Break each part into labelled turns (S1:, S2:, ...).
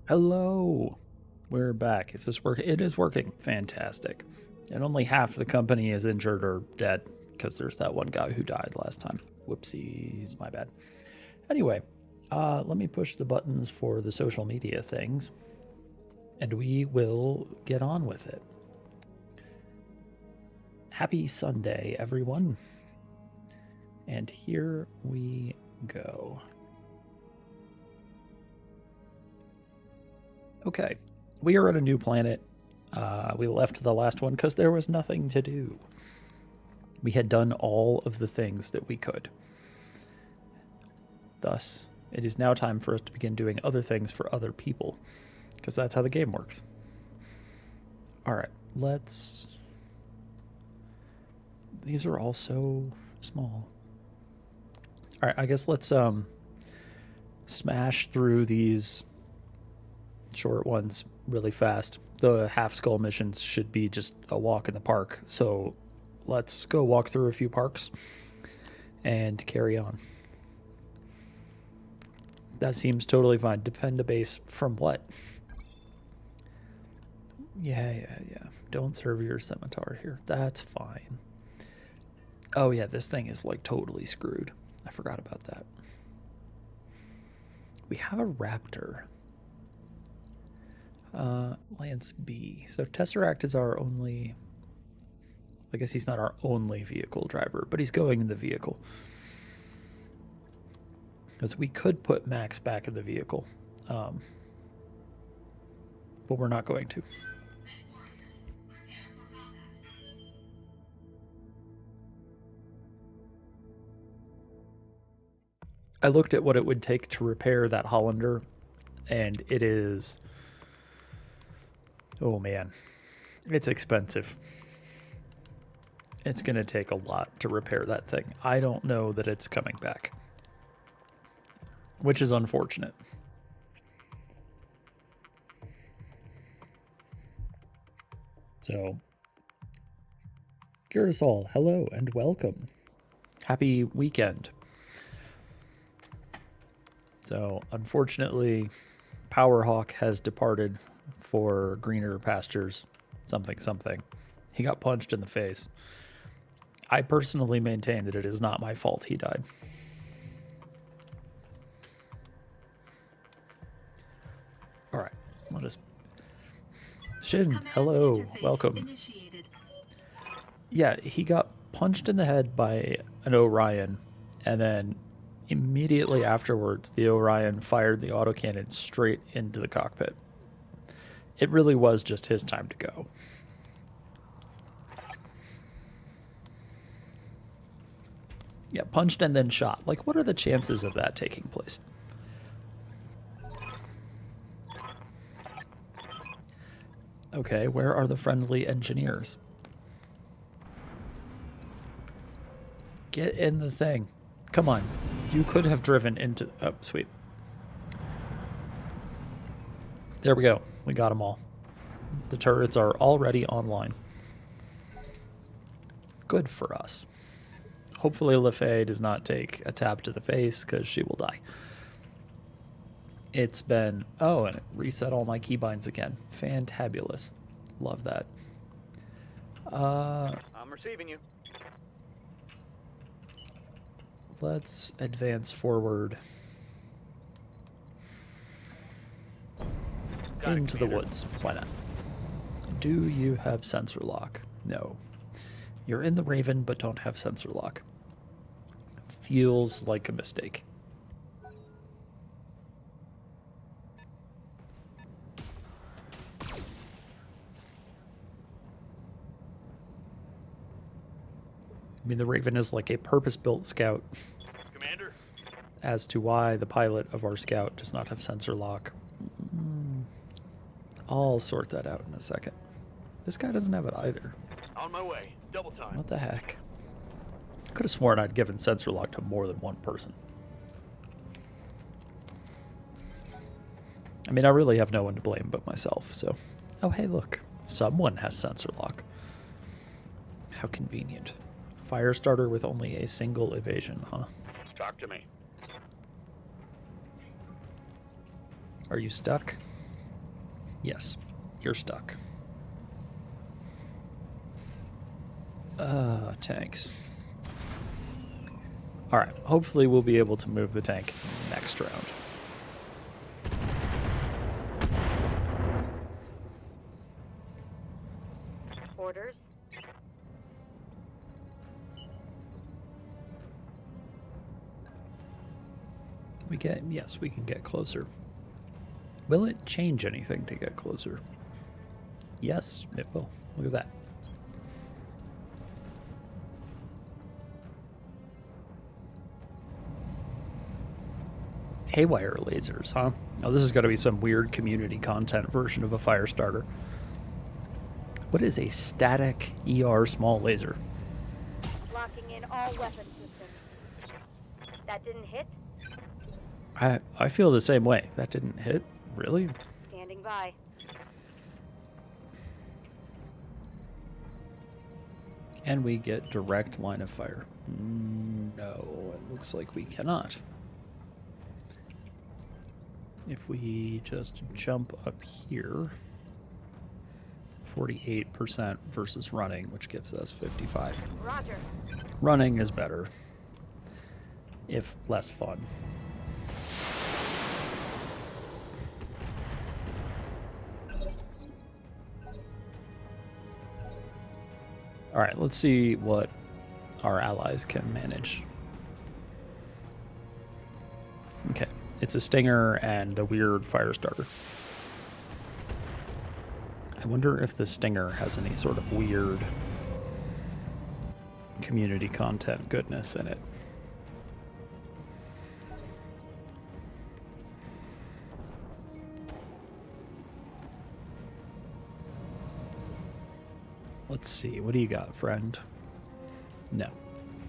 S1: Hello. We're back. Is this work? It is working. Fantastic. And only half the company is injured or dead because there's that one guy who died last time. Whoopsies, my bad. Anyway, let me push the buttons for the social media things and we will get on with it. Happy Sunday, everyone. And here we go. Okay, we are on a new planet. We left the last one because there was nothing to do. We had done all of the things that we could. Thus, it is now time for us to begin doing other things for other people, because that's how the game works. Alright, let's... These are all so small. Alright, I guess let's smash through these short ones really fast. The half skull missions should be just a walk in the park, so let's go walk through a few parks and carry on. That seems totally fine. Defend a base from what? Yeah. Don't serve your scimitar here. That's fine. Oh yeah, this thing is like totally screwed. I forgot about that. We have a raptor. Lance B. So Tesseract is our only... I guess he's not our only vehicle driver, but he's going in the vehicle. Because we could put Max back in the vehicle. But we're not going to. I looked at what it would take to repair that Hollander, and it is... Oh man, it's expensive. It's going to take a lot to repair that thing. I don't know that it's coming back, which is unfortunate. So, Girasol, hello and welcome. Happy weekend. So, unfortunately, Powerhawk has departed for greener pastures, something. He got punched in the face. I personally maintain that it is not my fault he died. All right, let us... Shin, hello, welcome. Initiated. Yeah, he got punched in the head by an Orion, and then immediately afterwards, the Orion fired the autocannon straight into the cockpit. It really was just his time to go. Yeah, punched and then shot. Like, what are the chances of that taking place? Okay, where are the friendly engineers? Get in the thing. Come on. You could have driven into... Oh, sweet. There we go. We got them all. The turrets are already online. Good for us. Hopefully LeFay does not take a tap to the face, because she will die. It's been... Oh, and it reset all my keybinds again. Fantabulous. Love that.
S2: I'm receiving you.
S1: Let's advance forward into the woods. Why not? Do you have sensor lock? No. You're in the Raven, but don't have sensor lock. Feels like a mistake. I mean, the Raven is like a purpose-built scout.
S2: Commander?
S1: As to why the pilot of our scout does not have sensor lock, I'll sort that out in a second. This guy doesn't have it either.
S2: On my way. Double time.
S1: What the heck? I could have sworn I'd given sensor lock to more than one person. I mean, I really have no one to blame but myself, so... Oh, hey, look. Someone has sensor lock. How convenient. Firestarter with only a single evasion, huh?
S2: Talk to me.
S1: Are you stuck? Yes, you're stuck. Tanks. Alright, hopefully we'll be able to move the tank next round.
S3: Orders.
S1: Can we get... Yes, we can get closer. Will it change anything to get closer? Yes, it will. Look at that. Haywire lasers, huh? Oh, this is going to be some weird community content version of a fire starter. What is a static ER small laser?
S3: Locking in all weapon systems. That didn't hit?
S1: I feel the same way. That didn't hit? Really?
S3: Standing by.
S1: Can we get direct line of fire? No, it looks like we cannot. If we just jump up here, 48% versus running, which gives us 55.
S3: Roger.
S1: Running is better, if less fun. All right, let's see what our allies can manage. Okay, it's a Stinger and a weird fire starter. I wonder if the Stinger has any sort of weird community content goodness in it. Let's see, what do you got, friend? No.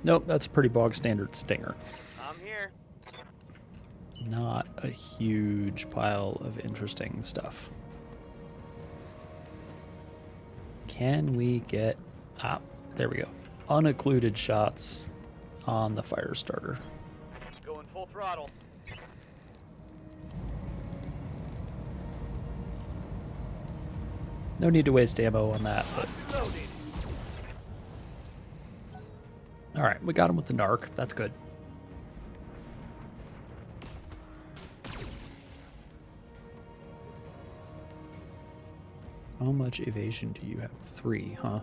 S1: Nope, that's a pretty bog standard Stinger.
S2: I'm here.
S1: Not a huge pile of interesting stuff. Can we get... Ah, there we go. Unoccluded shots on the fire starter.
S2: Going full throttle.
S1: No need to waste ammo on that, but...
S2: Loading.
S1: Alright, we got him with the narc. That's good. How much evasion do you have? 3, huh?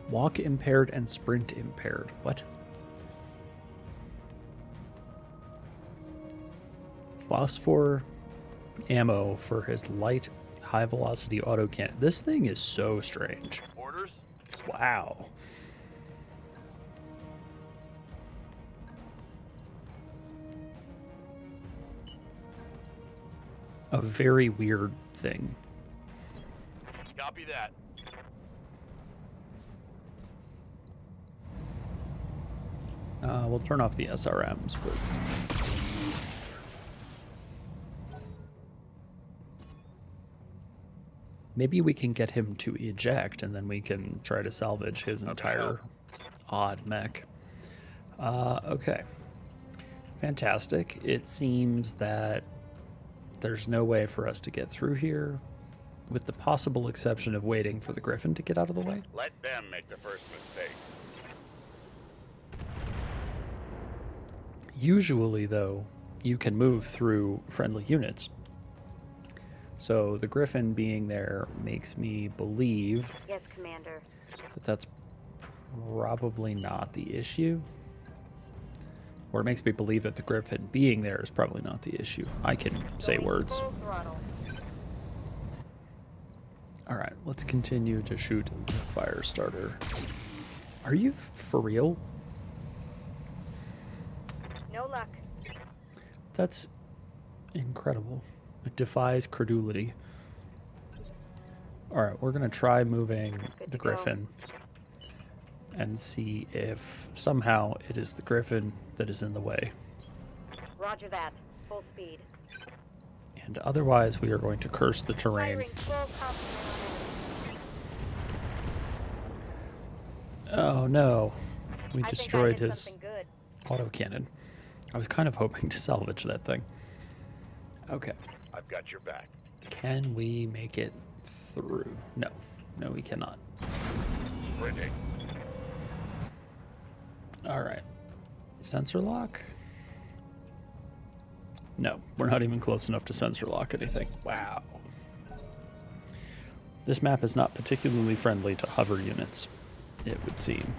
S1: Walk impaired and sprint impaired. What? Phosphor ammo for his light high velocity autocannon. This thing is so strange.
S2: Orders.
S1: Wow. A very weird thing.
S2: Copy that.
S1: We'll turn off the SRMs, but... Maybe we can get him to eject, and then we can try to salvage his entire odd mech. Okay. Fantastic. It seems that there's no way for us to get through here, with the possible exception of waiting for the Griffin to get out of the way.
S2: Let them make the first mistake.
S1: Usually, though, you can move through friendly units. So the Griffin being there makes me believe
S3: Yes, Commander.
S1: that that's probably not the issue. Or it makes me believe that the Griffin being there is probably not the issue. I can say
S3: Going
S1: words.
S3: full throttle.
S1: Alright, let's continue to shoot the fire starter. Are you for real?
S3: No luck.
S1: That's incredible. It defies credulity. Alright, we're going to try moving the Griffin and see if somehow it is the Griffin that is in the way.
S3: Roger that. Full speed.
S1: And otherwise, we are going to curse the terrain.
S3: Firing full complement on
S1: Oh no, we
S3: it.
S1: destroyed
S3: I think I did
S1: his
S3: something good.
S1: autocannon. I was kind of hoping to salvage that thing. Okay.
S2: I've got your back.
S1: Can we make it through? No. No, we cannot.
S2: Sprinting.
S1: Alright. Sensor lock? No, we're not even close enough to sensor lock anything. Wow. This map is not particularly friendly to hover units, it would seem.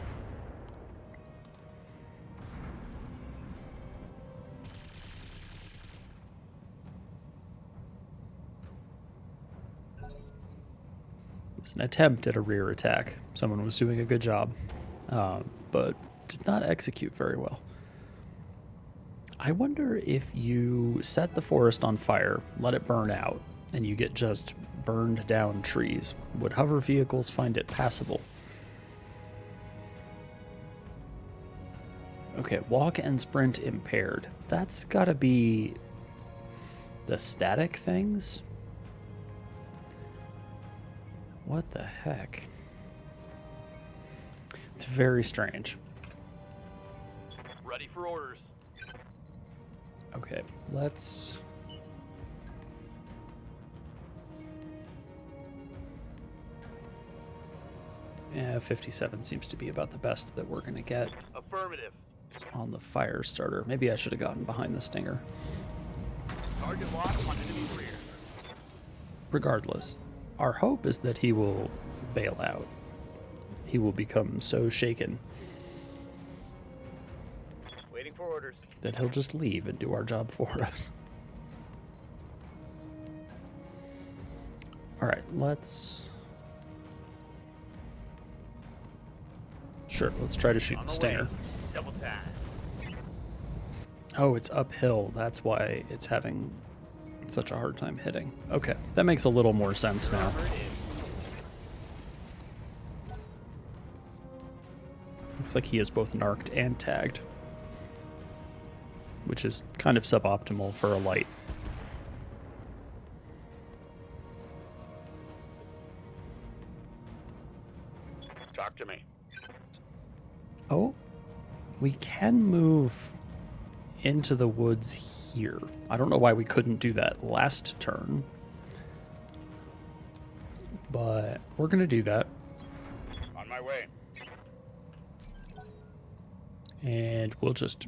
S1: It was an attempt at a rear attack. Someone was doing a good job, but did not execute very well. I wonder if you set the forest on fire, let it burn out, and you get just burned down trees. Would hover vehicles find it passable? Okay, walk and sprint impaired. That's gotta be the static things? What the heck? It's very strange.
S2: Ready for orders.
S1: Okay, let's... Yeah, 57 seems to be about the best that we're going to get
S2: Affirmative.
S1: on the fire starter. Maybe I should have gotten behind the Stinger.
S2: Target lock on enemy rear.
S1: Regardless, our hope is that he will bail out. He will become so shaken
S2: Waiting for orders.
S1: that he'll just leave and do our job for us. Alright, let's... Sure, let's try to shoot
S2: On
S1: the
S2: the
S1: Stinger.
S2: way. Double time.
S1: Oh, it's uphill. That's why it's having such a hard time hitting. Okay, that makes a little more sense now.
S2: Armored in.
S1: Looks like he is both narked and tagged, which is kind of suboptimal for a light.
S2: Talk to me.
S1: Oh, we can move into the woods here. I don't know why we couldn't do that last turn, but we're going to do that.
S2: On my way.
S1: And we'll just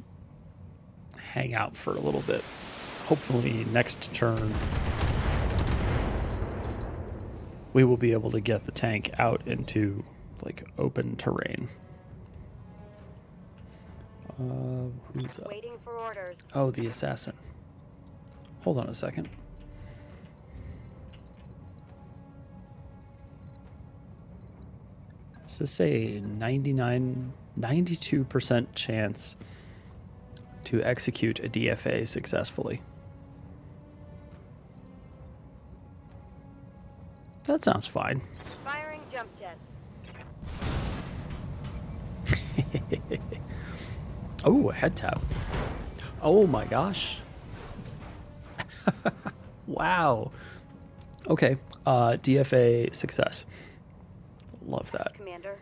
S1: hang out for a little bit. Hopefully next turn we will be able to get the tank out into like open terrain. Who's up?
S3: Waiting for orders.
S1: Oh, the assassin. Hold on a second. Does this say 92% chance to execute a DFA successfully? That sounds fine.
S3: Firing jump jet.
S1: Oh, a head tap. Oh my gosh. Wow. Okay, DFA success. Love that.
S3: Commander.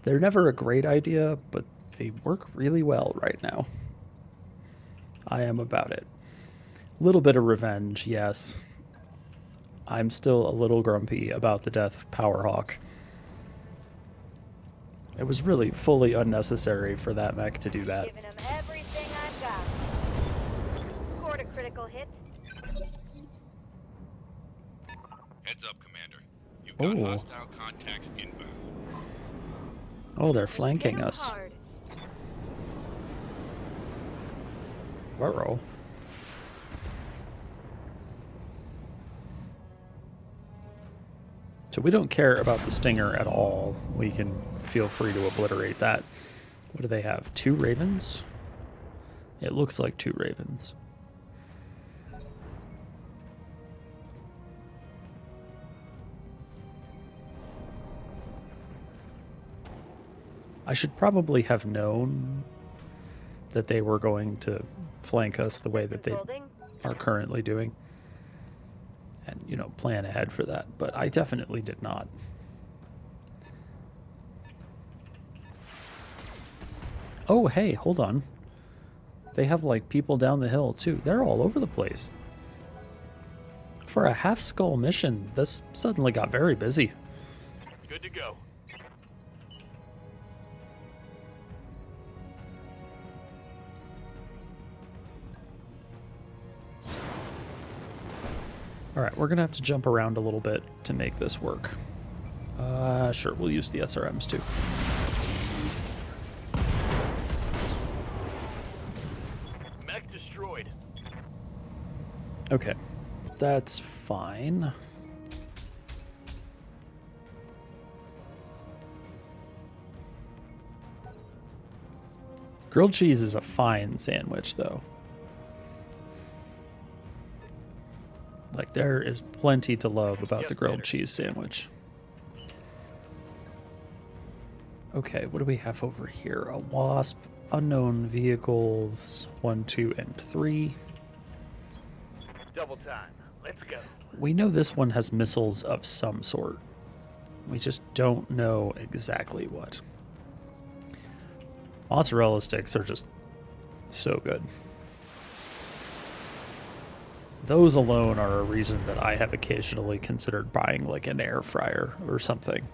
S1: They're never a great idea, but they work really well right now. I am about it. A little bit of revenge, yes. I'm still a little grumpy about the death of Powerhawk. It was really fully unnecessary for that mech to do that.
S3: Giving him everything I've got. Scored a critical hit.
S4: Heads up, Commander. You've
S1: Oh.
S4: got hostile contacts inbound.
S1: Oh, they're
S3: Hit
S1: flanking
S3: 'em
S1: us.
S3: hard.
S1: Ruh-roh. So we don't care about the Stinger at all. We can feel free to obliterate that. What do they have? 2 Ravens? It looks like 2 Ravens. I should probably have known that they were going to flank us the way that they
S3: Holding.
S1: are currently doing. And, you know, plan ahead for that. But I definitely did not. Oh, hey, hold on. They have, like, people down the hill, too. They're all over the place. for a half skull mission, this suddenly got very busy.
S2: Good to go.
S1: Alright, we're gonna have to jump around a little bit to make this work. Sure, we'll use the SRMs too.
S2: Mech destroyed.
S1: Okay, that's fine. Grilled cheese is a fine sandwich, though. Like, there is plenty to love about the grilled cheese sandwich. Okay, what do we have over here? A wasp, unknown vehicles, 1, 2, and 3.
S2: Double time. Let's go.
S1: We know this one has missiles of some sort. We just don't know exactly what. Mozzarella sticks are just so good. Those alone are a reason that I have occasionally considered buying like an air fryer or something.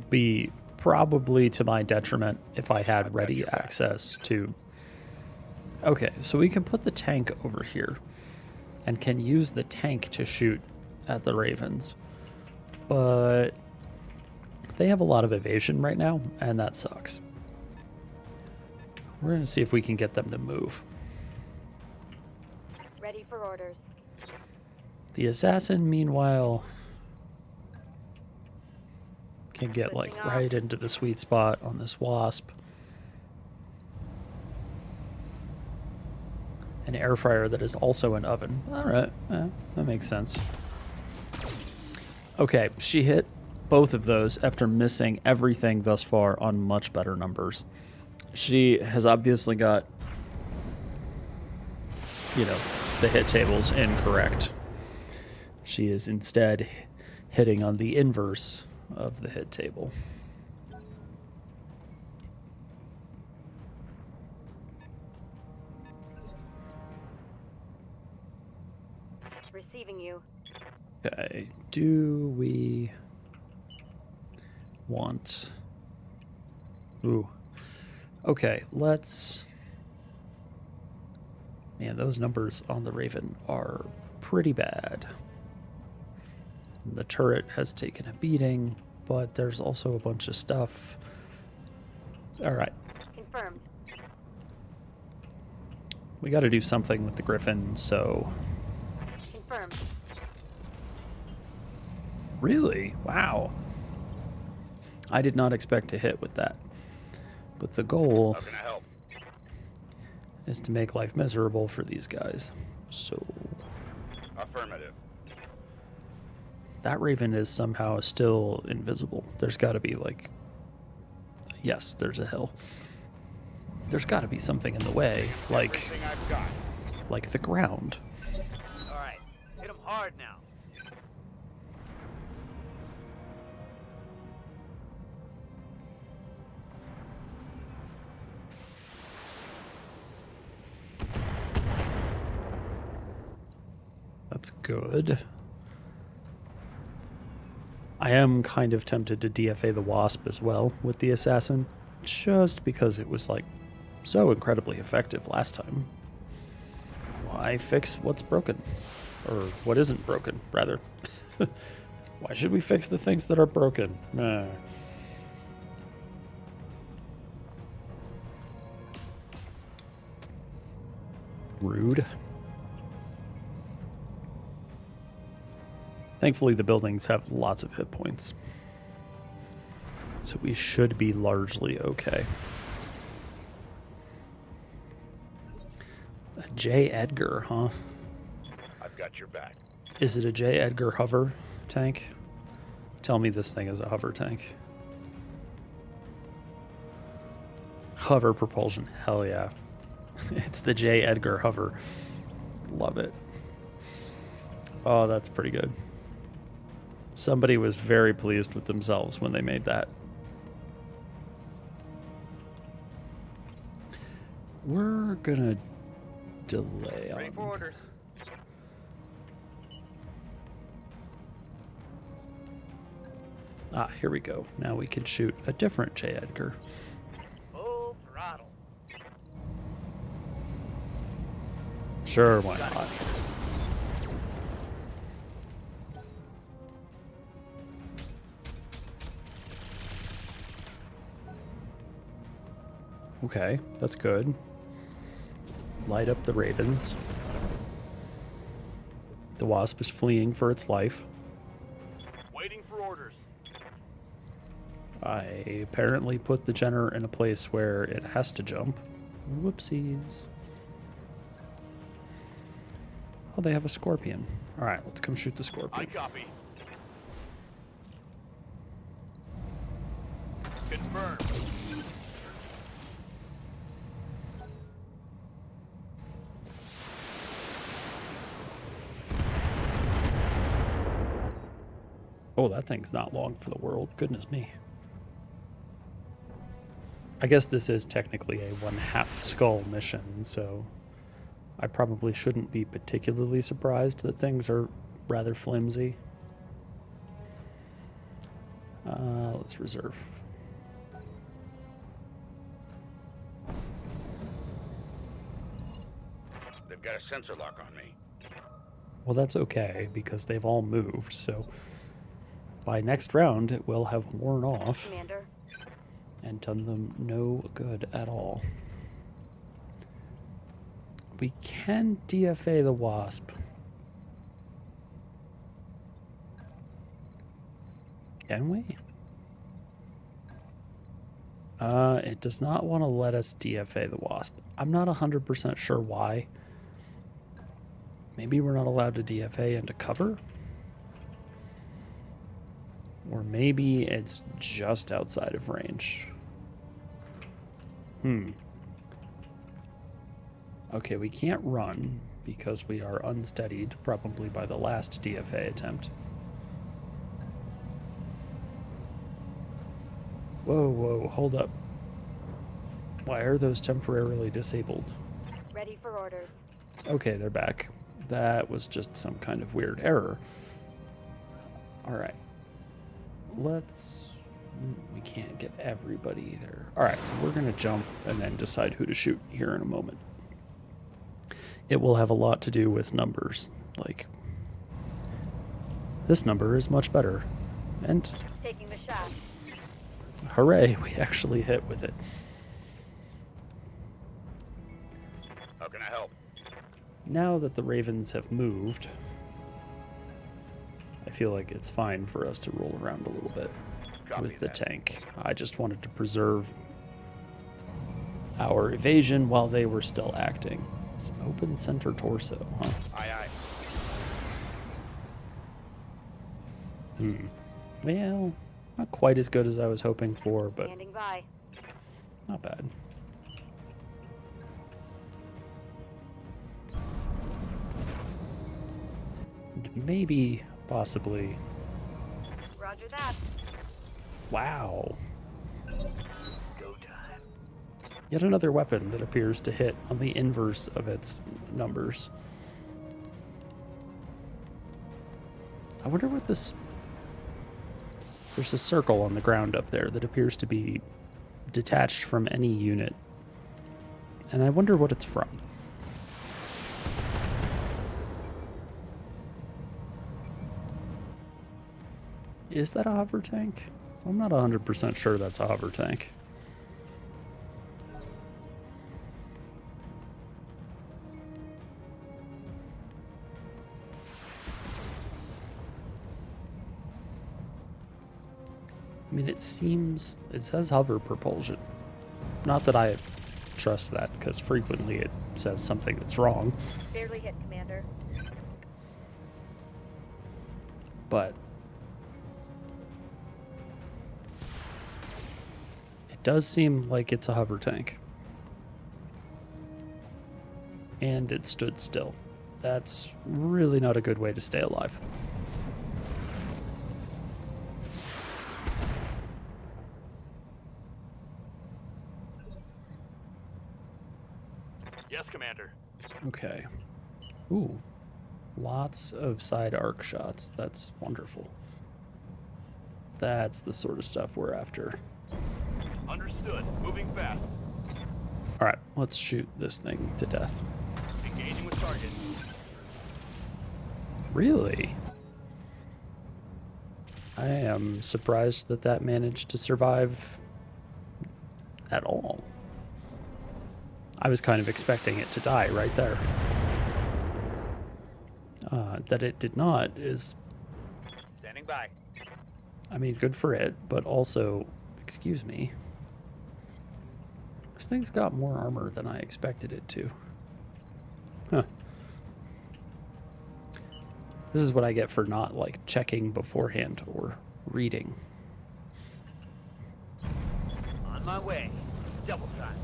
S1: Be probably to my detriment if I had ready access to... Okay, so we can put the tank over here and can use the tank to shoot at the Ravens. But they have a lot of evasion right now, and that sucks. We're going to see if we can get them to move.
S3: Ready for orders.
S1: The assassin, meanwhile, can get like right into the sweet spot on this wasp. An air fryer that is also an oven. All right, that makes sense. Okay, she hit both of those after missing everything thus far on much better numbers. She has obviously got, you know, the hit tables incorrect. She is instead hitting on the inverse of the hit table.
S3: Receiving you.
S1: Okay, do we want... Ooh. Okay, let's... Man, those numbers on the Raven are pretty bad. The turret has taken a beating, but there's also a bunch of stuff. Alright.
S3: Confirmed.
S1: We gotta do something with the Griffin, so...
S3: Confirmed.
S1: Really? Wow. I did not expect to hit with that. But the goal
S2: How can I help?
S1: is to make life miserable for these guys. So...
S2: Affirmative.
S1: That Raven is somehow still invisible. There's got to be, like... Yes, there's a hill. There's got to be something in the way, like...
S2: Everything I've got.
S1: Like the ground.
S2: All right. Hit him hard now.
S1: That's good. I am kind of tempted to DFA the Wasp as well with the Assassin, just because it was, like, so incredibly effective last time. Why fix what's broken? Or what isn't broken, rather. Why should we fix the things that are broken? Rude. Thankfully, the buildings have lots of hit points. So we should be largely okay. A J. Edgar, huh?
S2: I've got your back.
S1: Is it a J. Edgar hover tank? Tell me this thing is a hover tank. Hover propulsion, hell yeah. It's the J. Edgar hover. Love it. Oh, that's pretty good. Somebody was very pleased with themselves when they made that. We're gonna delay
S2: Ready for
S1: on.
S2: orders.
S1: Ah, here we go. Now we can shoot a different J. Edgar.
S2: Full throttle.
S1: Sure, why not? Okay, that's good. Light up the ravens. The wasp is fleeing for its life.
S2: Waiting for orders.
S1: I apparently put the Jenner in a place where it has to jump. Whoopsies. Oh, they have a scorpion. Alright, let's come shoot the
S2: I
S1: scorpion.
S2: copy. Confirmed.
S1: Oh, that thing's not long for the world. Goodness me. I guess this is technically a 1/2 skull mission, so I probably shouldn't be particularly surprised that things are rather flimsy. Let's reserve.
S2: They've got a sensor lock on me.
S1: Well, that's okay, because they've all moved, so by next round it will have worn off
S3: Commander.
S1: and done them no good at all. We can DFA the wasp. Can we? It does not want to let us DFA the wasp. I'm not 100% sure why. Maybe we're not allowed to DFA into cover? Or maybe it's just outside of range. Okay, we can't run because we are unsteadied, probably by the last DFA attempt. Whoa, whoa, hold up. Why are those temporarily disabled?
S3: Ready for orders.
S1: Okay, they're back. That was just some kind of weird error. Alright. We can't get everybody either. Alright, so we're going to jump and then decide who to shoot here in a moment. It will have a lot to do with numbers. Like, this number is much better. And
S3: Taking the shot.
S1: hooray, we actually hit with it.
S2: How can I help?
S1: Now that the ravens have moved, I feel like it's fine for us to roll around a little bit
S2: Copy
S1: with the
S2: that.
S1: tank. I just wanted to preserve our evasion while they were still acting. It's an open center torso, huh?
S2: Aye, aye.
S1: Well, not quite as good as I was hoping for, but
S3: Standing by.
S1: not bad. Maybe, possibly.
S3: Roger that.
S1: Wow.
S2: Go time.
S1: Yet another weapon that appears to hit on the inverse of its numbers. I wonder what this... There's a circle on the ground up there that appears to be detached from any unit. And I wonder what it's from. Is that a hover tank? I'm not 100% sure that's a hover tank. I mean, it says hover propulsion. Not that I trust that, because frequently it says something that's wrong.
S3: Barely hit, Commander.
S1: But it does seem like it's a hover tank. And it stood still. That's really not a good way to stay alive.
S2: Yes, Commander.
S1: Okay. Ooh. Lots of side arc shots. That's wonderful. That's the sort of stuff we're after.
S2: Understood. Moving fast.
S1: Alright, let's shoot this thing to death.
S2: Engaging with target.
S1: Really? I am surprised that that managed to survive at all. I was kind of expecting it to die right there. That it did not is,
S2: Standing by.
S1: I mean, good for it, but also, excuse me, this thing's got more armor than I expected it to. Huh. This is what I get for not, like, checking beforehand or reading.
S2: On my way. Double time.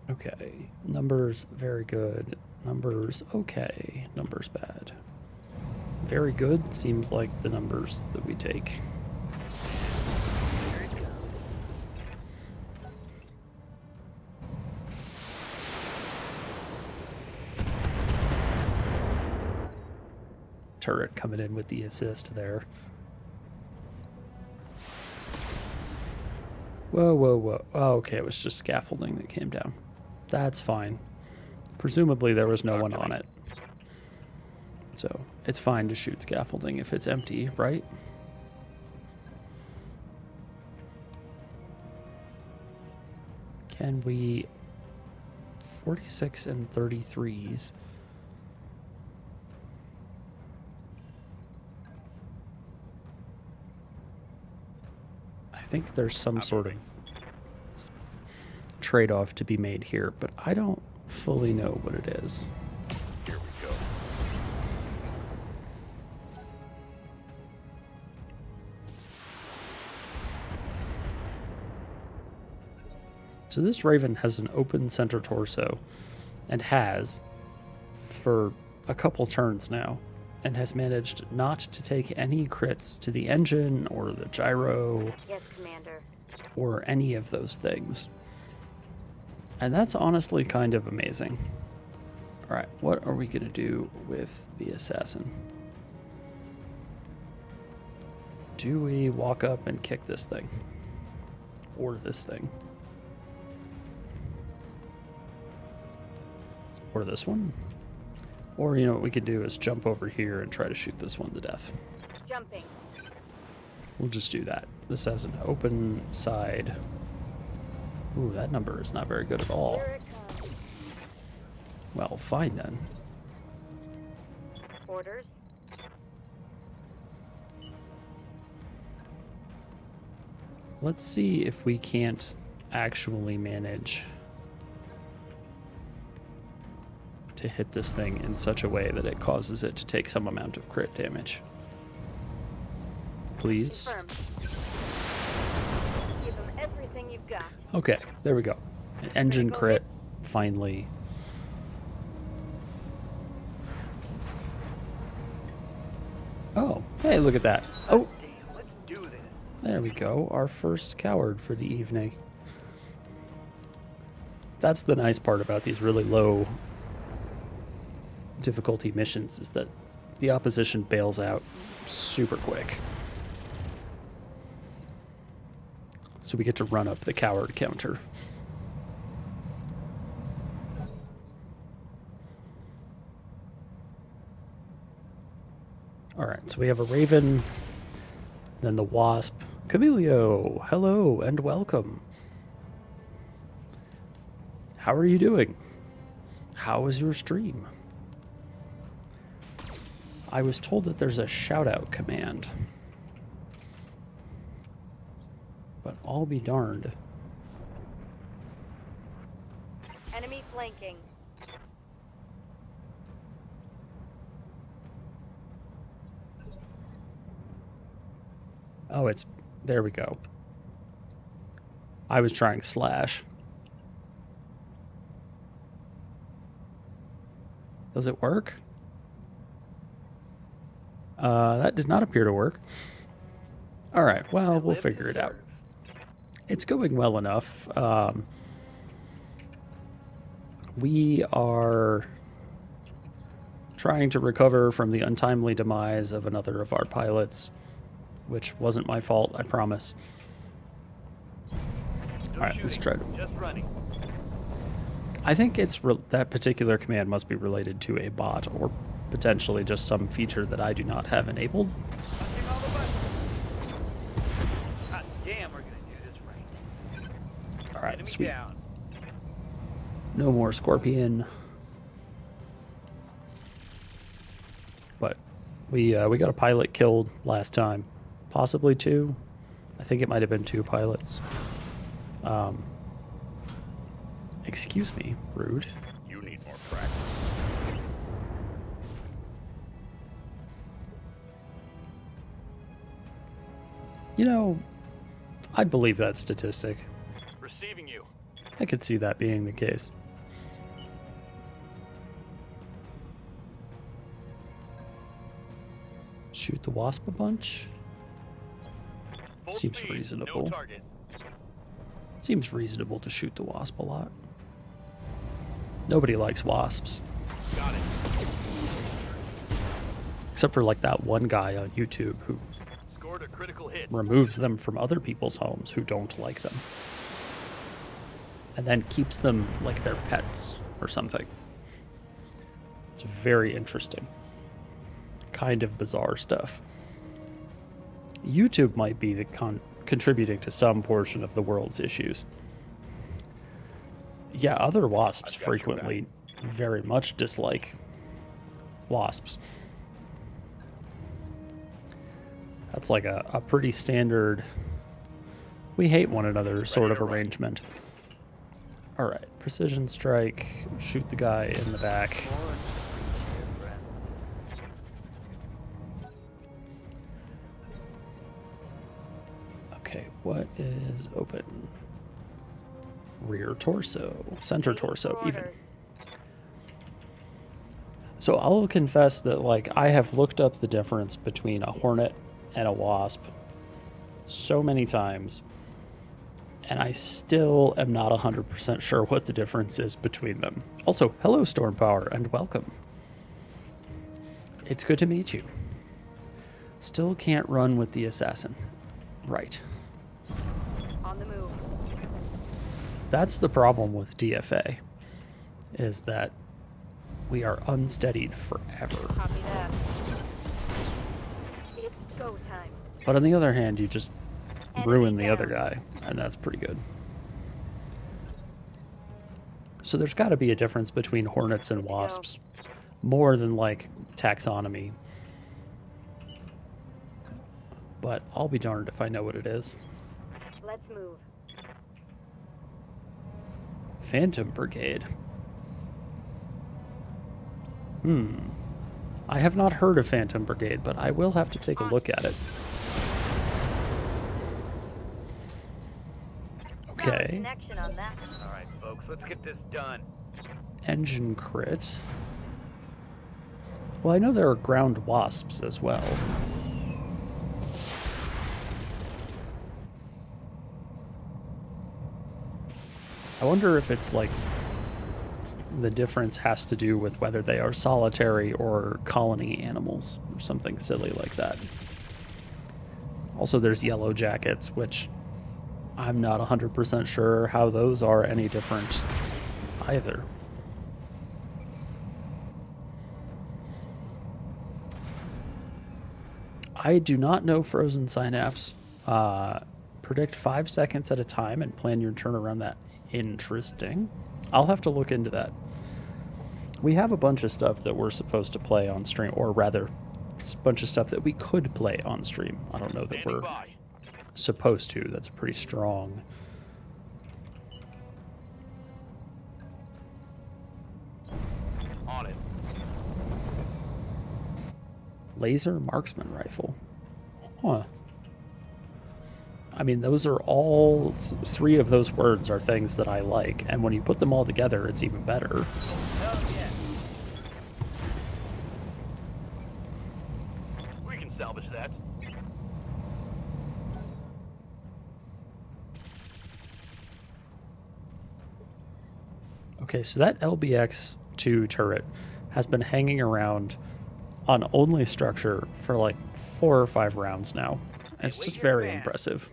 S1: Okay, numbers, very good. Numbers, okay. Numbers, bad. Very good seems like the numbers that we take.
S2: Here it goes.
S1: Turret coming in with the assist there. Whoa, whoa, whoa. Oh, okay, it was just scaffolding that came down. That's fine. Presumably there was no one on it. So, it's fine to shoot scaffolding if it's empty, right? Can we... 46 and 33s. I think there's some sort of trade-off to be made here, but I don't fully know what it is.
S2: Here we go.
S1: So this Raven has an open center torso, and has, for a couple turns now, and has managed not to take any crits to the engine, or the gyro,
S3: Yes, Commander.
S1: or any of those things. And that's honestly kind of amazing. Alright, what are we going to do with the assassin? Do we walk up and kick this thing? Or this thing? Or this one? Or, you know, what we could do is jump over here and try to shoot this one to death.
S3: Jumping.
S1: We'll just do that. This has an open side. Ooh, that number is not very good at all.
S3: Here it comes.
S1: Well, fine then.
S3: Orders.
S1: Let's see if we can't actually manage to hit this thing in such a way that it causes it to take some amount of crit damage. Please.
S3: Confirmed. Give them everything you've got.
S1: Okay, there we go. An engine crit, finally. Oh, hey, look at that. Oh,
S2: Damn, let's do this.
S1: there we go. Our first coward for the evening. That's the nice part about these really low difficulty missions, is that the opposition bails out super quick. So we get to run up the coward counter. Alright, so we have a Raven, then the Wasp. Camilio, hello and welcome. How are you doing? How was your stream? I was told that there's a shout-out command. But I'll be darned.
S3: Enemy flanking.
S1: Oh, it's... there we go. I was trying slash. Does it work? That did not appear to work. Alright, well, we'll figure it out. It's going well enough. We are trying to recover from the untimely demise of another of our pilots, which wasn't my fault, I promise.
S2: No
S1: Alright, let's
S2: shooting,
S1: try to...
S2: just running.
S1: I think it's that particular command must be related to a bot, or potentially just some feature that I do not have enabled.
S2: Punching all the buttons. God damn, we're gonna do this right.
S1: Alright,
S2: Enemy
S1: sweet.
S2: down.
S1: No more Scorpion. But we got a pilot killed last time. Possibly 2. I think it might have been 2 pilots. Excuse me, rude.
S2: You need more practice.
S1: You know, I'd believe that statistic.
S2: Receiving you.
S1: I could see that being the case. Shoot the wasp a bunch?
S2: Full
S1: Seems
S2: speed,
S1: reasonable.
S2: No target.
S1: Seems reasonable to shoot the wasp a lot. Nobody likes wasps.
S2: Got it.
S1: Except for like that one guy on YouTube who
S2: Scored a critical hit.
S1: removes them from other people's homes who don't like them. And then keeps them like their pets or something. It's very interesting. Kind of bizarre stuff. YouTube might be the contributing to some portion of the world's issues. Yeah, other wasps frequently very much dislike wasps. That's like a pretty standard we hate one another sort of arrangement. Alright, precision strike, shoot the guy in the back. Okay, what is open? Rear torso, center torso even. So I'll confess that like I have looked up the difference between a hornet and a wasp so many times, and I still am not 100% sure what the difference is between them. Also, hello Storm Power and welcome. It's good to meet you. Still can't run with the assassin. Right.
S3: On the move.
S1: That's the problem with DFA, is that we are unsteadied forever.
S3: Copy that. It's go time.
S1: But on the other hand, you just ruin the
S3: down.
S1: other guy, and that's pretty good. So there's got to be a difference between hornets and wasps, more than like taxonomy. But I'll be darned if I know what it is.
S3: Let's move.
S1: Phantom Brigade. I have not heard of Phantom Brigade, but I will have to take a look at it. Okay.
S3: Connection on that.
S2: All right, folks, let's get this done.
S1: Engine crit. Well, I know there are ground wasps as well. I wonder if it's like the difference has to do with whether they are solitary or colony animals or something silly like that. Also, there's yellow jackets, which I'm not 100% sure how those are any different either. I do not know Frozen Synapse. Predict 5 seconds at a time and plan your turn around that. Interesting. I'll have to look into that. We have a bunch of stuff that we're supposed to play on stream, or rather, it's a bunch of stuff that we could play on stream. I don't know that
S2: Standing
S1: we're
S2: by.
S1: supposed to. That's pretty strong.
S2: On it.
S1: Laser marksman rifle. Huh. I mean, those are all... three of those words are things that I like, and when you put them all together, it's even better.
S2: Hell yeah. We can salvage that.
S1: Okay, so that LBX-2 turret has been hanging around on only structure for like 4 or 5 rounds now. It's just very impressive.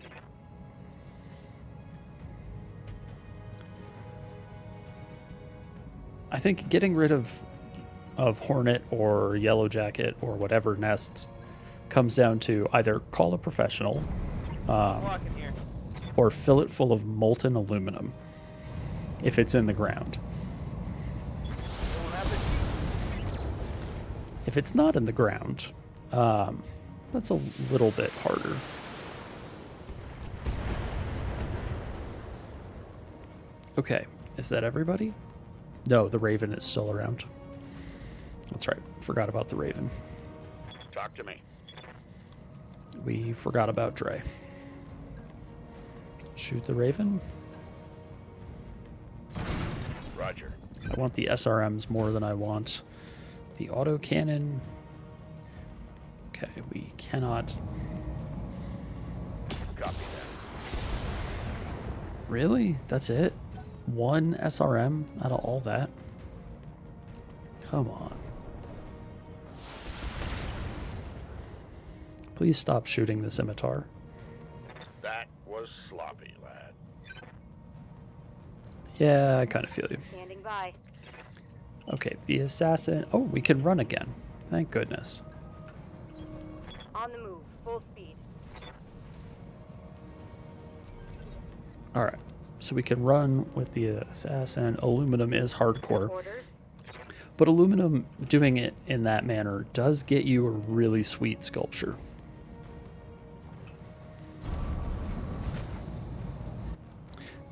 S1: I think getting rid of Hornet or Yellow Jacket or whatever nests comes down to either call a professional or fill it full of molten aluminum if it's in the ground. If it's not in the ground, that's a little bit harder. Okay, is that everybody? No, the Raven is still around. That's right, forgot about the Raven.
S5: Talk to me.
S1: We forgot about Dre. Shoot the Raven.
S5: Roger.
S1: I want the SRMs more than I want the autocannon. Okay, we cannot.
S5: Copy that.
S1: Really? That's it? 1 SRM out of all that? Come on. Please stop shooting the scimitar.
S5: That was sloppy, lad.
S1: Yeah, I kind of feel you.
S3: Standing by.
S1: Okay, the assassin. Oh, we can run again. Thank goodness.
S3: On the move. Full speed.
S1: Alright, so we can run with the assassin. Aluminum is hardcore.
S3: Orders.
S1: But aluminum doing it in that manner does get you a really sweet sculpture.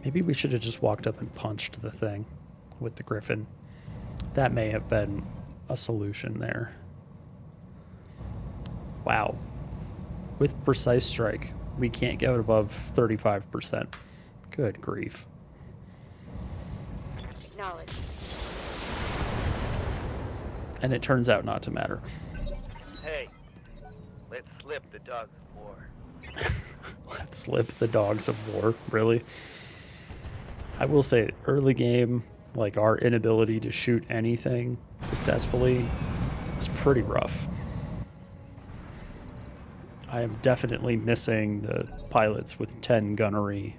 S1: Maybe we should have just walked up and punched the thing with the Griffin. That may have been a solution there. Wow. With precise strike, we can't get above 35%. Good grief.
S3: Acknowledged.
S1: And it turns out not to matter.
S2: Hey, let's slip the dogs of war.
S1: Let's slip the dogs of war, really? I will say, early game, like our inability to shoot anything successfully is pretty rough. I am definitely missing the pilots with 10 gunnery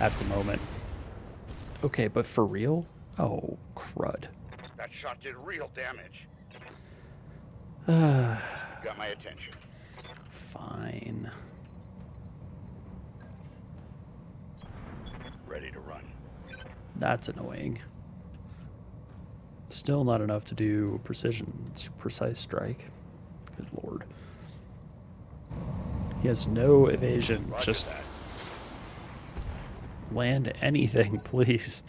S1: at the moment. Okay, but for real? Oh, crud.
S5: That shot did real damage. Got my attention.
S1: Fine.
S5: Ready to run.
S1: That's annoying. Still not enough to do precise strike. Good lord. He has no evasion.
S5: Roger
S1: Just
S5: that.
S1: land anything, please.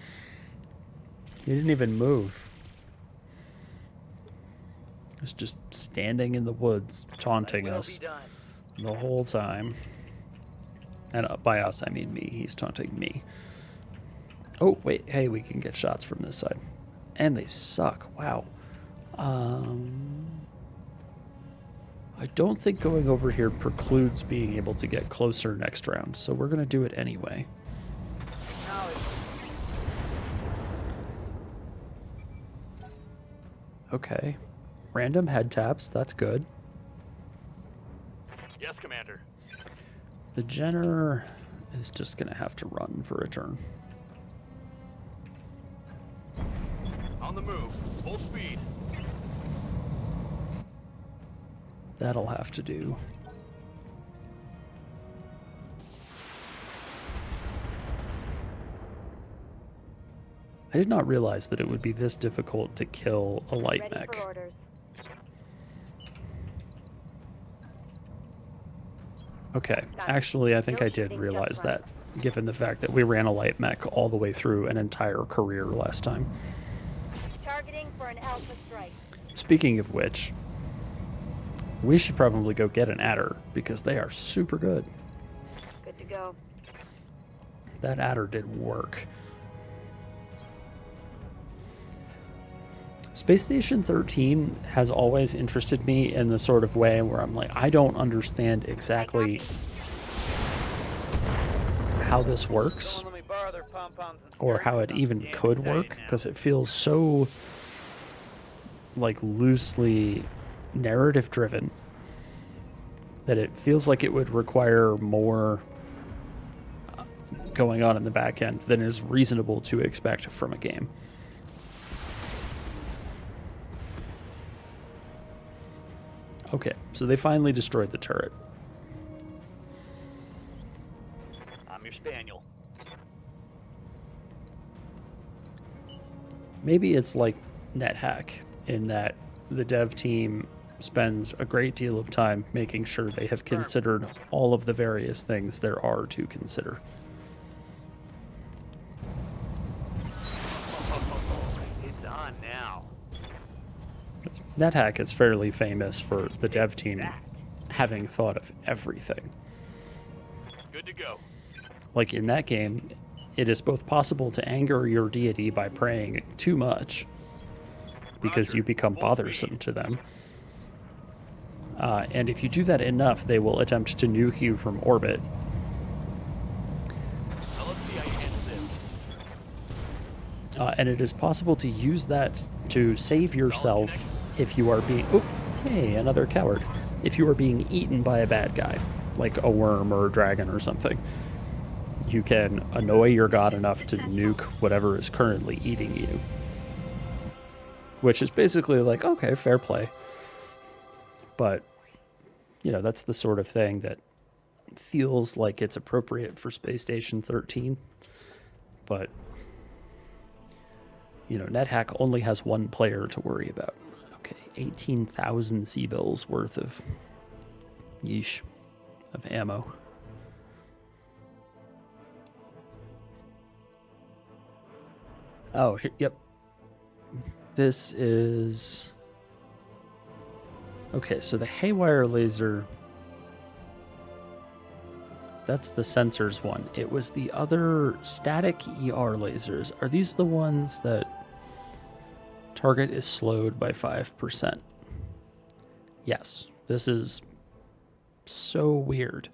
S1: He didn't even move. He's just standing in the woods, taunting us the whole time. And by us, I mean me. He's taunting me. Oh, wait. Hey, we can get shots from this side. And they suck. Wow. I don't think going over here precludes being able to get closer next round, so we're going to do it anyway. Okay. Random head taps. That's good.
S2: Yes, Commander.
S1: The Jenner is just going to have to run for a turn.
S2: On the move. Full speed.
S1: That'll have to do. I did not realize that it would be this difficult to kill a light
S3: Ready
S1: mech.
S3: for orders.
S1: Okay, actually, I think I did realize that, given the fact that we ran a light mech all the way through an entire career last time.
S3: Targeting for an alpha strike.
S1: Speaking of which, we should probably go get an adder, because they are super good.
S3: Good to go.
S1: That adder did work. Space Station 13 has always interested me in the sort of way where I'm like, I don't understand exactly how this works.
S2: Let me borrow their compounds and
S1: or how it
S2: skirmishes on
S1: even
S2: damn
S1: could
S2: site
S1: work,
S2: now.
S1: because it feels so like loosely narrative driven that it feels like it would require more going on in the back end than is reasonable to expect from a game. Okay, so they finally destroyed the turret.
S2: I'm your spaniel.
S1: Maybe it's like NetHack in that the dev team spends a great deal of time making sure they have considered all of the various things there are to consider.
S2: It's on now.
S1: NetHack is fairly famous for the dev team having thought of everything.
S2: Good to go.
S1: Like in that game, it is both possible to anger your deity by praying too much, because you become bothersome to them. And if you do that enough, they will attempt to nuke you from orbit.
S2: Now let's see how you handle this.
S1: And it is possible to use that to save yourself if you are being... Oh, hey, another coward. If you are being eaten by a bad guy, like a worm or a dragon or something, you can annoy your god enough to nuke whatever is currently eating you. Which is basically like, okay, fair play. But, you know, that's the sort of thing that feels like it's appropriate for Space Station 13. But, you know, NetHack only has one player to worry about. Okay, 18,000 C-bills worth of, yeesh, of ammo. Oh, yep. This is... Okay, so the haywire laser... That's the sensors one. It was the other static ER lasers. Are these the ones that target is slowed by 5%? Yes, this is so weird.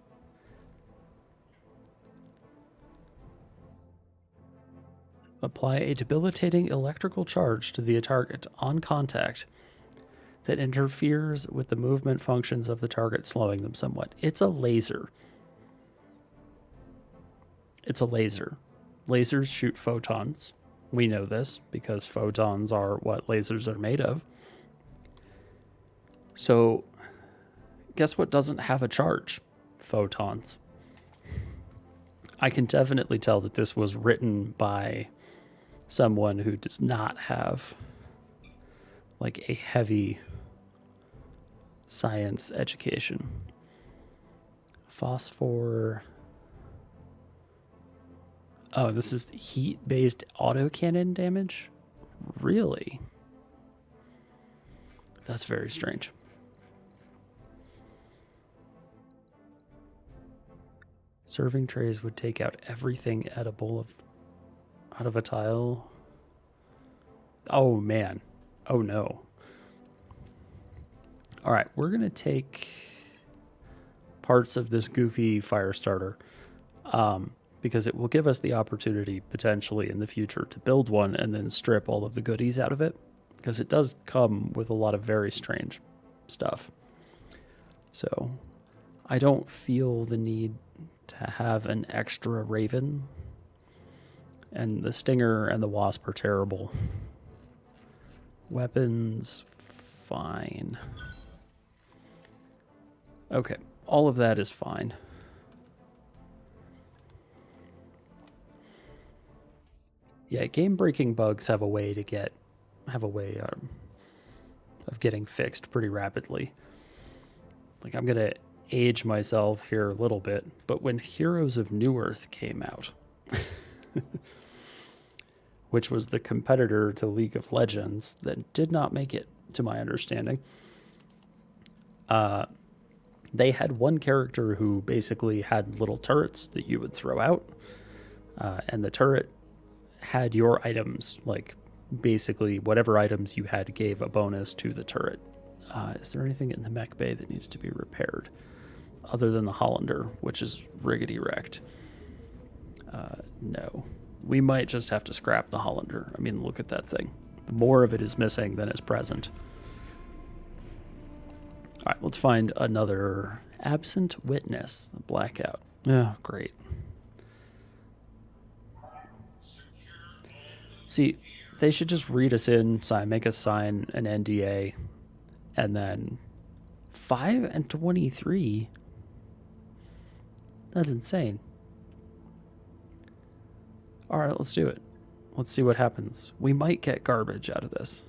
S1: Apply a debilitating electrical charge to the target on contact that interferes with the movement functions of the target, slowing them somewhat. It's a laser. It's a laser. Lasers shoot photons. We know this because photons are what lasers are made of. So, guess what doesn't have a charge? Photons. I can definitely tell that this was written by someone who does not have like a heavy science education. Phosphor. Oh, this is heat-based autocannon damage? Really? That's very strange. Serving trays would take out everything edible out of a tile. Oh, man. Oh, no. All right, we're going to take parts of this goofy fire starter because it will give us the opportunity potentially in the future to build one and then strip all of the goodies out of it, because it does come with a lot of very strange stuff. So I don't feel the need to have an extra Raven, and the Stinger and the Wasp are terrible. Weapons, fine. Okay, all of that is fine. Yeah, game-breaking bugs have a way of getting fixed pretty rapidly. Like, I'm gonna age myself here a little bit, but when Heroes of Newerth came out, which was the competitor to League of Legends that did not make it, to my understanding, they had one character who basically had little turrets that you would throw out, and the turret had your items, like basically whatever items you had gave a bonus to the turret. Is there anything in the mech bay that needs to be repaired other than the Hollander, which is riggedy wrecked? No. we might just have to scrap the Hollander. I mean, look at that thing. More of it is missing than is present. All right, let's find another absent witness. A blackout. Oh, great. See, they should just read us in, make us sign an NDA, and then 5 and 23. That's insane. All right, let's do it. Let's see what happens. We might get garbage out of this,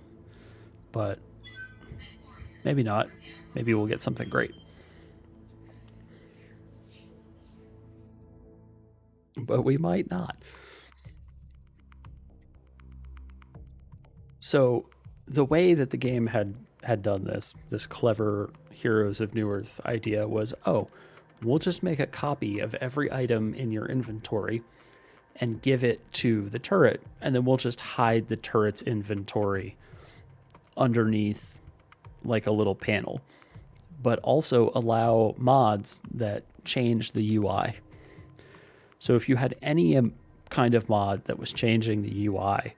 S1: but maybe not. Maybe we'll get something great. But we might not. So the way that the game had done this clever Heroes of New Earth idea was, oh, we'll just make a copy of every item in your inventory and give it to the turret, and then we'll just hide the turret's inventory underneath like a little panel, but also allow mods that change the UI. So if you had any kind of mod that was changing the UI,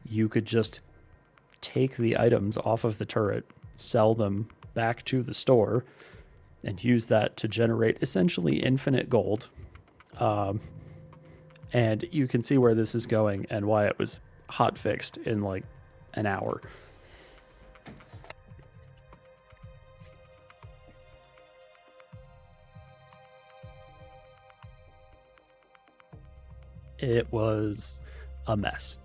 S1: you could just take the items off of the turret, sell them back to the store, and use that to generate essentially infinite gold. And you can see where this is going and why it was hot fixed in like an hour. It was a mess.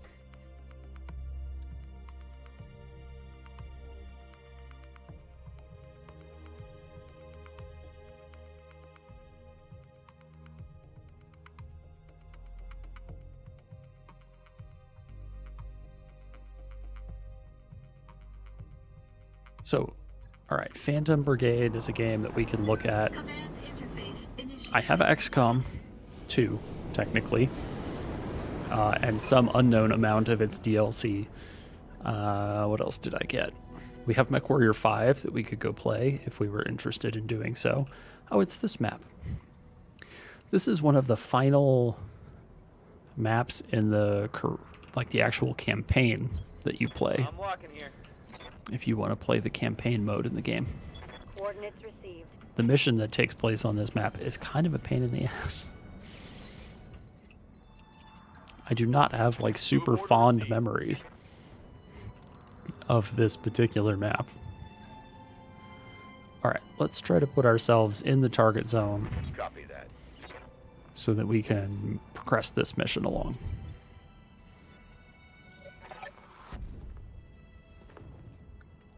S1: So, all right, Phantom Brigade is a game that we can look at. I have XCOM 2, technically, and some unknown amount of its DLC. What else did I get? We have MechWarrior 5 that we could go play if we were interested in doing so. Oh, it's this map. This is one of the final maps in the actual campaign that you play.
S2: I'm walking here.
S1: If you want to play the campaign mode in the game.
S3: Coordinates received.
S1: The mission that takes place on this map is kind of a pain in the ass. I do not have like super fond memories of this particular map. All right, let's try to put ourselves in the target zone.
S5: Copy that.
S1: So that we can progress this mission along.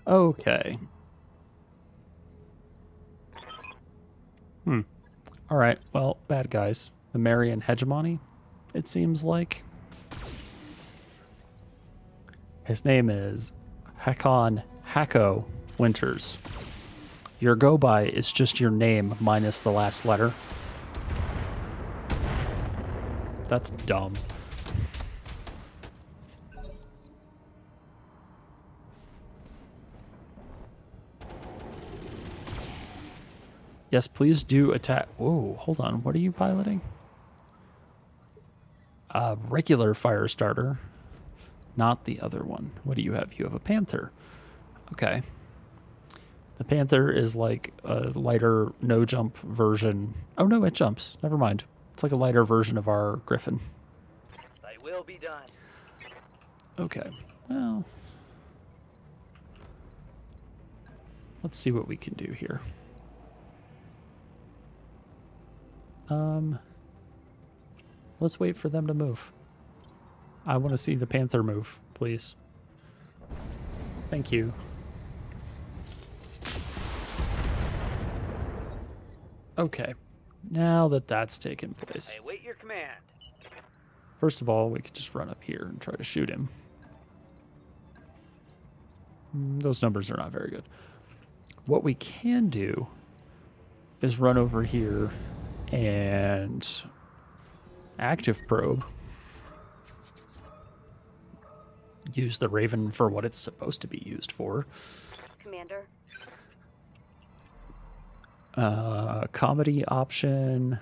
S1: Okay. All right, well, bad guys. The Marian hegemony, it seems like. His name is Hakon Hako Winters. Your go-by is just your name minus the last letter. That's dumb. Yes, please do attack. Whoa, hold on. What are you piloting? A regular fire starter, not the other one. What do you have? You have a Panther. Okay. The Panther is like a lighter no-jump version. Oh, no, it jumps. Never mind. It's like a lighter version of our Griffin.
S2: Thy will be done.
S1: Okay. Well, let's see what we can do here. Let's wait for them to move. I want to see the Panther move, please. Thank you. Okay, now that that's taken place.
S2: I await your command.
S1: First of all, we could just run up here and try to shoot him. Those numbers are not very good. What we can do is run over here and active probe. Use the Raven for what it's supposed to be used for.
S3: Commander.
S1: Comedy option,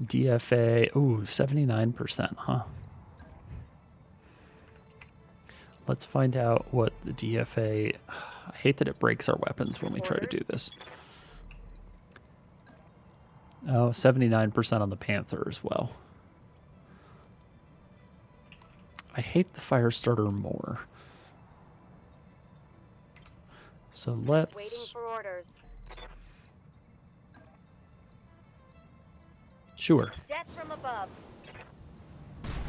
S1: DFA. Ooh, 79%, huh? Let's find out what the DFA... I hate that it breaks our weapons when we try to do this. Oh, 79% on the Panther as well. I hate the fire starter more. So
S3: Waiting
S1: let's...
S3: for orders.
S1: Sure.
S3: Death from above.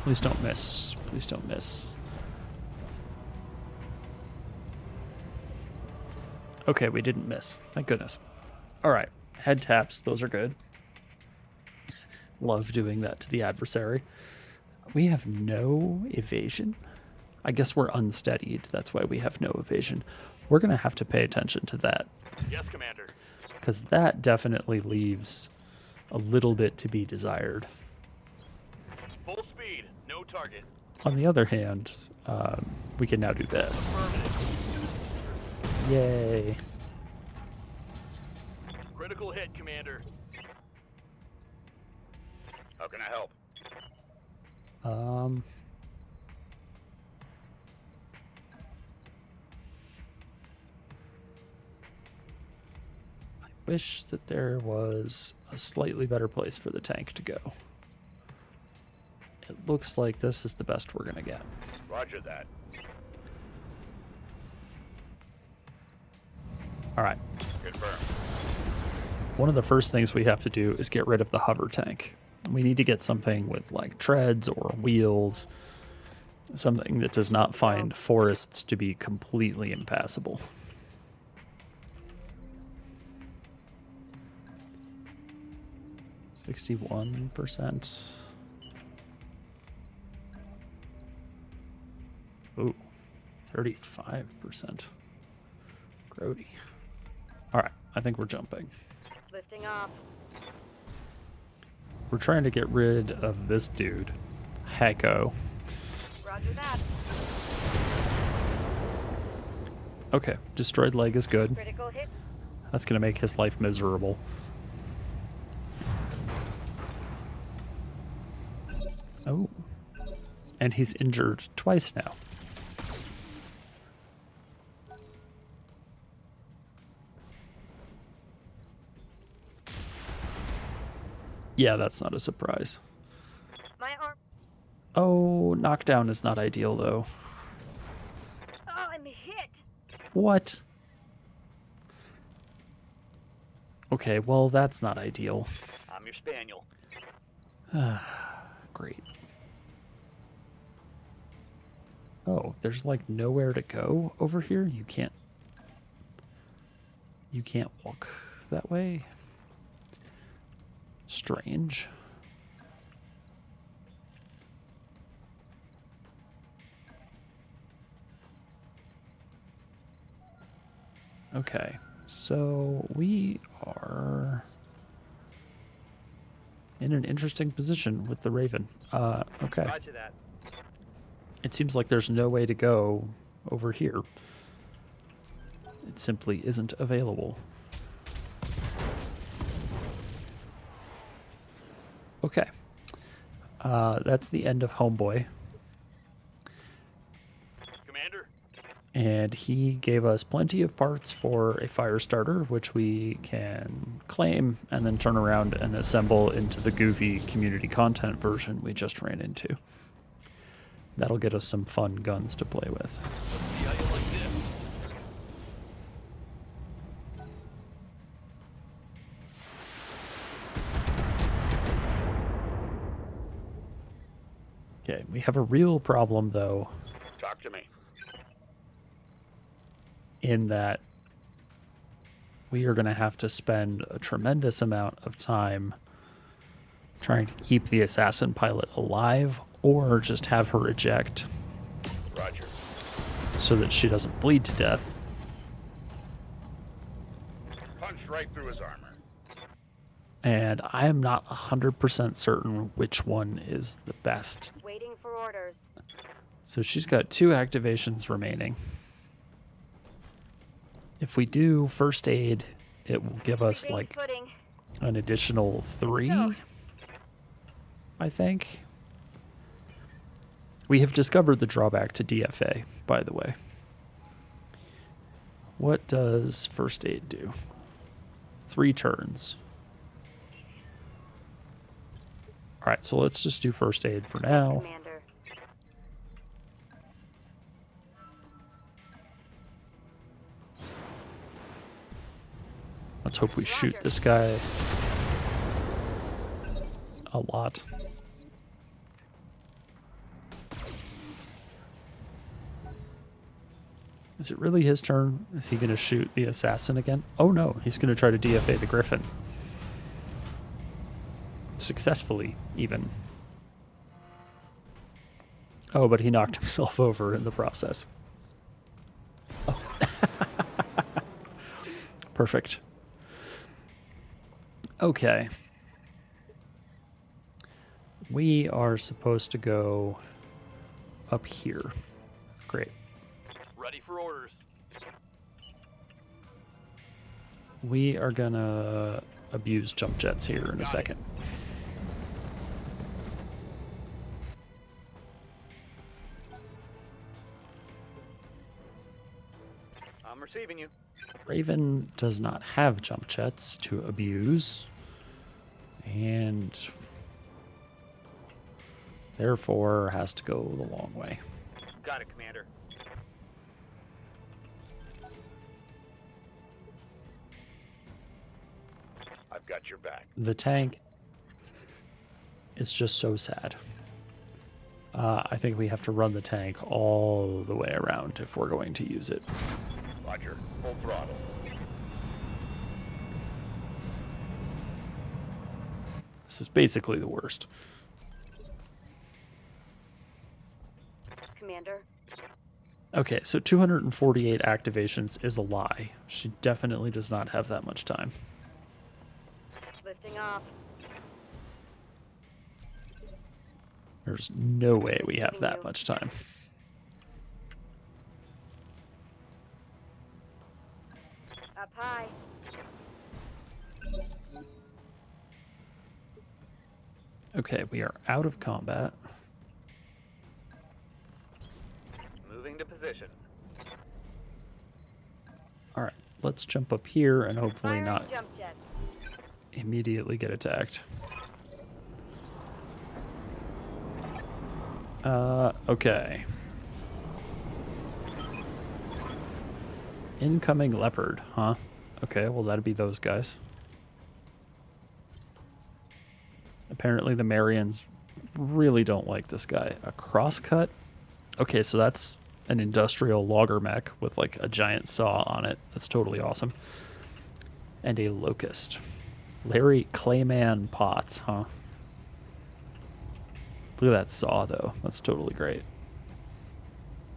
S1: Please don't miss. Please don't miss. Okay, we didn't miss. Thank goodness. Alright. Head taps. Those are good. Love doing that to the adversary. We have no evasion. I guess we're unsteadied. That's why we have no evasion. We're going to have to pay attention to that.
S2: Yes, Commander.
S1: Because that definitely leaves a little bit to be desired.
S2: Full speed. No target.
S1: On the other hand, we can now do this. Yay.
S2: Critical hit, Commander.
S5: How can I help?
S1: I wish that there was a slightly better place for the tank to go. It looks like this is the best we're gonna get.
S5: Roger that.
S1: All right.
S5: Confirmed.
S1: One of the first things we have to do is get rid of the hover tank. We need to get something with like treads or wheels, something that does not find forests to be completely impassable. %. Ooh, 35%. Grody. All right, I think we're jumping.
S3: Lifting off.
S1: We're trying to get rid of this dude, Hecko.
S3: Roger that.
S1: Okay, destroyed leg is good.
S3: Critical hit.
S1: That's going to make his life miserable. Oh. And he's injured twice now. Yeah, that's not a surprise.
S3: My arm.
S1: Oh, knockdown is not ideal, though.
S3: Oh, I'm hit.
S1: What? Okay, well, that's not ideal.
S2: I'm your spaniel.
S1: Great. Oh, there's like nowhere to go over here? You can't walk that way? Strange. Okay, so we are in an interesting position with the Raven. Okay.
S2: Roger that.
S1: It seems like there's no way to go over here. It simply isn't available. Okay. That's the end of Homeboy.
S2: Commander.
S1: And he gave us plenty of parts for a fire starter, which we can claim and then turn around and assemble into the goofy community content version we just ran into. That'll get us some fun guns to play with.
S2: See how you like this.
S1: Okay, we have a real problem, though,
S5: Talk to me.
S1: in that we are going to have to spend a tremendous amount of time trying to keep the assassin pilot alive or just have her eject
S5: Roger.
S1: so that she doesn't bleed to death.
S5: Punched right through his armor.
S1: And I am not 100% certain which one is the best.
S3: Waiting for orders.
S1: So she's got 2 activations remaining. If we do first aid, it will give us
S3: Keeping
S1: like
S3: footing.
S1: an additional 3, I think. We have discovered the drawback to DFA, by the way. What does first aid do? 3 turns. Alright, so let's just do first aid for now.
S3: Commander.
S1: Let's hope we shoot this guy a lot. Is it really his turn? Is he going to shoot the assassin again? Oh no, he's going to try to DFA the Griffin. Successfully, even. Oh, but he knocked himself over in the process. Oh. Perfect. Okay. We are supposed to go up here. Great.
S2: Ready for orders.
S1: We are gonna abuse jump jets here in a second.
S2: I'm receiving you.
S1: Raven does not have jump jets to abuse, and therefore has to go the long way.
S2: Got it, Commander.
S5: I've got your back.
S1: The tank is just so sad. I think we have to run the tank all the way around if we're going to use it.
S5: Roger. Full throttle.
S1: This is basically the worst.
S3: Commander.
S1: Okay, so 248 activations is a lie. She definitely does not have that much time.
S3: Lifting off.
S1: There's no way we have that much time.
S3: Up high.
S1: Okay, we are out of combat.
S2: Moving to position.
S1: All right, let's jump up here and hopefully
S3: Firing
S1: not
S3: jump jet.
S1: immediately get attacked. Okay. Incoming leopard, huh? Okay, well that'd be those guys. Apparently the Marians really don't like this guy. A crosscut? Okay, so that's an industrial logger mech with like a giant saw on it. That's totally awesome. And a locust. Larry Clayman Potts, huh? Look at that saw, though. That's totally great.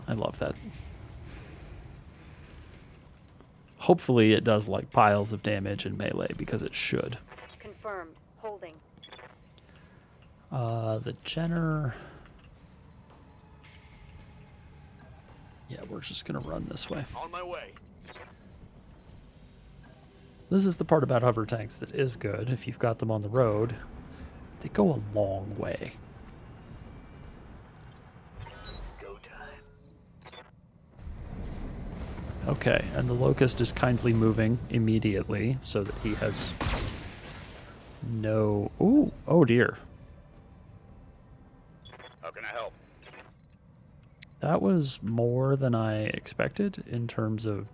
S1: I love that. Hopefully it does like piles of damage in melee, because it should.
S3: Confirmed. Holding.
S1: The Jenner... Yeah, we're just going to run this way.
S2: On my way.
S1: This is the part about hover tanks that is good. If you've got them on the road, they go a long way.
S2: Go time.
S1: Okay, and the Locust is kindly moving immediately so that he has no... Ooh, oh dear.
S5: How can I help?
S1: That was more than I expected in terms of...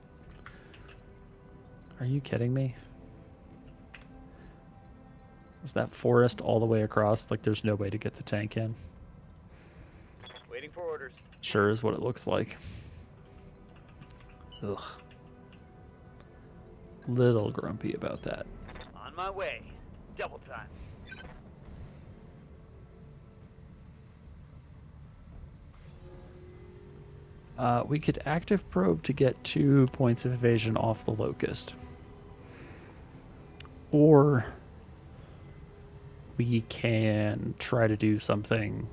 S1: Are you kidding me? Is that forest all the way across? Like there's no way to get the tank in?
S2: Waiting for orders.
S1: Sure is what it looks like. Ugh. Little grumpy about that.
S2: On my way. Double time.
S1: We could active probe to get 2 points of evasion off the Locust. Or we can try to do something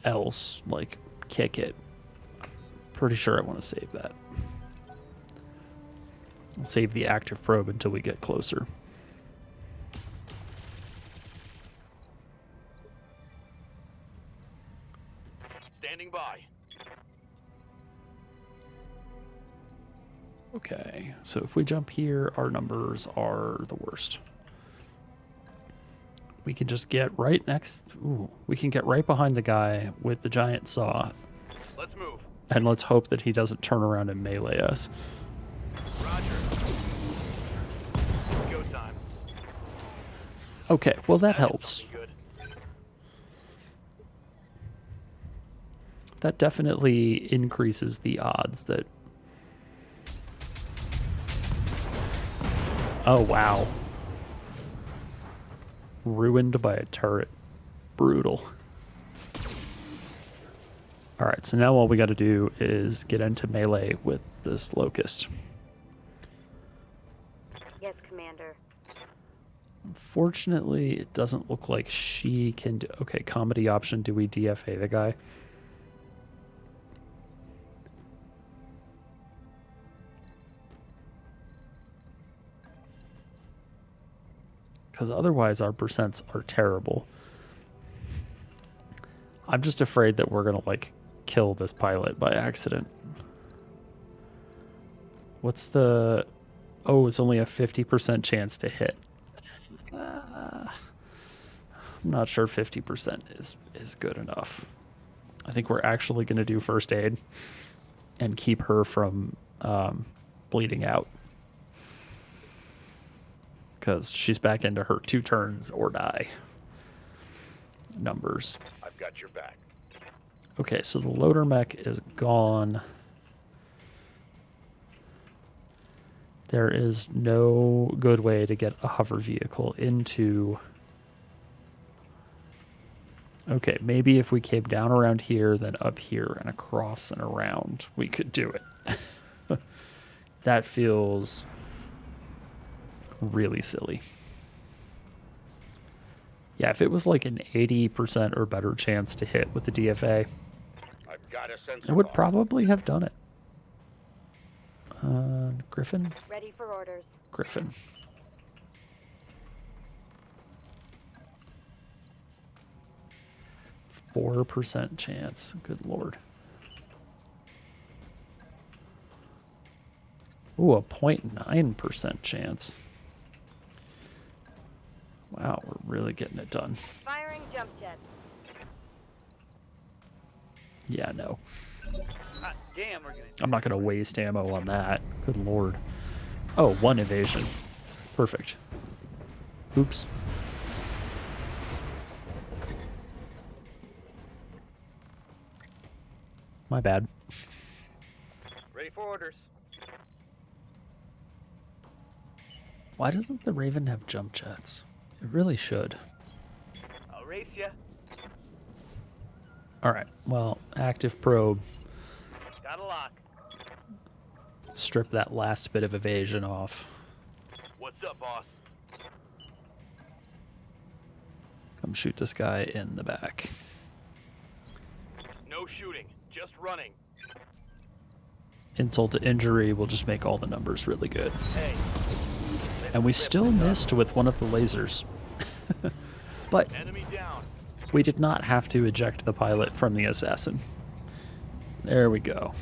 S1: else, like kick it. Pretty sure I want to save that. I'll save the active probe until we get closer.
S5: Standing by.
S1: Okay, so if we jump here, our numbers are the worst. We can just get right next. Ooh, we can get right behind the guy with the giant saw,
S5: Let's move.
S1: and let's hope that he doesn't turn around and melee us.
S5: Roger. Go time.
S1: Okay, well that
S5: That is
S1: helps.
S5: something good.
S1: That definitely increases the odds that... Oh, wow. Ruined by a turret. Brutal. Alright, so now all we gotta do is get into melee with this Locust.
S3: Yes, Commander.
S1: Unfortunately, it doesn't look like she can do... Okay, comedy option, do we DFA the guy? Because otherwise our percents are terrible. I'm just afraid that we're going to, like, kill this pilot by accident. What's the... Oh, it's only a 50% chance to hit. I'm not sure 50% is good enough. I think we're actually going to do first aid and keep her from bleeding out. Because she's back into her 2 turns or die numbers.
S5: I've got your back.
S1: Okay, so the loader mech is gone. There is no good way to get a hover vehicle into... Okay, maybe if we came down around here, then up here and across and around, we could do it. That feels really silly. Yeah, if it was like an 80% or better chance to hit with the DFA,
S5: I've got a sensor.
S1: I would
S5: box.
S1: probably have done it. Griffin?
S3: Ready for orders.
S1: Griffin. %4 chance. Good lord. Ooh, a 0.9% chance. Wow, we're really getting it done.
S3: Firing jump jets.
S1: Yeah, no.
S2: Hot damn, we're gonna do
S1: I'm not going to waste ammo on that. Good lord. Oh, 1 evasion. Perfect. Oops. My bad.
S5: Ready for orders.
S1: Why doesn't the Raven have jump jets? It really should.
S2: I'll race ya.
S1: Alright, well, active probe.
S2: Got a lock.
S1: Strip that last bit of evasion off.
S5: What's up, boss?
S1: Come shoot this guy in the back.
S5: No shooting, just running.
S1: Insult to injury will just make all the numbers really good.
S5: Hey.
S1: And we still missed with one of the lasers. But
S5: Enemy down.
S1: we did not have to eject the pilot from the assassin. There we go.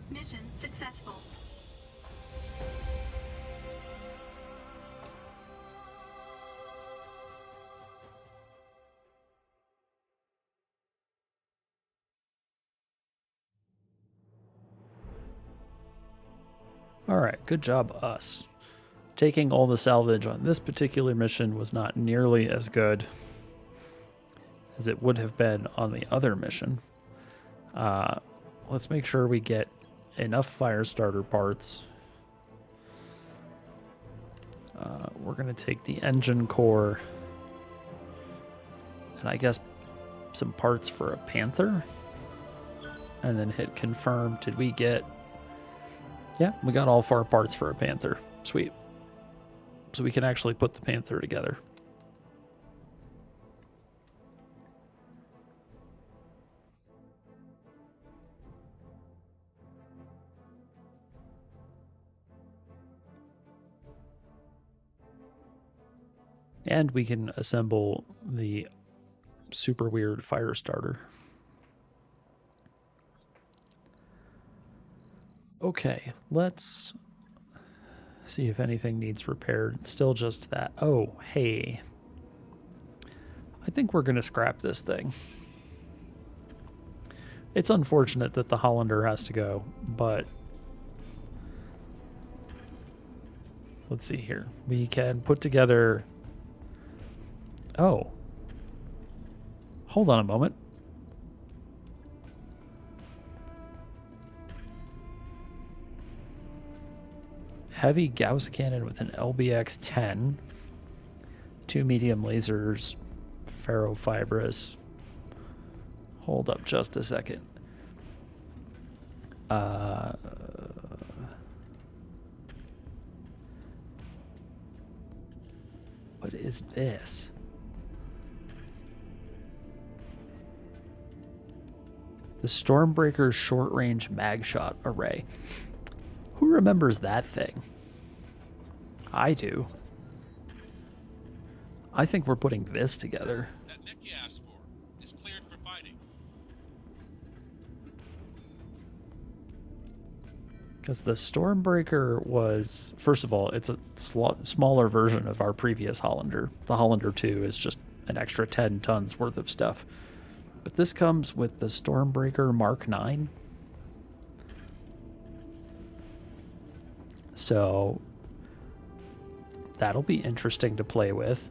S6: Mission successful.
S1: Alright, good job us. Taking all the salvage on this particular mission was not nearly as good as it would have been on the other mission. Let's make sure we get enough fire starter parts. We're going to take the engine core and I guess some parts for a Panther. And then hit confirm. Did we get... Yeah, we got all 4 parts for a Panther. Sweet. So we can actually put the Panther together. And we can assemble the super weird fire starter. Okay, let's see if anything needs repaired. It's still just that. Oh, hey. I think we're going to scrap this thing. It's unfortunate that the Hollander has to go, but let's see here. We can put together... Oh. Hold on a moment. Heavy Gauss cannon with an LBX-10. 2 medium lasers. Ferrofibrous. Hold up just a second. What is this? The Stormbreaker short-range mag shot array. Who remembers that thing? I do. I think we're putting this together.
S4: That mech you asked for is cleared for fighting.
S1: Because the Stormbreaker was, first of all, it's a smaller version of our previous Hollander. The Hollander 2 is just an extra 10 tons worth of stuff. But this comes with the Stormbreaker Mark 9. So that'll be interesting to play with.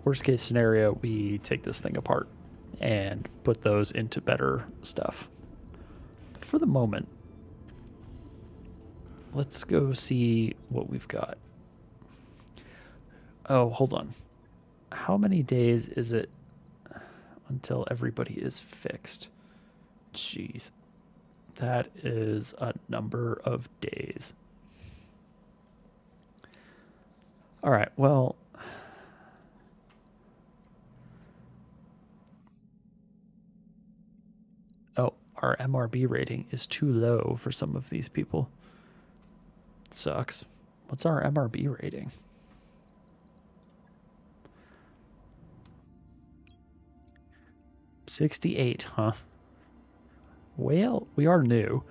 S1: Worst case scenario, we take this thing apart and put those into better stuff. But for the moment, let's go see what we've got. Oh, hold on. How many days is it until everybody is fixed? Jeez. That is a number of days. All right, well... Oh, our MRB rating is too low for some of these people. It sucks. What's our MRB rating? $68, huh? Well, we are new.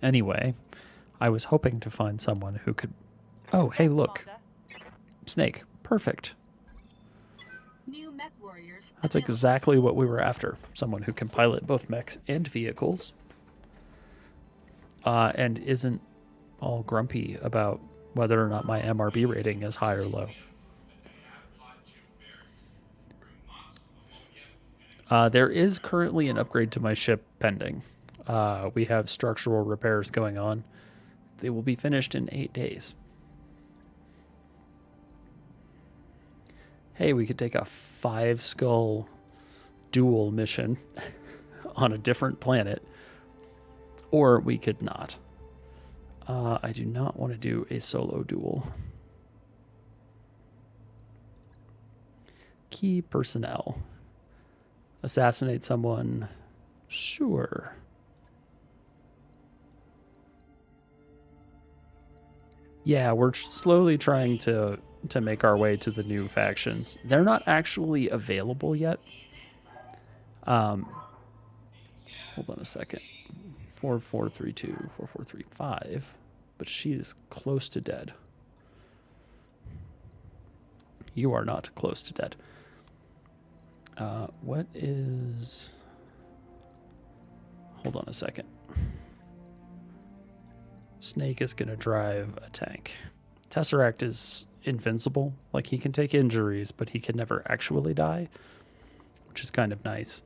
S1: Anyway, I was hoping to find someone who could... Oh, hey, look. Snake. Perfect.
S6: New mech warriors.
S1: That's exactly what we were after. Someone who can pilot both mechs and vehicles. And isn't all grumpy about whether or not my MRB rating is high or low. There is currently an upgrade to my ship pending. We have structural repairs going on. They will be finished in 8 days. Hey, we could take a 5-skull duel mission on a different planet. Or we could not. I do not want to do a solo duel. Key personnel. Assassinate someone. Sure. Yeah, we're slowly trying to make our way to the new factions. They're not actually available yet. Hold on a second. 4432, 4435. But she is close to dead. You are not close to dead. What is... Hold on a second. Snake is going to drive a tank. Tesseract is invincible. Like, he can take injuries, but he can never actually die, which is kind of nice.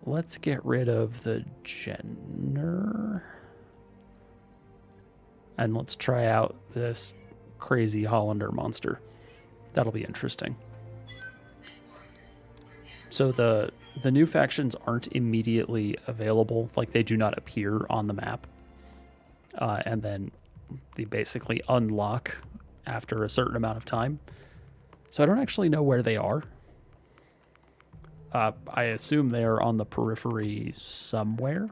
S1: Let's get rid of the Jenner. And let's try out this crazy Hollander monster. That'll be interesting. So the new factions aren't immediately available. Like, they do not appear on the map. And then they basically unlock after a certain amount of time. So I don't actually know where they are. I assume they are on the periphery somewhere.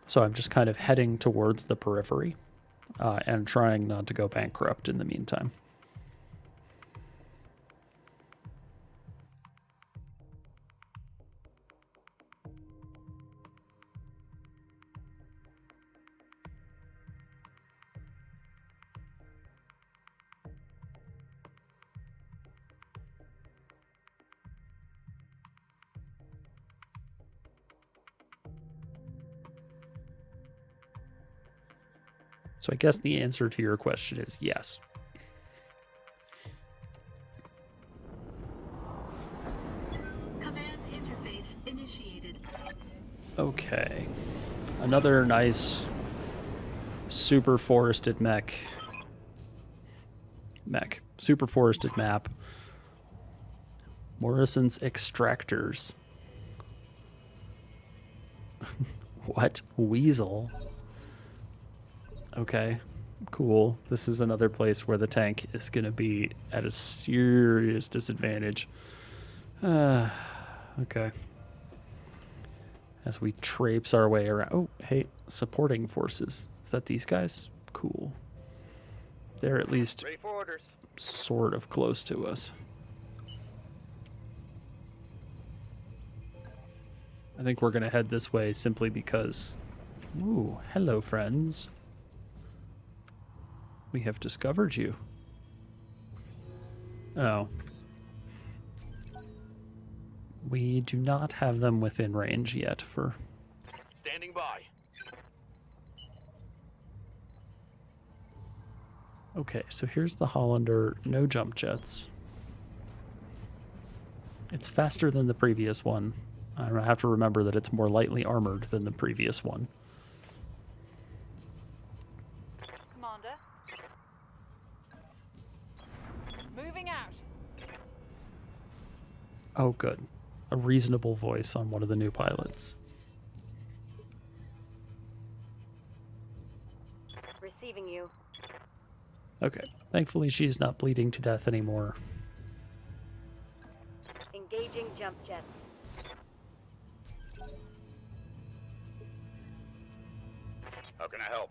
S1: So I'm just kind of heading towards the periphery and trying not to go bankrupt in the meantime. So I guess the answer to your question is yes.
S6: Command interface initiated.
S1: Okay. Another nice super forested super forested map. Morrison's Extractors. What? Weasel? Okay, cool. This is another place where the tank is going to be at a serious disadvantage. Okay. As we traipse our way around. Oh, hey, supporting forces. Is that these guys? Cool. They're at least
S5: Ready for orders.
S1: sort of close to us. I think we're going to head this way simply because... Ooh, hello, friends. We have discovered you. Oh. We do not have them within range yet for...
S5: Standing by.
S1: Okay, so here's the Hollander, no jump jets. It's faster than the previous one. I have to remember that it's more lightly armored than the previous one.
S3: Commander. Moving out.
S1: Oh, good. A reasonable voice on one of the new pilots.
S3: Receiving you.
S1: Okay, thankfully she's not bleeding to death anymore.
S3: Engaging jump jets.
S5: How can I help?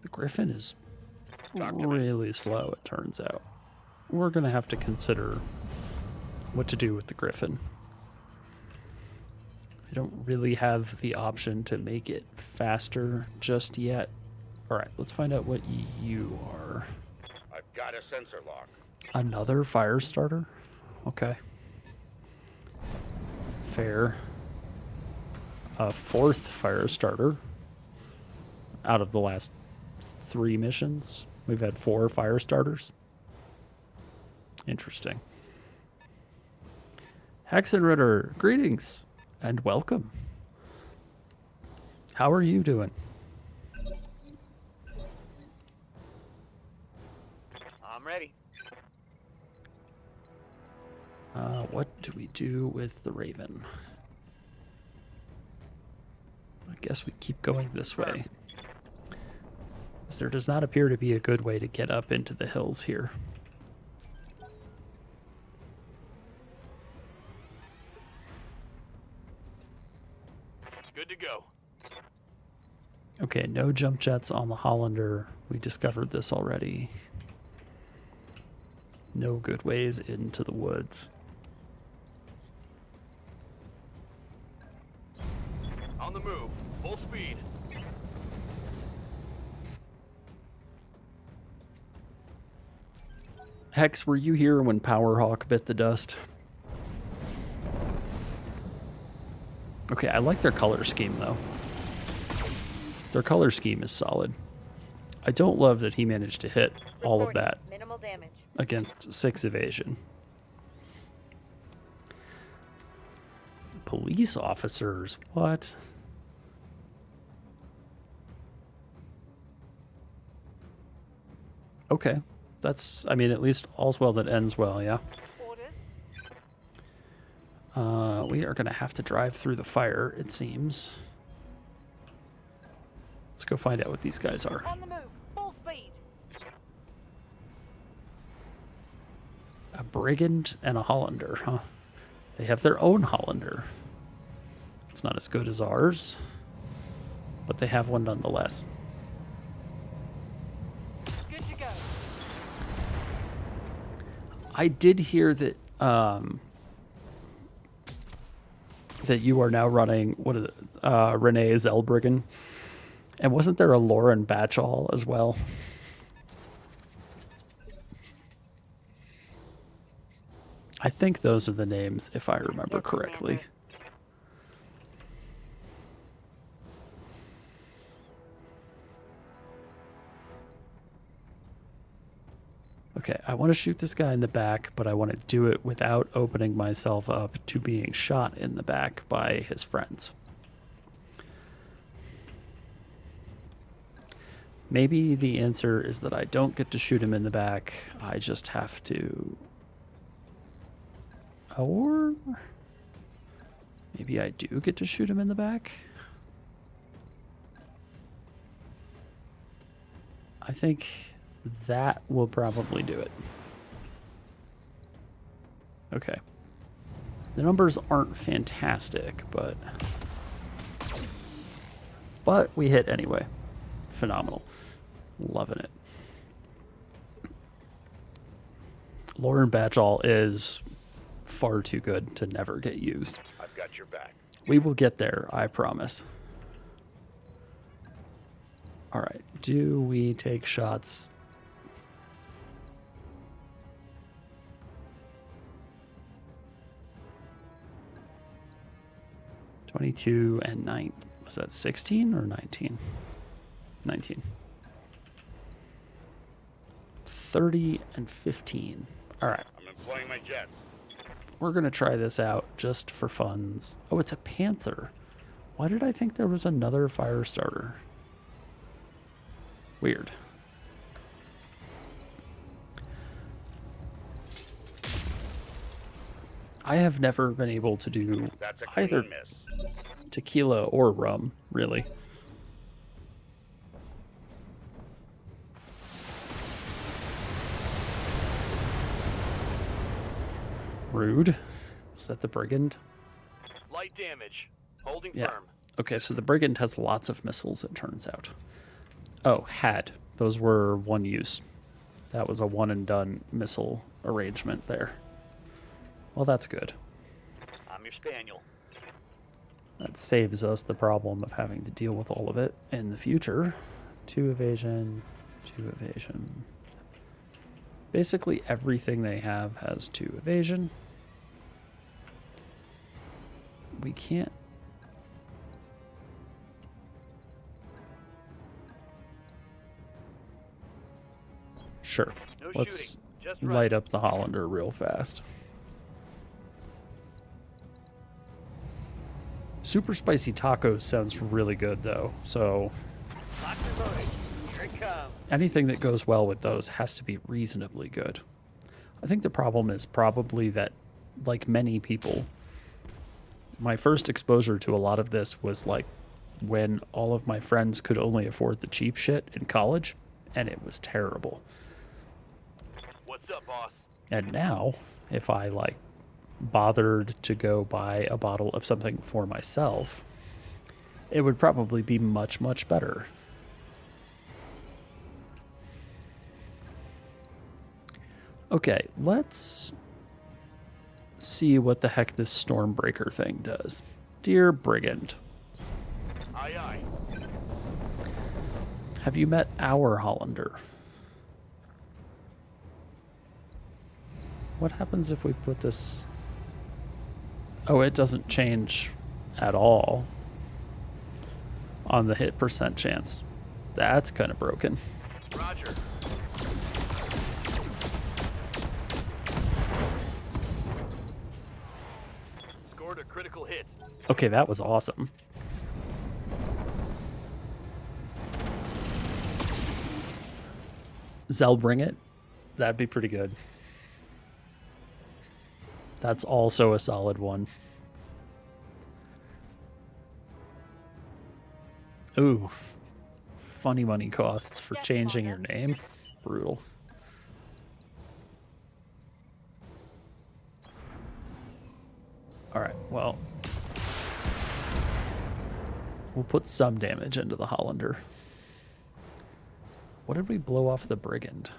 S1: The Griffin is really slow, it turns out. We're going to have to consider what to do with the Griffin. I don't really have the option to make it faster just yet. Alright, let's find out what you are.
S5: I've got a sensor lock.
S1: Another fire starter? Okay. Fair. A fourth fire starter. Out of the last 3 missions, we've had 4 fire starters. Interesting. Hexenritter, greetings and welcome. How are you doing?
S5: I'm ready.
S1: What do we do with the Raven? I guess we keep going this way. There does not appear to be a good way to get up into the hills here.
S5: Good to go.
S1: Okay, no jump jets on the Hollander. We discovered this already. No good ways into the woods.
S5: On the move. Full speed.
S1: Hex, were you here when Powerhawk bit the dust? Okay, I like their color scheme, though. Their color scheme is solid. I don't love that he managed to hit all of that
S3: Minimal damage.
S1: against 6 evasion. Police officers, what? Okay, that's, I mean, at least all's well that ends well, yeah?
S3: Orders.
S1: We are going to have to drive through the fire, it seems. Let's go find out what these guys are.
S3: On the move. Full speed.
S1: A brigand and a Hollander, huh? They have their own Hollander. It's not as good as ours, but they have one nonetheless.
S3: Good to go.
S1: I did hear that that you are now running what is it, Renee Zellbriggen, and wasn't there a Lauren Batchall as well? I think those are the names, if I remember correctly. Okay, I want to shoot this guy in the back, but I want to do it without opening myself up to being shot in the back by his friends. Maybe the answer is that I don't get to shoot him in the back. I just have to... Or... maybe I do get to shoot him in the back? I think that will probably do it. Okay. The numbers aren't fantastic, but we hit anyway. Phenomenal. Loving it. Lauren Batchall is far too good to never get used.
S5: I've got your back.
S1: We will get there, I promise. All right, do we take shots? $22 and 9. Was that 16 or 19? 19. 30 and 15. All right.
S5: I'm employing my jets.
S1: We're going to try this out just for funs. Oh, it's a Panther. Why did I think there was another fire starter? Weird. I have never been able to do
S5: That's a clean
S1: either
S5: miss.
S1: tequila or rum, really. Rude. Is that the brigand?
S5: Light damage. Holding
S1: Yeah.
S5: firm.
S1: Okay, so the brigand has lots of missiles, it turns out. Oh, had. Those were one use. That was a one and done missile arrangement there. Well, that's good.
S5: I'm your spaniel.
S1: That saves us the problem of having to deal with all of it in the future. 2 evasion, 2 evasion. Basically everything they have has 2 evasion. We can't... Sure.
S5: No
S1: Let's
S5: shooting. Just right.
S1: light up the Hollander real fast. Super spicy tacos sounds really good though, so
S2: Lock and loaded. Here it comes.
S1: anything that goes well with those has to be reasonably good. I think the problem is probably that, like many people, my first exposure to a lot of this was like when all of my friends could only afford the cheap shit in college, and it was terrible.
S5: What's up, boss?
S1: And now, if I like bothered to go buy a bottle of something for myself, it would probably be much, much better. Okay, let's see what the heck this Stormbreaker thing does. Dear Brigand,
S5: Aye, aye.
S1: have you met our Hollander? What happens if we put this... Oh, it doesn't change at all on the hit percent chance. That's kind of broken.
S5: Roger. Scored a critical hit.
S1: Okay, that was awesome. Zell bring it? That'd be pretty good. That's also a solid one. Ooh. Funny money costs for changing your name. Brutal. Alright, well. We'll put some damage into the Hollander. What did we blow off the Brigand?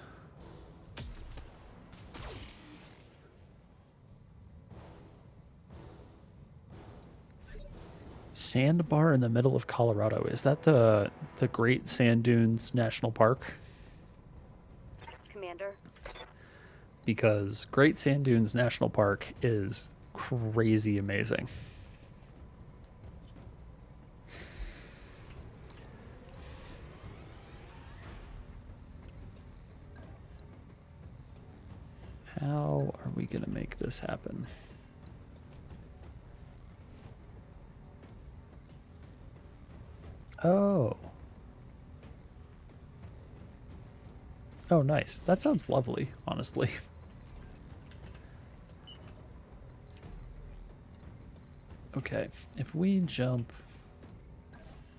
S1: Sandbar in the middle of Colorado. Is that the Great Sand Dunes National Park?
S3: Commander.
S1: Because Great Sand Dunes National Park is crazy amazing. How are we going to make this happen? Oh. Oh, nice. That sounds lovely, honestly. Okay, if we jump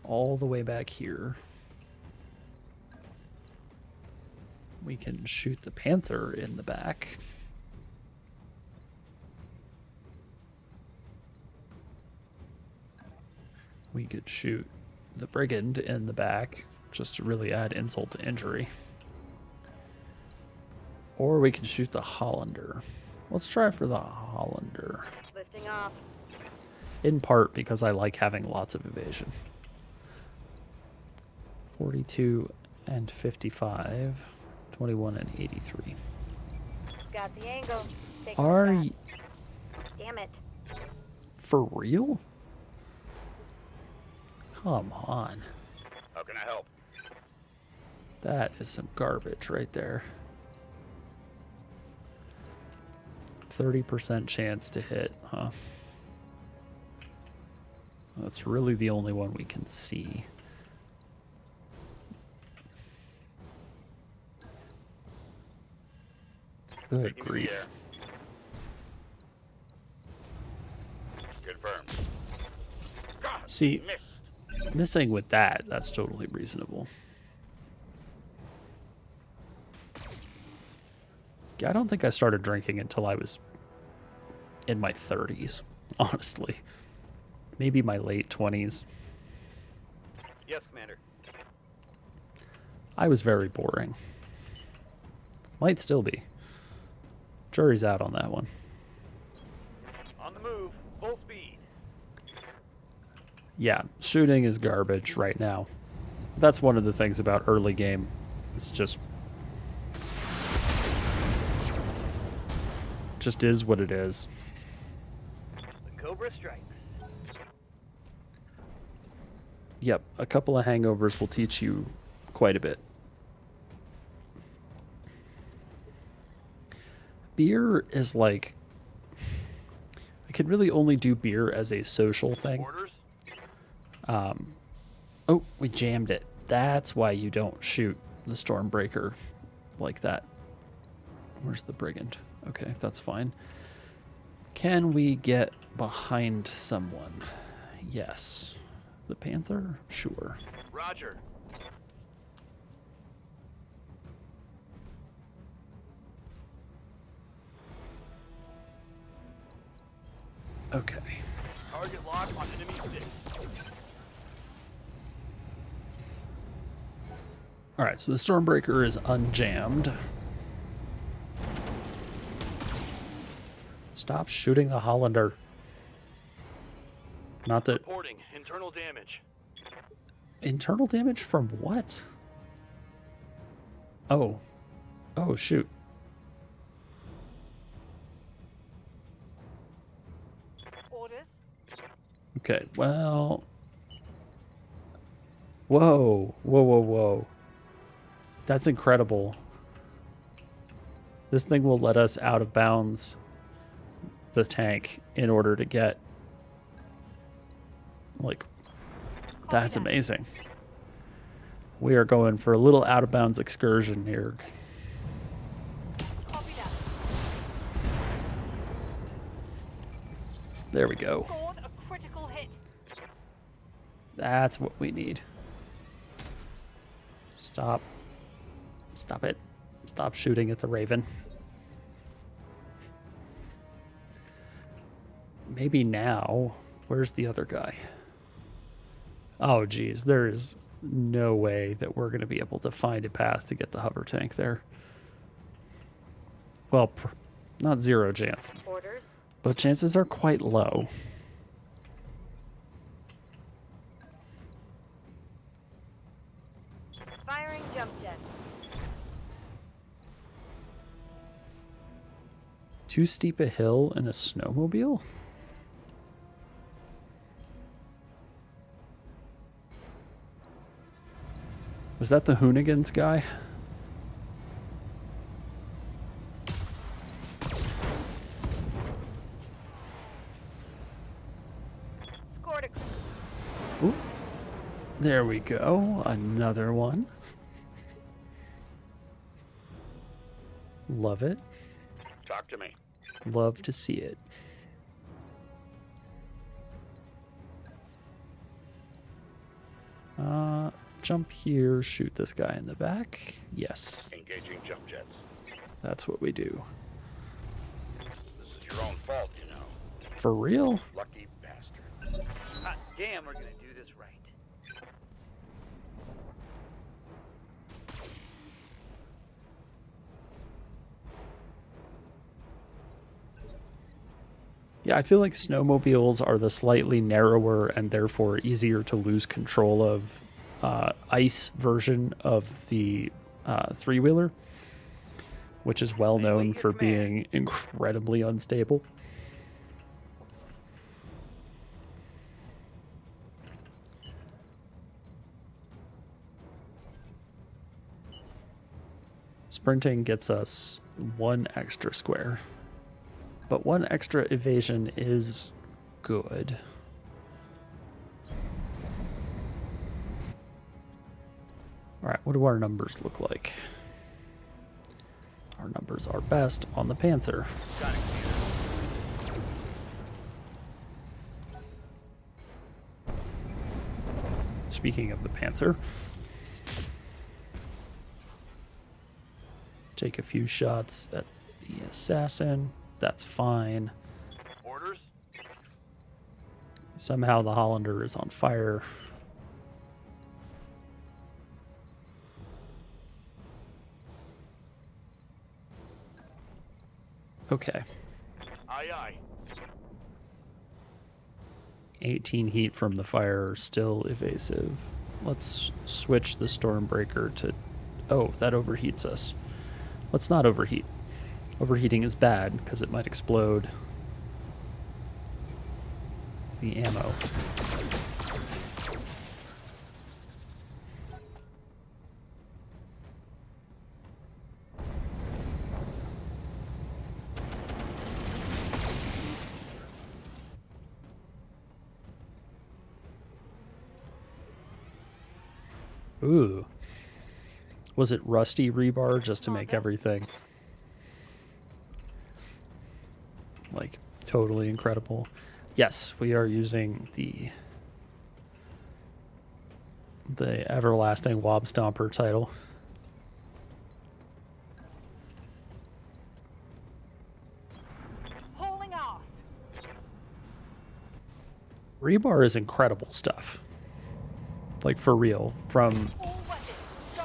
S1: all the way back here, we can shoot the panther in the back. We could shoot the brigand in the back, just to really add insult to injury. Or we can shoot the Hollander. Let's try for the Hollander.
S3: Lifting off.
S1: In part because I like having lots of evasion. 42 and 55. 21 and 83.
S3: Got the angle. Take
S1: Are
S3: it
S1: you...
S3: back. Damn it.
S1: For real? Come on.
S5: How can I help?
S1: That is some garbage right there. 30% chance to hit, huh? That's really the only one we can see. Good
S5: Taking the
S1: grief.
S5: air. Confirmed.
S1: See,
S5: Missed.
S1: missing with that, that's totally reasonable. Yeah, I don't think I started drinking until I was in my 30s, honestly. Maybe my late 20s.
S5: Yes, Commander.
S1: I was very boring. Might still be. Jury's out on that one.
S5: On the move. Full speed.
S1: Yeah, shooting is garbage right now. That's one of the things about early game. It's just is what it is.
S5: The Cobra strikes.
S1: Yep, a couple of hangovers will teach you quite a bit. Beer is like... I can really only do beer as a social thing.
S5: Orders.
S1: Oh, we jammed it. That's why you don't shoot the Stormbreaker like that. Where's the Brigand? Okay, that's fine. Can we get behind someone? Yes. The Panther? Sure.
S5: Roger.
S1: Okay.
S5: Target lock on enemy 6.
S1: Alright, so the Stormbreaker is unjammed. Stop shooting the Hollander. Not that...
S5: Reporting internal damage.
S1: Internal damage from what? Oh. Oh, shoot.
S3: Orders.
S1: Okay, well... Whoa. Whoa, whoa, whoa. That's incredible. This thing will let us out of bounds the tank in order to get... Like, that's amazing. We are going for a little out of bounds excursion here.
S3: Copy that.
S1: There we go.
S3: Scored a critical hit.
S1: That's what we need. Stop. Stop it. Stop shooting at the Raven. Maybe now. Where's the other guy? Oh, geez. There is no way that we're going to be able to find a path to get the hover tank there. Well, not zero chance,
S3: Orders.
S1: but chances are quite low.
S3: Firing jump jet.
S1: Too steep a hill in a snowmobile? Was that the Hoonigans guy? Ooh. There we go. Another one. Love it.
S5: Talk to me.
S1: Love to see it. Jump here, shoot this guy in the back. Yes,
S5: Engaging jump jets.
S1: that's what we do.
S5: This is your own fault, you know.
S1: For real?
S5: Lucky bastard.
S2: Hot damn, we're gonna do this right.
S1: Yeah, I feel like snowmobiles are the slightly narrower and therefore easier to lose control of ice version of the three-wheeler, which is well known for being incredibly unstable. Sprinting gets us 1 extra square, but 1 extra evasion is good. All right, what do our numbers look like? Our numbers are best on the Panther.
S2: Got it clear.
S1: Speaking of the Panther, take a few shots at the assassin. That's fine.
S5: Orders?
S1: Somehow the Hollander is on fire. Okay.
S5: Aye, aye.
S1: 18 heat from the fire, still evasive. Let's switch the Stormbreaker to... Oh, that overheats us. Let's not overheat. Overheating is bad because it might explode the ammo. Ooh. Was it rusty rebar just to make everything like totally incredible? Yes, we are using the everlasting Wob Stomper title.
S3: Holding off.
S1: Rebar is incredible stuff. Like for real, from
S3: All weapons,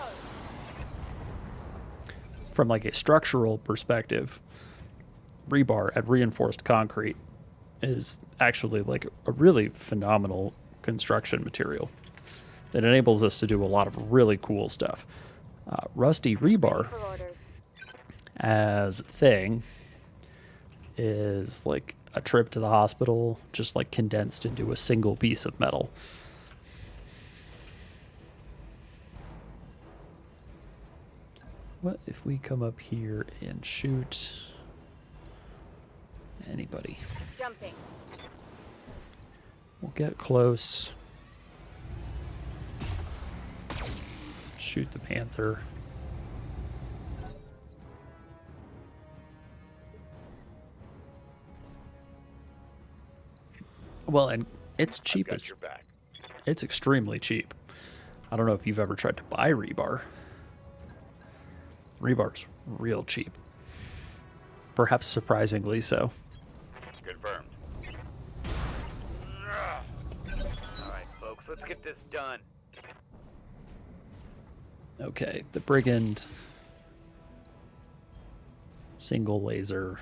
S3: go.
S1: like a structural perspective, rebar at reinforced concrete is actually like a really phenomenal construction material that enables us to do a lot of really cool stuff. Rusty rebar
S3: For orders.
S1: as a thing is like a trip to the hospital, just like condensed into a single piece of metal. What if we come up here and shoot anybody?
S3: Jumping.
S1: We'll get close. Shoot the Panther. Well, and it's cheap.
S5: Got your back.
S1: It's extremely cheap. I don't know if you've ever tried to buy rebar. Rebar's real cheap. Perhaps surprisingly so.
S5: Confirmed.
S2: Alright, folks, let's get this done.
S1: Okay, the Brigand. Single laser.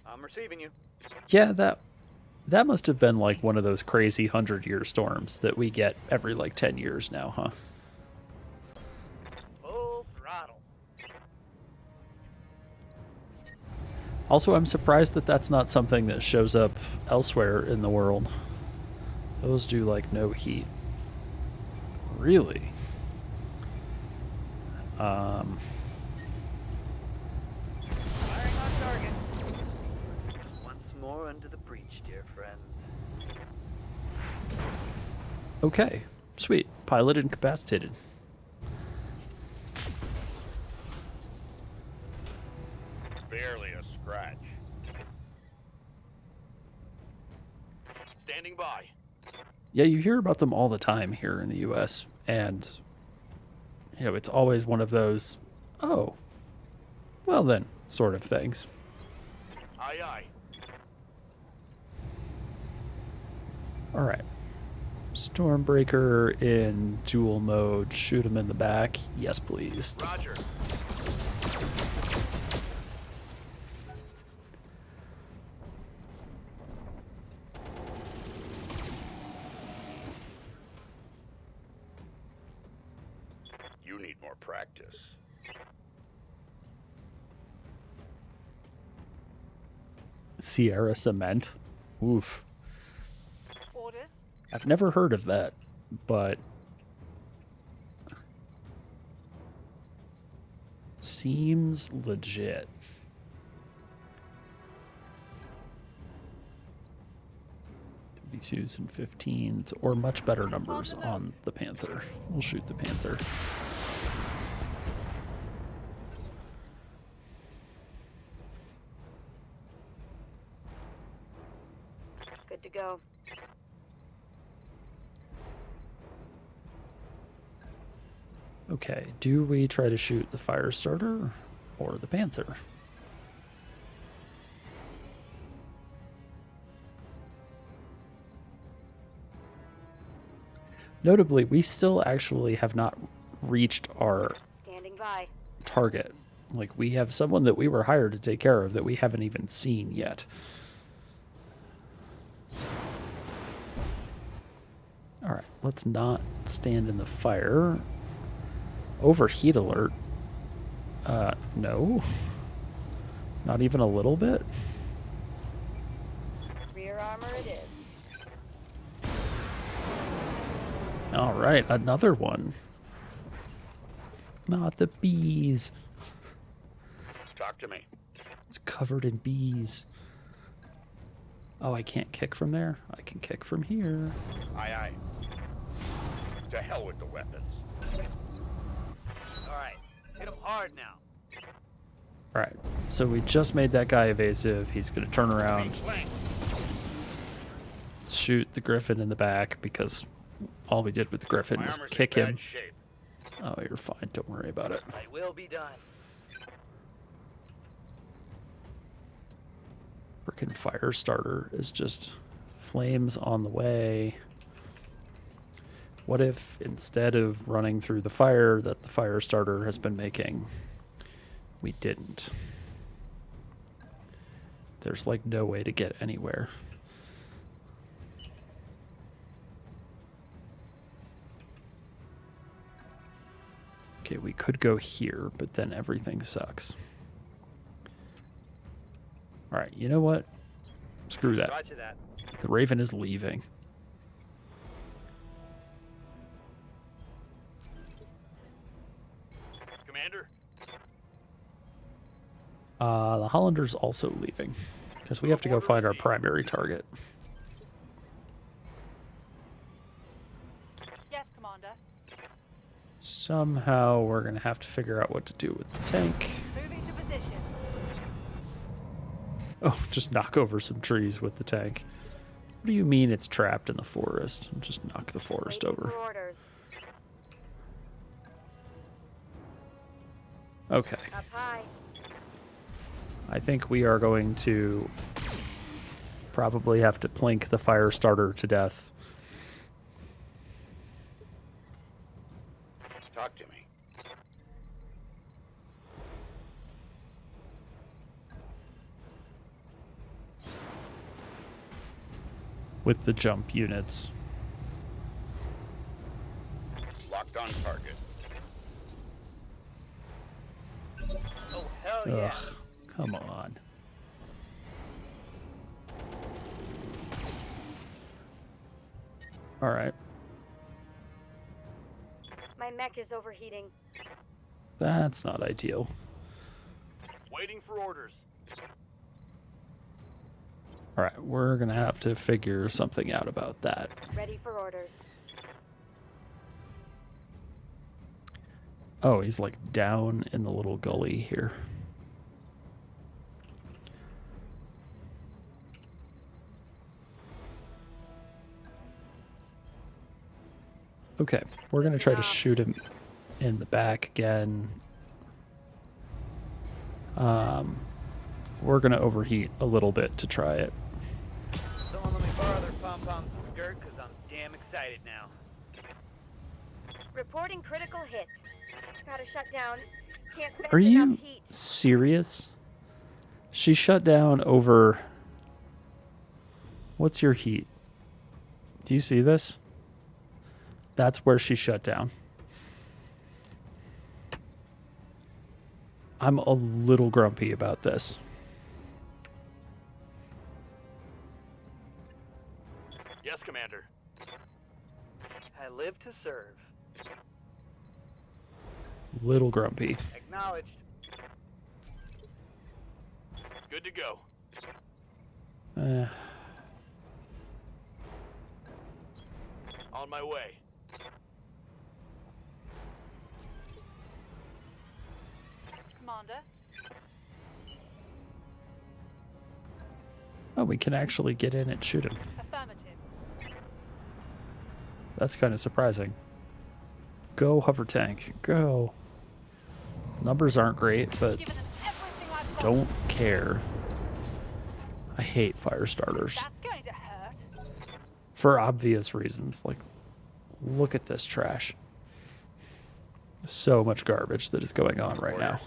S2: I'm receiving you.
S1: Yeah, that must have been like one of those crazy 100-year storms that we get every like 10 years now, huh?
S2: Full throttle.
S1: Also, I'm surprised that that's not something that shows up elsewhere in the world. Those do like no heat. Really?
S5: there, friend.
S1: Okay, sweet. Pilot incapacitated.
S5: Barely a scratch. Standing by.
S1: Yeah, you hear about them all the time here in the U.S., and it's always one of those, oh, well then, sort of things.
S5: Aye, aye.
S1: All right. Stormbreaker in dual mode. Shoot him in the back. Yes, please.
S5: Roger. You need more practice.
S1: Sierra Cement. Oof.
S3: Orders?
S1: I've never heard of that, but seems legit. 22s and 15s, or much better numbers on the Panther. We'll shoot the Panther.
S3: Good to go.
S1: Okay, do we try to shoot the fire starter or the Panther? Notably, we still actually have not reached our
S3: Standing by.
S1: target. Like, we have someone that we were hired to take care of that we haven't even seen yet. All right, let's not stand in the fire. Overheat alert. No. Not even a little bit.
S3: Rear armor it is.
S1: All right, another one. Not the bees.
S5: Talk to me.
S1: It's covered in bees. Oh, I can't kick from there? I can kick from here.
S5: Aye, aye. To hell with the weapons.
S2: Alright, hit him hard now.
S1: All right, so we just made that guy evasive. He's going to turn around,
S5: Flank.
S1: shoot the Griffin in the back, because all we did with the Griffin
S5: My
S1: was
S5: armor's
S1: kick
S5: in bad
S1: him.
S5: shape.
S1: Oh, you're fine. Don't worry about it.
S2: It will be done.
S1: Frickin' fire starter is just flames on the way. What if instead of running through the fire that the fire starter has been making, we didn't? There's like no way to get anywhere. Okay, we could go here, but then everything sucks. All right, you know what? Screw that.
S2: Roger that.
S1: The Raven is leaving.
S5: Commander?
S1: The Hollander's also leaving, because we have to go find our primary target.
S3: Yes, Commander.
S1: Somehow we're going to have to figure out what to do with the tank.
S3: Moving to position.
S1: Oh, just knock over some trees with the tank. What do you mean it's trapped in the forest? Just knock the forest
S3: Waiting
S1: over.
S3: for orders.
S1: Okay.
S3: Up high.
S1: I think we are going to probably have to plink the fire starter to death.
S5: Talk to me.
S1: With the jump units.
S5: Locked on target.
S2: Oh, hell yeah.
S1: Ugh, come on. All right.
S3: My mech is overheating.
S1: That's not ideal.
S5: Waiting for orders.
S1: Alright, we're gonna have to figure something out about that.
S3: Ready for orders.
S1: Oh, he's like down in the little gully here. Okay, we're gonna try to shoot him in the back again. We're gonna overheat a little bit to try it.
S2: Someone let me borrow their pom-poms and skirt, because I'm damn excited now.
S3: Reporting critical hit. Gotta shut down. Can't spend
S1: Are you
S3: enough heat.
S1: serious? She shut down over... What's your heat? Do you see this? That's where she shut down. I'm a little grumpy about this.
S5: Yes, Commander.
S2: I live to serve.
S1: Little grumpy.
S2: Acknowledged.
S5: Good to go. On my way.
S3: Commander.
S1: Oh, we can actually get in and shoot him.
S3: Affirmative.
S1: That's kind of surprising. Go, hover tank. Go. Numbers aren't great, but
S3: Given them everything I've got.
S1: don't care. I hate fire starters.
S3: That's going to hurt.
S1: For obvious reasons. Like, look at this trash. So much garbage that is going on right now.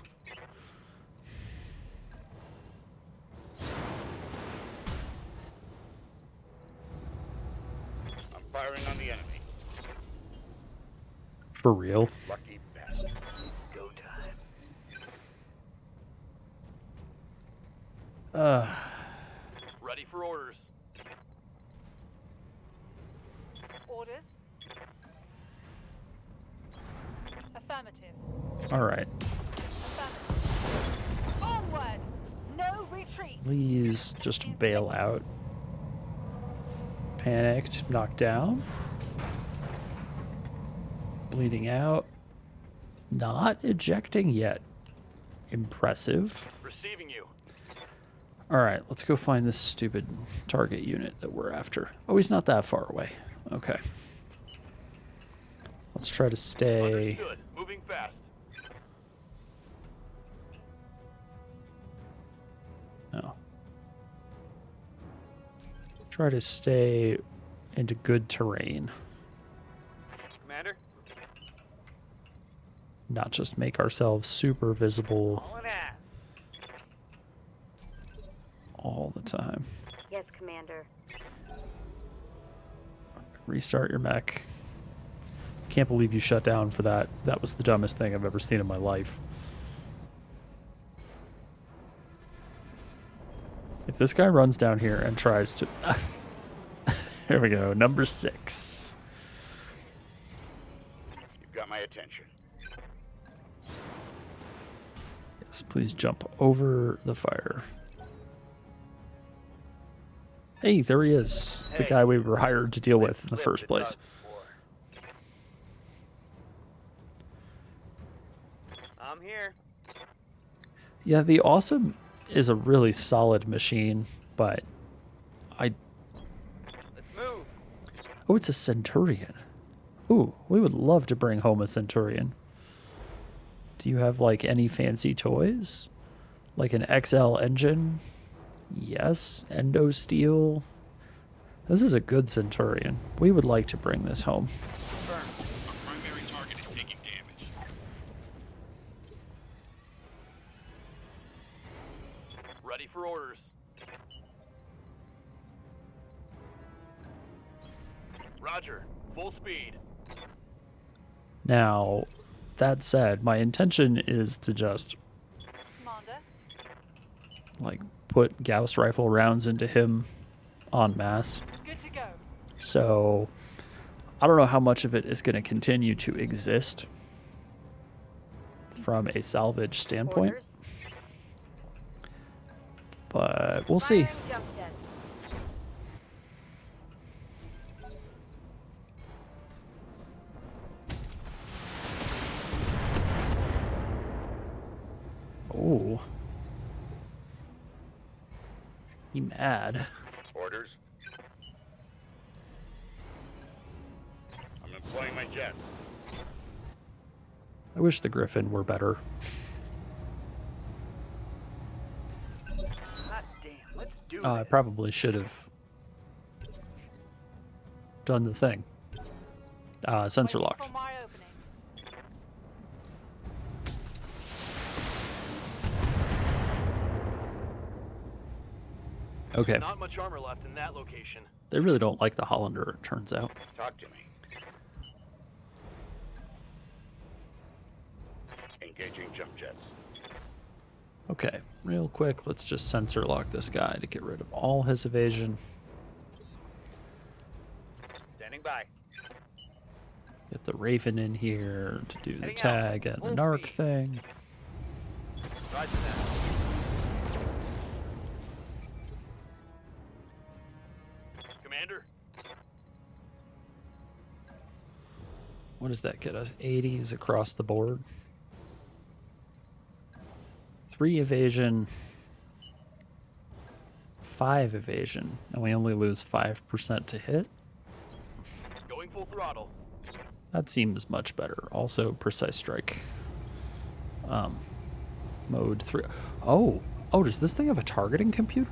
S5: I'm firing on the enemy.
S1: For real.
S5: Lucky bastard.
S2: Go time.
S5: Ready for orders.
S3: Orders. Affirmative.
S1: Alright.
S3: Affirmative. Onward. No retreat.
S1: Please just bail out. Panicked. Knocked down. Bleeding out. Not ejecting yet. Impressive.
S5: Receiving you.
S1: Alright, let's go find this stupid target unit that we're after. Oh, he's not that far away. Okay. Let's try to stay...
S5: Understood. Moving fast.
S1: No. Try to stay into good terrain.
S2: Commander?
S1: Not just make ourselves super visible
S2: All in ass.
S1: all the time.
S3: Yes, Commander.
S1: Restart your mech. Can't believe you shut down for that. That was the dumbest thing I've ever seen in my life. If this guy runs down here and tries to... There we go, number 6.
S5: You've got my attention.
S1: Yes, please jump over the fire. Hey, there he is. The guy we were hired to deal with in the first place.
S2: I'm here.
S1: Yeah, the Awesome is a really solid machine, but I...
S2: Let's move.
S1: Oh, it's a Centurion. Ooh, we would love to bring home a Centurion. Do you have, like, any fancy toys? Like an XL engine? Yes. Endo steel? This is a good Centurion. We would like to bring this home.
S4: Our primary target is taking damage.
S5: Ready for orders. Roger. Full speed.
S1: Now, that said, my intention is to just,
S3: Commander.
S1: like, put Gauss rifle rounds into him en masse.
S3: Good to go.
S1: So, I don't know how much of it is going to continue to exist from a salvage standpoint,
S3: Orders.
S1: but we'll see.
S3: Firing jump jet.
S1: Be mad.
S4: Orders. I'm employing my jet.
S1: I wish the Griffin were better.
S5: Hot damn, let's do
S1: I
S5: this.
S1: probably should have done the thing. Sensor
S3: Waiting
S1: locked.
S3: for my opening.
S1: Okay.
S5: Not much armor left in that location.
S1: They really don't like the Hollander, it turns out.
S4: Talk to me. Engaging jump jets.
S1: Okay, real quick, let's just sensor lock this guy to get rid of all his evasion.
S5: Standing by.
S1: Get the Raven in here to do the
S5: Heading out.
S1: tag and the
S5: Full
S1: narc
S5: speed.
S1: thing.
S5: Roger that. Commander.
S1: What does that get us? 80s across the board. 3 evasion. 5 evasion. And we only lose 5% to hit.
S5: Going full throttle.
S1: That seems much better. Also, precise strike. Mode 3. Oh, does this thing have a targeting computer?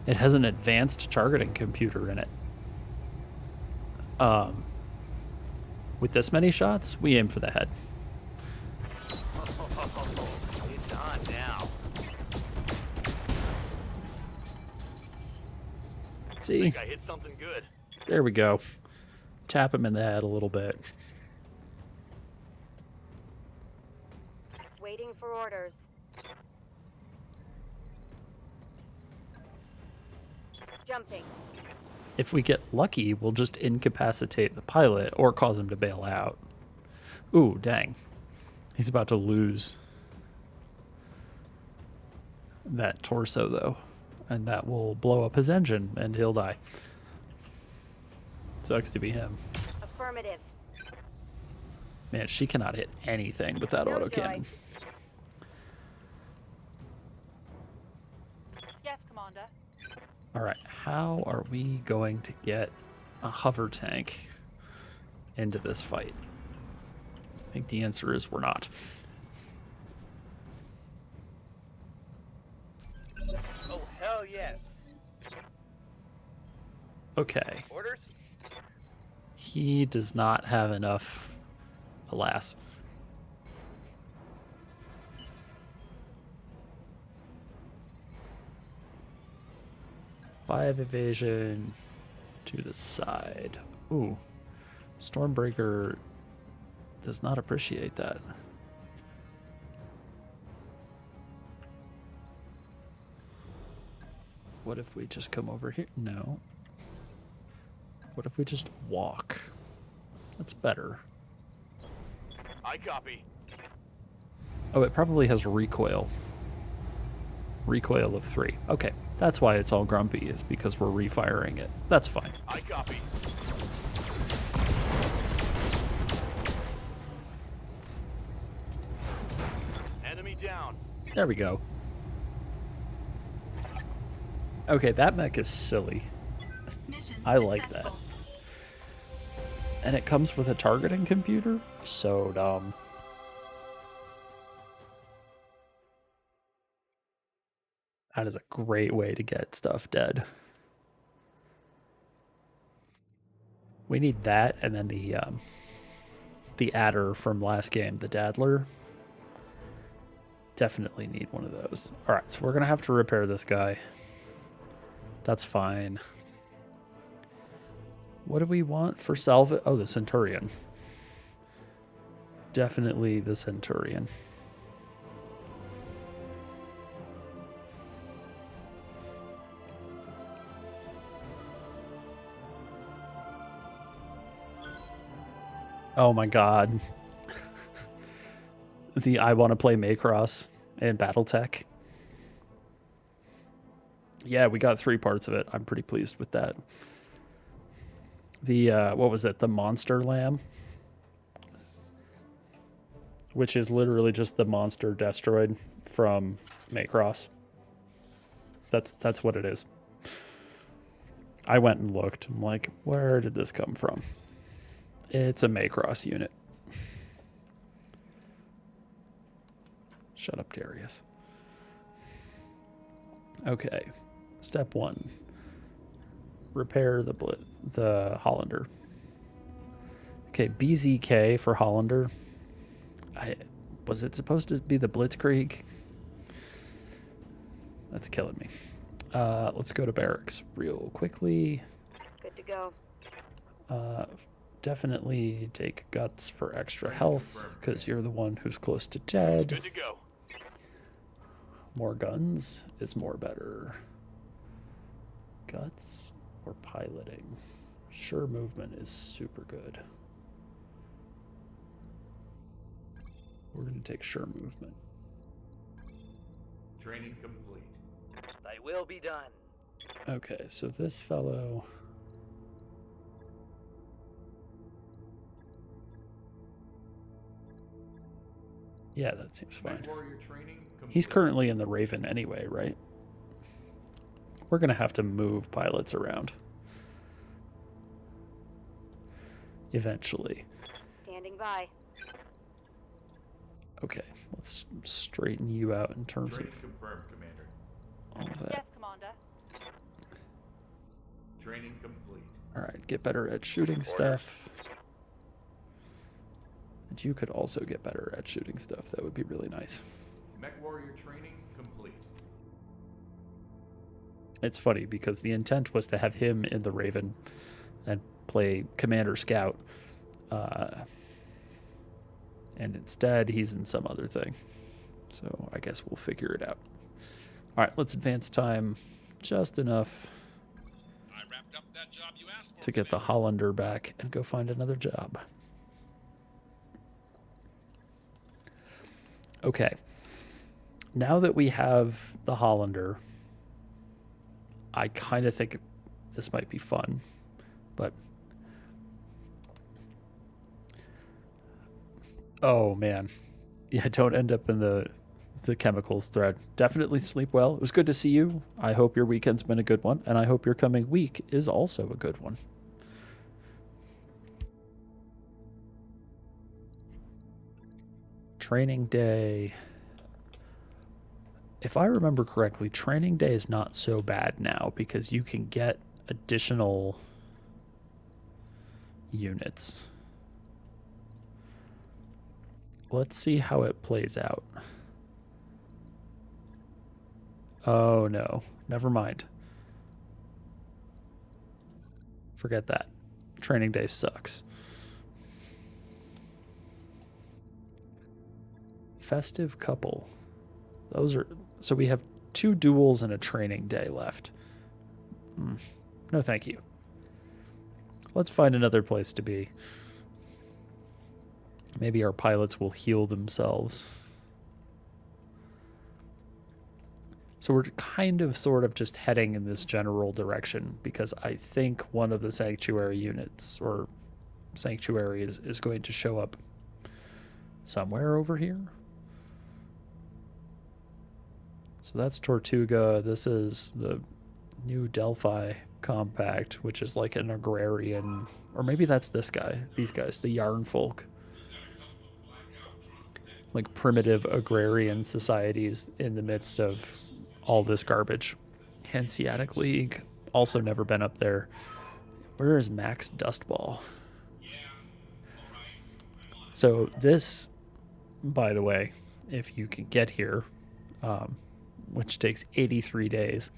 S1: It has an advanced targeting computer in it. With this many shots, we aim for the head.
S5: It's on now. I
S1: See?
S5: think I hit something good.
S1: There we go. Tap him in the head a little bit.
S3: Waiting for orders. Jumping.
S1: If we get lucky, we'll just incapacitate the pilot or cause him to bail out. Ooh, dang. He's about to lose that torso, though. And that will blow up his engine, and he'll die. Sucks to be him.
S3: Affirmative.
S1: Man, she cannot hit anything with that
S3: No
S1: autocannon.
S3: joy. Yes, Commander.
S1: All right, how are we going to get a hover tank into this fight? I think the answer is we're not.
S5: Oh, hell yes.
S1: Okay,
S5: Orders?
S1: he does not have enough, alas. Five evasion to the side. Ooh, Stormbreaker does not appreciate that. What if we just come over here? No. What if we just walk? That's better.
S5: I copy.
S1: Oh, it probably has recoil. Recoil of 3. Okay, that's why it's all grumpy, is because we're refiring it. That's fine.
S5: I copy. Enemy down.
S1: There we go. Okay, that mech is silly.
S6: Mission
S1: I like that.
S6: successful.
S1: And it comes with a targeting computer? So dumb. That is a great way to get stuff dead. We need that, and then the adder from last game, the Daddler. Definitely need one of those. All right, so we're gonna have to repair this guy. That's fine. What do we want for salvage? Oh, the Centurion. Definitely the Centurion. Oh my god. The I want to play Macross and Battletech. Yeah, we got 3 parts of it. I'm pretty pleased with that. The, what was it? The Monster Lamb? Which is literally just the monster Destroid from Macross. That's what it is. I went and looked. I'm like, where did this come from? It's a Macross unit. Shut up, Darius. Okay. Step 1. Repair the Hollander. Okay, BZK for Hollander. Was it supposed to be the Blitzkrieg? That's killing me. Let's go to barracks real quickly.
S3: Good to go.
S1: Definitely take guts for extra health, because you're the one who's close to dead.
S5: Good to go.
S1: More guns is more better. Guts or piloting? Sure movement is super good. We're going to take sure movement.
S7: Training complete.
S2: Thy will be done.
S1: Okay, so this fellow... Yeah, that seems fine.
S7: Warrior training complete.
S1: He's currently in the Raven anyway, right? We're going to have to move pilots around. Eventually.
S3: Standing by.
S1: Okay, let's straighten you out in terms
S7: Training
S1: of
S7: confirmed, Commander.
S1: all of that.
S3: Yes, Commander.
S7: Training complete.
S1: Alright, get better at shooting stuff. And you could also get better at shooting stuff. That would be really nice.
S7: Mech Warrior training complete.
S1: It's funny because the intent was to have him in the Raven and play Commander Scout. And instead, he's in some other thing. So I guess we'll figure it out. All right, let's advance time just enough
S4: I wrapped up that job you asked for,
S1: to get the
S4: Commander.
S1: Hollander back and go find another job. Okay. Now that we have the Hollander, I kind of think this might be fun, but oh man, yeah, don't end up in the chemicals thread. Definitely sleep well. It was good to see you. I hope your weekend's been a good one, and I hope your coming week is also a good one. Training day. If I remember correctly, training day is not so bad now because you can get additional units. Let's see how it plays out. Oh no, never mind. Forget that. Training day sucks. Festive couple. Those are... So we have 2 duels and a training day left. No thank you. Let's find another place to be. Maybe our pilots will heal themselves. So we're kind of sort of just heading in this general direction because I think one of the sanctuary units or sanctuary is going to show up somewhere over here. So that's Tortuga. This is the new Delphi compact, which is like an agrarian, or maybe that's this guy, these guys, the Yarn folk. Like primitive agrarian societies in the midst of all this garbage. Hanseatic League, also never been up there. Where is Max Dustball? So this, by the way, if you can get here, which takes 83 days,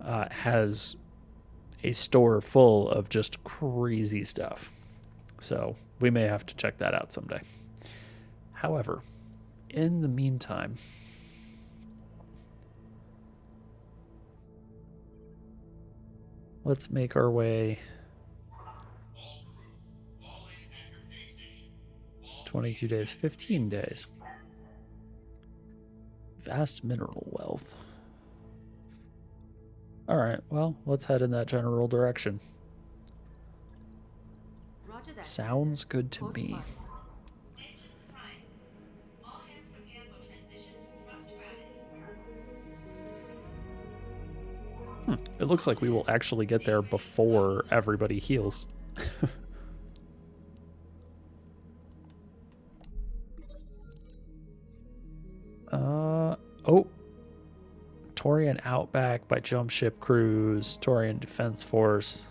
S1: has a store full of just crazy stuff. So we may have to check that out someday. However, in the meantime, let's make our way 22 days, 15 days. Vast mineral wealth. All right, well, let's head in that general direction.
S8: Roger that.
S1: Sounds good to me. It looks like we will actually get there before everybody heals. Oh. Torian Outback by Jump Ship Crews, Torian Defense Force.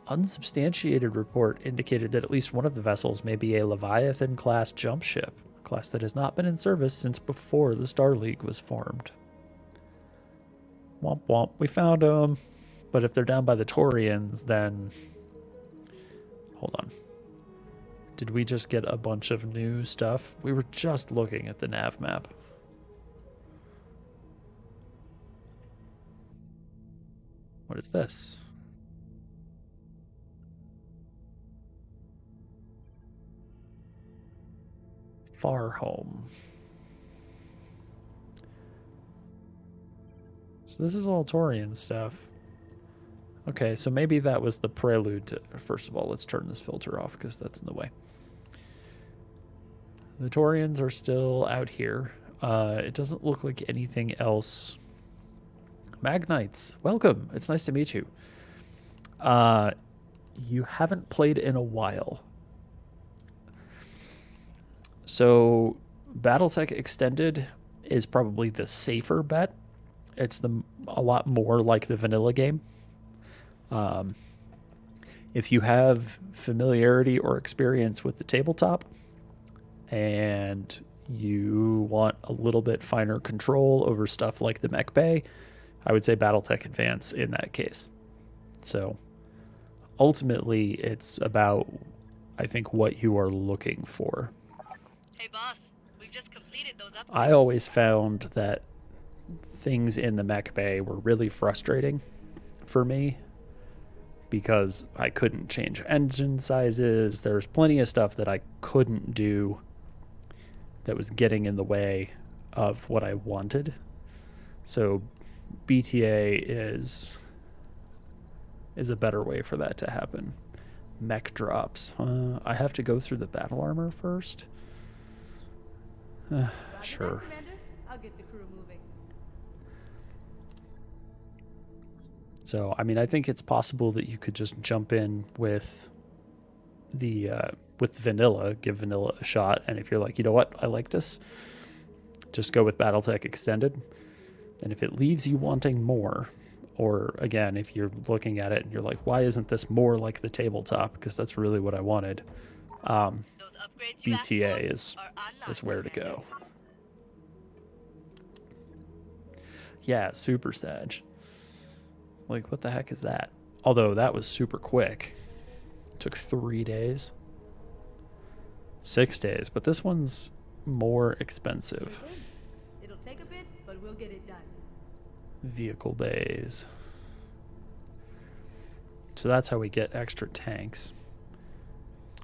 S1: Unsubstantiated report indicated that at least one of the vessels may be a Leviathan-class jump ship, a class that has not been in service since before the Star League was formed. Womp womp, we found them. But if they're down by the Torians, then... Hold on. Did we just get a bunch of new stuff? We were just looking at the nav map. What is this? Far home. So this is all Torian stuff. Okay, so maybe that was the prelude to... First of all, let's turn this filter off because that's in the way. The Torians are still out here. It doesn't look like anything else. Magnites, welcome. It's nice to meet you. You haven't played in a while. So BattleTech Extended is probably the safer bet. It's a lot more like the vanilla game. If you have familiarity or experience with the tabletop and you want a little bit finer control over stuff like the mech bay, I would say BattleTech Advance in that case. So ultimately it's about, I think, what you are looking for.
S8: Hey boss, we've just completed those upgrades.
S1: I always found that things in the mech bay were really frustrating for me because I couldn't change engine sizes. There's plenty of stuff that I couldn't do that was getting in the way of what I wanted. So BTA is a better way for that to happen. Mech drops. I have to go through the battle armor first. Sure.
S9: I'll get the crew moving.
S1: So, I mean, I think it's possible that you could just jump in with the vanilla, give vanilla a shot, and if you're like, you know what, I like this, just go with BattleTech Extended. And if it leaves you wanting more, or again, if you're looking at it and you're like, why isn't this more like the tabletop? Because that's really what I wanted. BTA is where to go. Yeah, Super Sag. Like, what the heck is that? Although that was super quick. It took 3 days. 6 days, but this one's more expensive.
S9: It'll take a bit, but we'll get it done.
S1: Vehicle bays. So that's how we get extra tanks.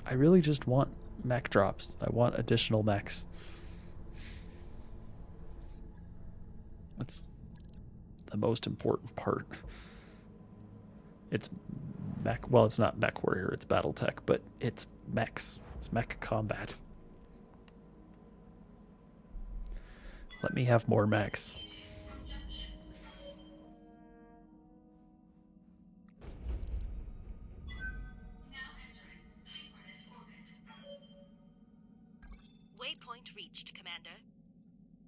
S1: I really just want mech drops. I want additional mechs. That's the most important part. It's mech. Well, it's not mech warrior, it's BattleTech, but it's mechs. It's mech combat. Let me have more mechs.
S8: Waypoint reached, Commander.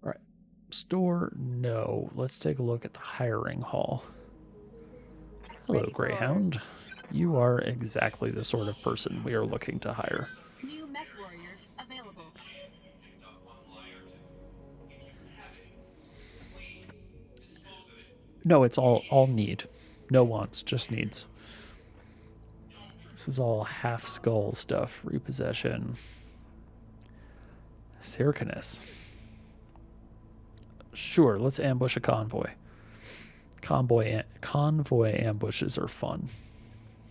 S1: All right. Store, no. Let's take a look at the hiring hall. Hello, Greyhound. You are exactly the sort of person we are looking to hire.
S6: New mech warriors available.
S1: No, it's all need. No wants, just needs. This is all half skull stuff. Repossession. Syrcanus. Sure, let's ambush a convoy. Convoy ambushes are fun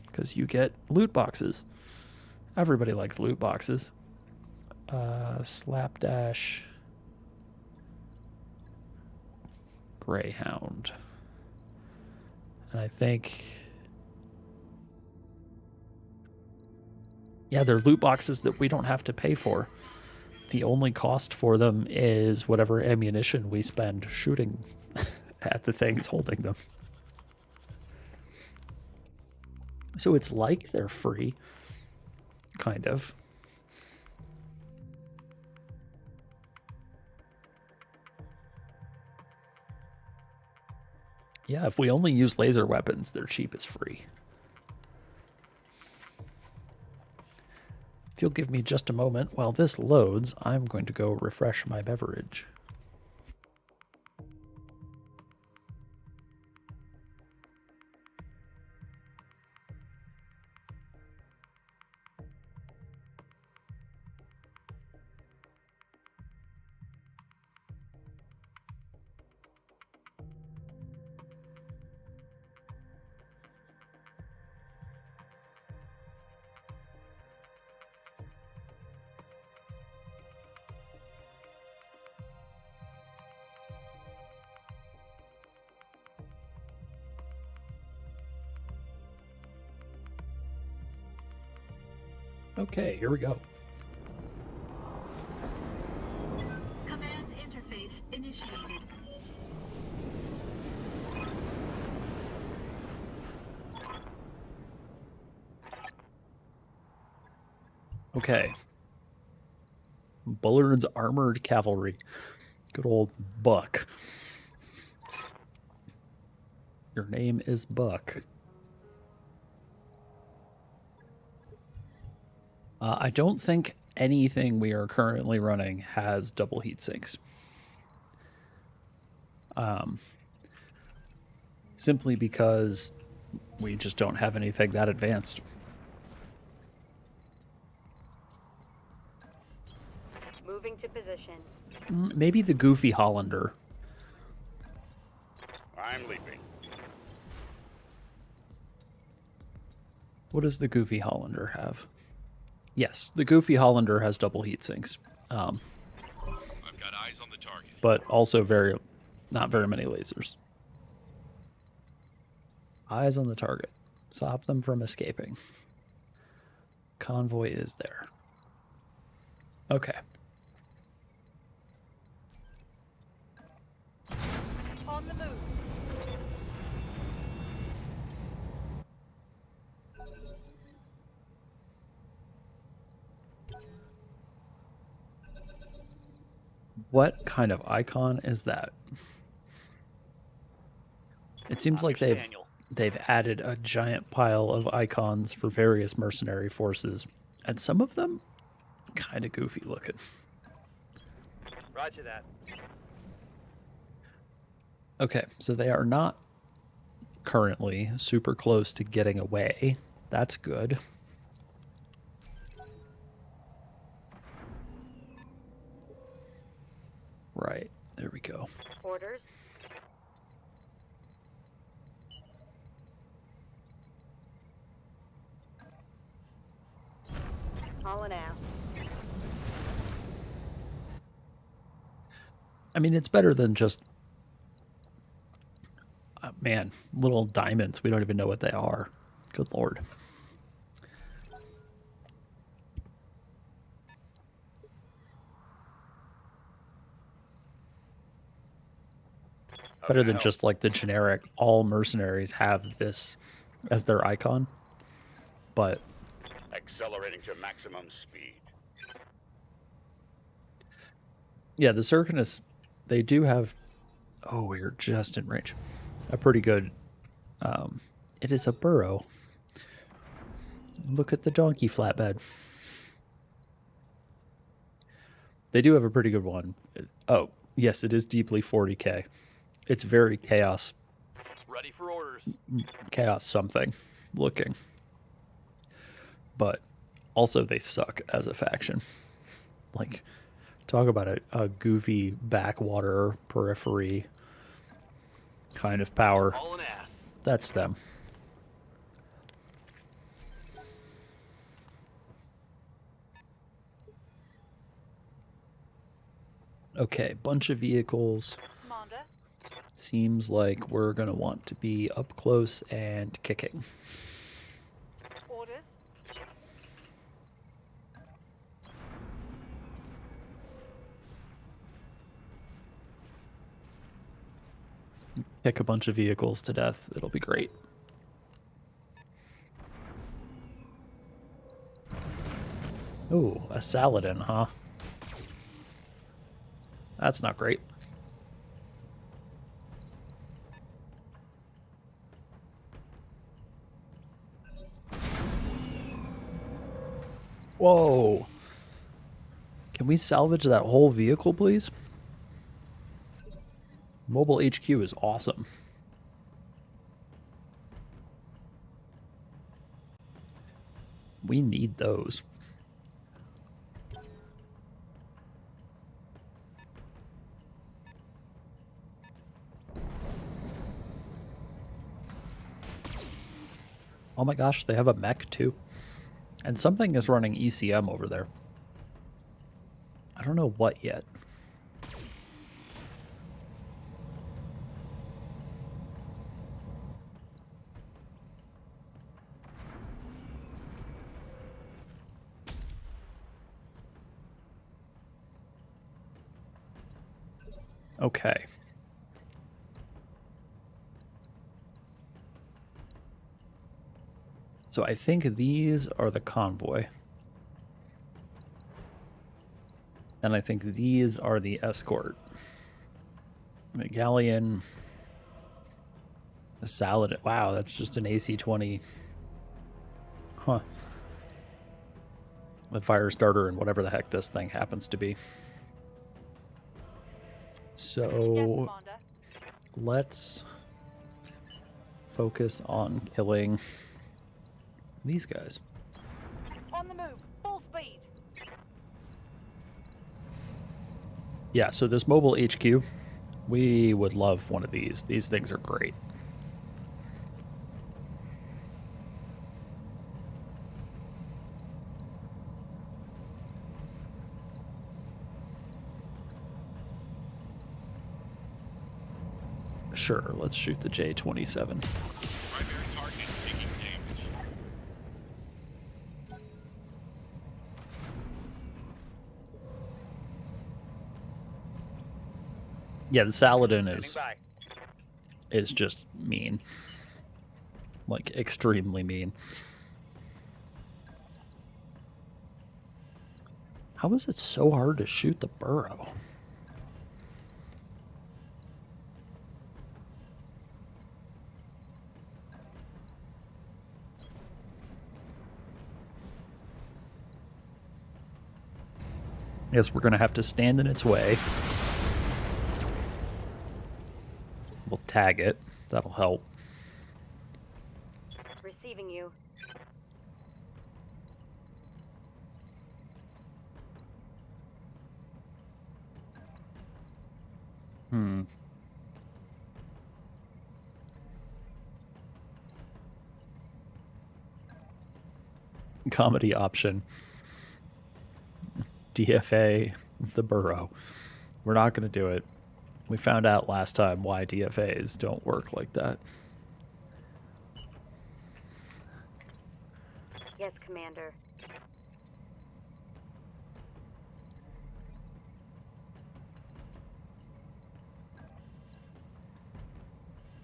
S1: because you get loot boxes. Everybody likes loot boxes. Slapdash. Greyhound. And I think... yeah, they're loot boxes that we don't have to pay for. The only cost for them is whatever ammunition we spend shooting at the things holding them. So it's like they're free, kind of. Yeah, if we only use laser weapons, they're cheap as free. If you'll give me just a moment while this loads, I'm going to go refresh my beverage. Okay, here we go.
S6: Command interface initiated.
S1: Okay. Bullard's Armored Cavalry. Good old Buck. Your name is Buck. I don't think anything we are currently running has double heat sinks. Simply because we just don't have anything that advanced.
S3: Moving to position.
S1: Maybe the Goofy Hollander.
S4: I'm leaping.
S1: What does the Goofy Hollander have? Yes, the Goofy Hollander has double heat sinks.
S4: I've got eyes on the target.
S1: But also not very many lasers. Eyes on the target. Stop them from escaping. Convoy is there. Okay.
S3: On the move.
S1: What kind of icon is that? It seems like they've added a giant pile of icons for various mercenary forces, and some of them kind of goofy looking.
S2: Roger that.
S1: Okay, so they are not currently super close to getting away. That's good. Right, there we go.
S3: Orders. Hauling out.
S1: I mean, it's better than just, man, little diamonds. We don't even know what they are. Good Lord. Better than just like the generic, all mercenaries have this as their icon. But
S4: Accelerating to maximum speed.
S1: yeah, the Circanus, they do have, oh, we're just in range. A pretty good, it is a burrow. Look at the donkey flatbed. They do have a pretty good one. Oh, yes, it is deeply 40k. It's very chaos
S5: Ready for orders.
S1: chaos something looking. But also they suck as a faction. Like, talk about a goofy backwater periphery kind of power.
S5: Hauling ass.
S1: That's them. Okay, bunch of vehicles.
S3: Commander.
S1: Seems like we're going to want to be up close and kicking.
S3: Orders.
S1: kick a bunch of vehicles to death. It'll be great. Ooh, a Saladin, huh? That's not great. Whoa. Can we salvage that whole vehicle, please? Mobile HQ is awesome. We need those. Oh my gosh, they have a mech too. And something is running ECM over there. I don't know what yet. Okay. So I think these are the convoy. And I think these are the escort. The galleon. The Saladin. Wow, that's just an AC-20. Huh. The fire starter and whatever the heck this thing happens to be. So let's focus on killing these guys.
S3: On the move, full speed.
S1: Yeah, so this mobile HQ, we would love one of these. These things are great. Sure, let's shoot the J-27.
S4: Primary target taking damage.
S1: Yeah, the Saladin
S5: Standing by.
S1: is just mean. Like, extremely mean. How is it so hard to shoot the burrow? Yes, we're going to have to stand in its way. We'll tag it. That'll help.
S3: Receiving you. Comedy option. DFA the burrow. We're not going to do it. We found out last time why DFAs don't work like that. Yes, Commander.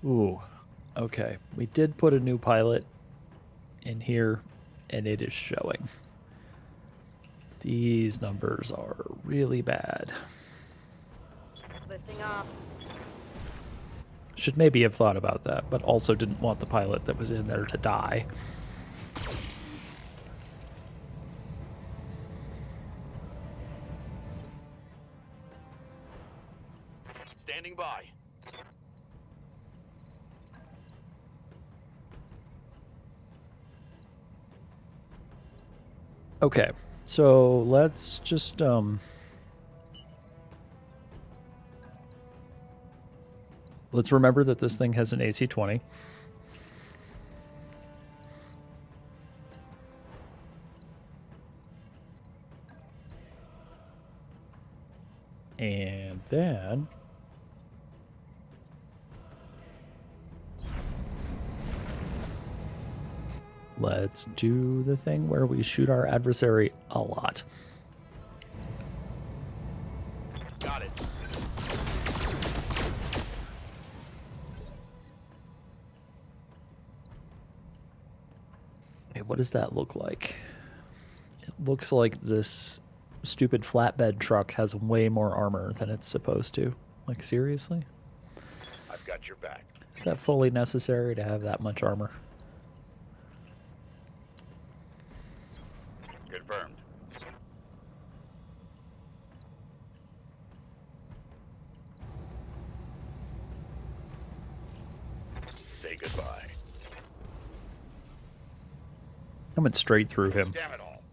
S1: Ooh, okay. We did put a new pilot in here, and it is showing. These numbers are really bad.
S3: Lifting off.
S1: Should maybe have thought about that, but also didn't want the pilot that was in there to die.
S5: Standing by.
S1: Okay, so let's just let's remember that this thing has an AC-20. And then let's do the thing where we shoot our adversary a lot.
S5: Got it.
S1: what does that look like? It looks like this stupid flatbed truck has way more armor than it's supposed to. Like, seriously?
S4: I've got your back.
S1: Is that fully necessary to have that much armor?
S4: Confirmed. Say goodbye.
S1: I went straight through him.
S4: Damn it all.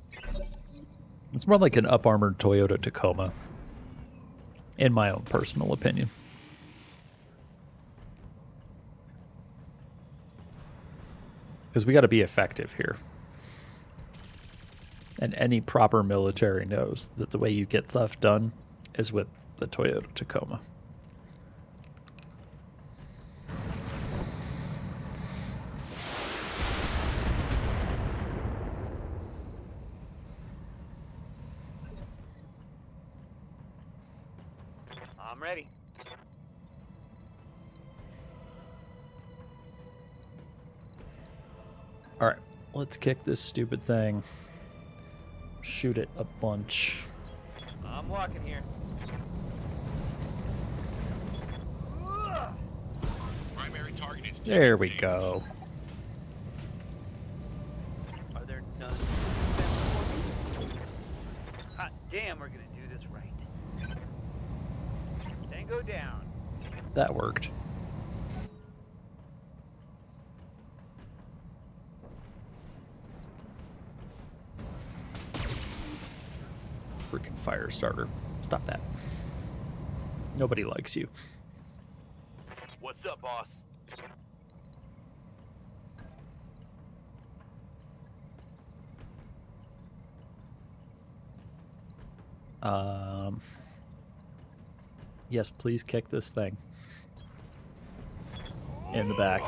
S1: It's more like an up-armored Toyota Tacoma, in my own personal opinion. Because we got to be effective here. And any proper military knows that the way you get stuff done is with the Toyota Tacoma.
S2: I'm ready.
S1: Alright, let's kick this stupid thing. Shoot it a bunch.
S2: I'm walking here.
S4: Primary target is
S1: There we go.
S2: Are there none? Hot damn, we're gonna do this right. Tango down.
S1: That worked. Freaking fire starter. Stop that. Nobody likes you.
S5: What's up, boss?
S1: Yes, please kick this thing. In the back.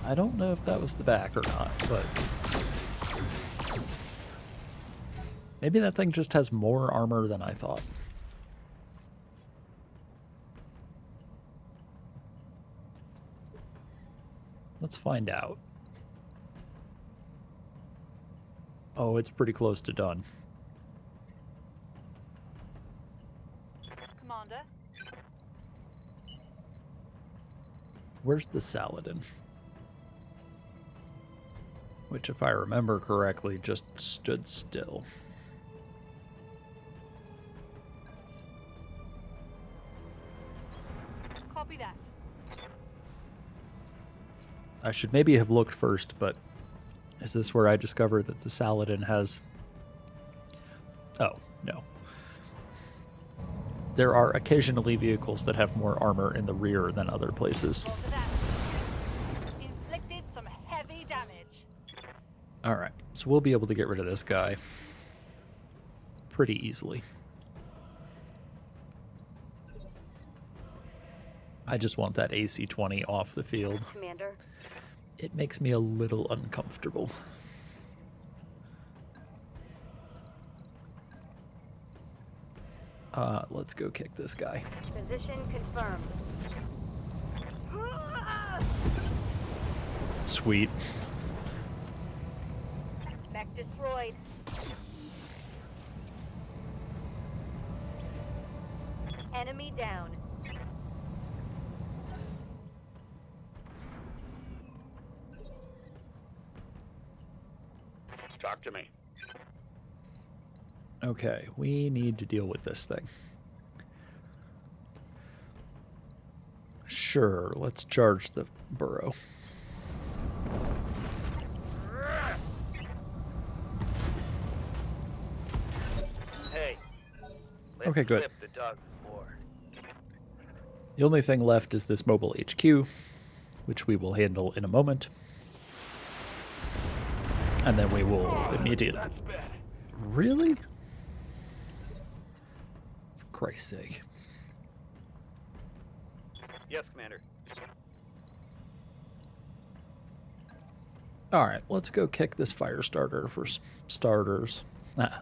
S1: I don't know if that was the back or not, but... maybe that thing just has more armor than I thought. Let's find out. Oh, it's pretty close to done.
S8: Commander,
S1: Where's the Saladin? Which, if I remember correctly, just stood still.
S8: copy that.
S1: I should maybe have looked first, but is this where I discovered that the Saladin has... oh, no. There are occasionally vehicles that have more armor in the rear than other places.
S8: Roger that. Inflicted some heavy damage.
S1: Alright, so we'll be able to get rid of this guy pretty easily. I just want that AC-20 off the field.
S8: Commander.
S1: It makes me a little uncomfortable. Let's go kick this guy.
S8: Position confirmed.
S1: Sweet.
S8: Mech destroyed. Enemy down.
S4: Talk to me.
S1: Okay, we need to deal with this thing. Sure, let's charge the burrow.
S2: Hey. Let's
S1: Okay, good.
S2: flip the dog war.
S1: The only thing left is this mobile HQ, which we will handle in a moment. And then we will immediately...
S5: That's bad.
S1: Really? For Christ's sake.
S2: Yes, Commander.
S1: Alright, let's go kick this fire starter for starters. Ah.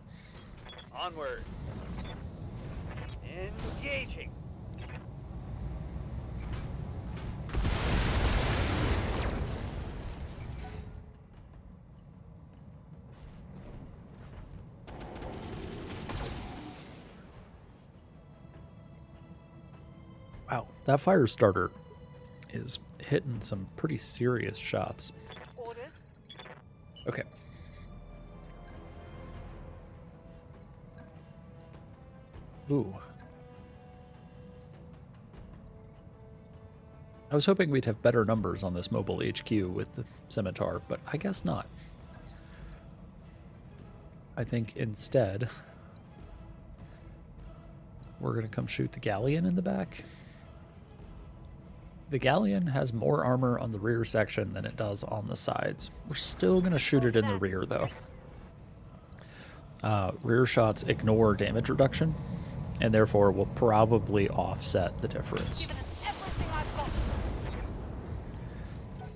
S2: Onward. Engaging.
S3: Wow, that fire starter is hitting some pretty serious shots.
S8: Orders.
S3: Okay. Ooh. I was hoping we'd have better numbers on this mobile HQ with the scimitar, but I guess not. I think instead we're going to come shoot the galleon in the back. The galleon has more armor on the rear section than it does on the sides. We're still going to shoot it in the rear, though. Rear shots ignore damage reduction, and therefore will probably offset the difference.
S8: Given us everything I've got.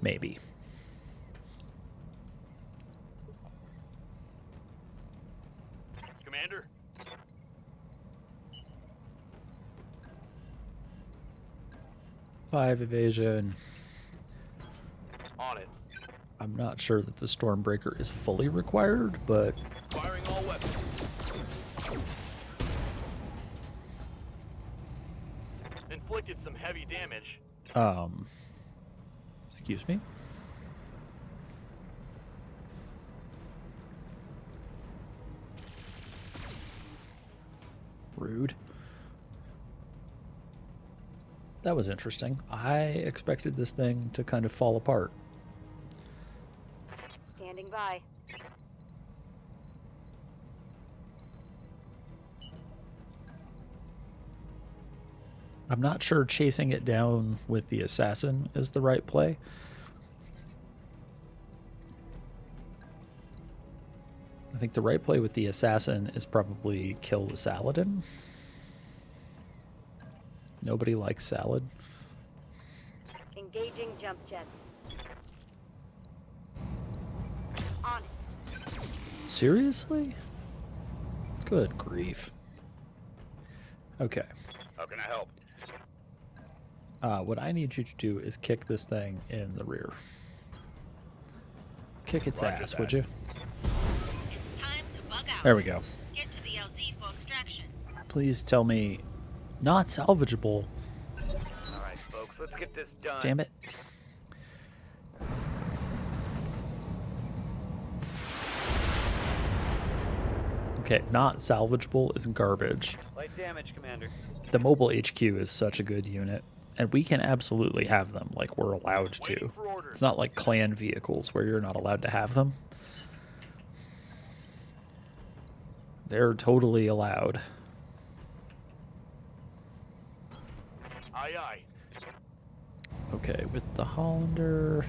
S3: Maybe.
S4: Commander?
S3: 5 evasion.
S4: On it.
S3: I'm not sure that the Stormbreaker is fully required, but
S4: Firing all weapons. Inflicted some heavy damage.
S3: Excuse me? Rude. That was interesting. I expected this thing to kind of fall apart.
S8: Standing by.
S3: I'm not sure chasing it down with the assassin is the right play. I think the right play with the assassin is probably kill the Saladin. Nobody likes salad.
S8: Engaging jump jets. On it.
S3: Seriously? Good grief. Okay.
S4: How can I help?
S3: What I need you to do is kick this thing in the rear. Kick its
S4: Roger
S3: ass,
S4: that.
S3: would you?
S6: It's time to bug out.
S3: There we go.
S6: Get to the LZ for extraction.
S3: Please tell me not salvageable.
S2: Alright, folks, let's get this done.
S3: Damn it. Okay, not salvageable is garbage.
S2: Light damage, Commander.
S3: The mobile HQ is such a good unit, and we can absolutely have them, like we're allowed to.
S4: Waiting for orders.
S3: It's not like clan vehicles where you're not allowed to have them. They're totally allowed.
S4: Aye, aye.
S3: Okay, with the Hollander...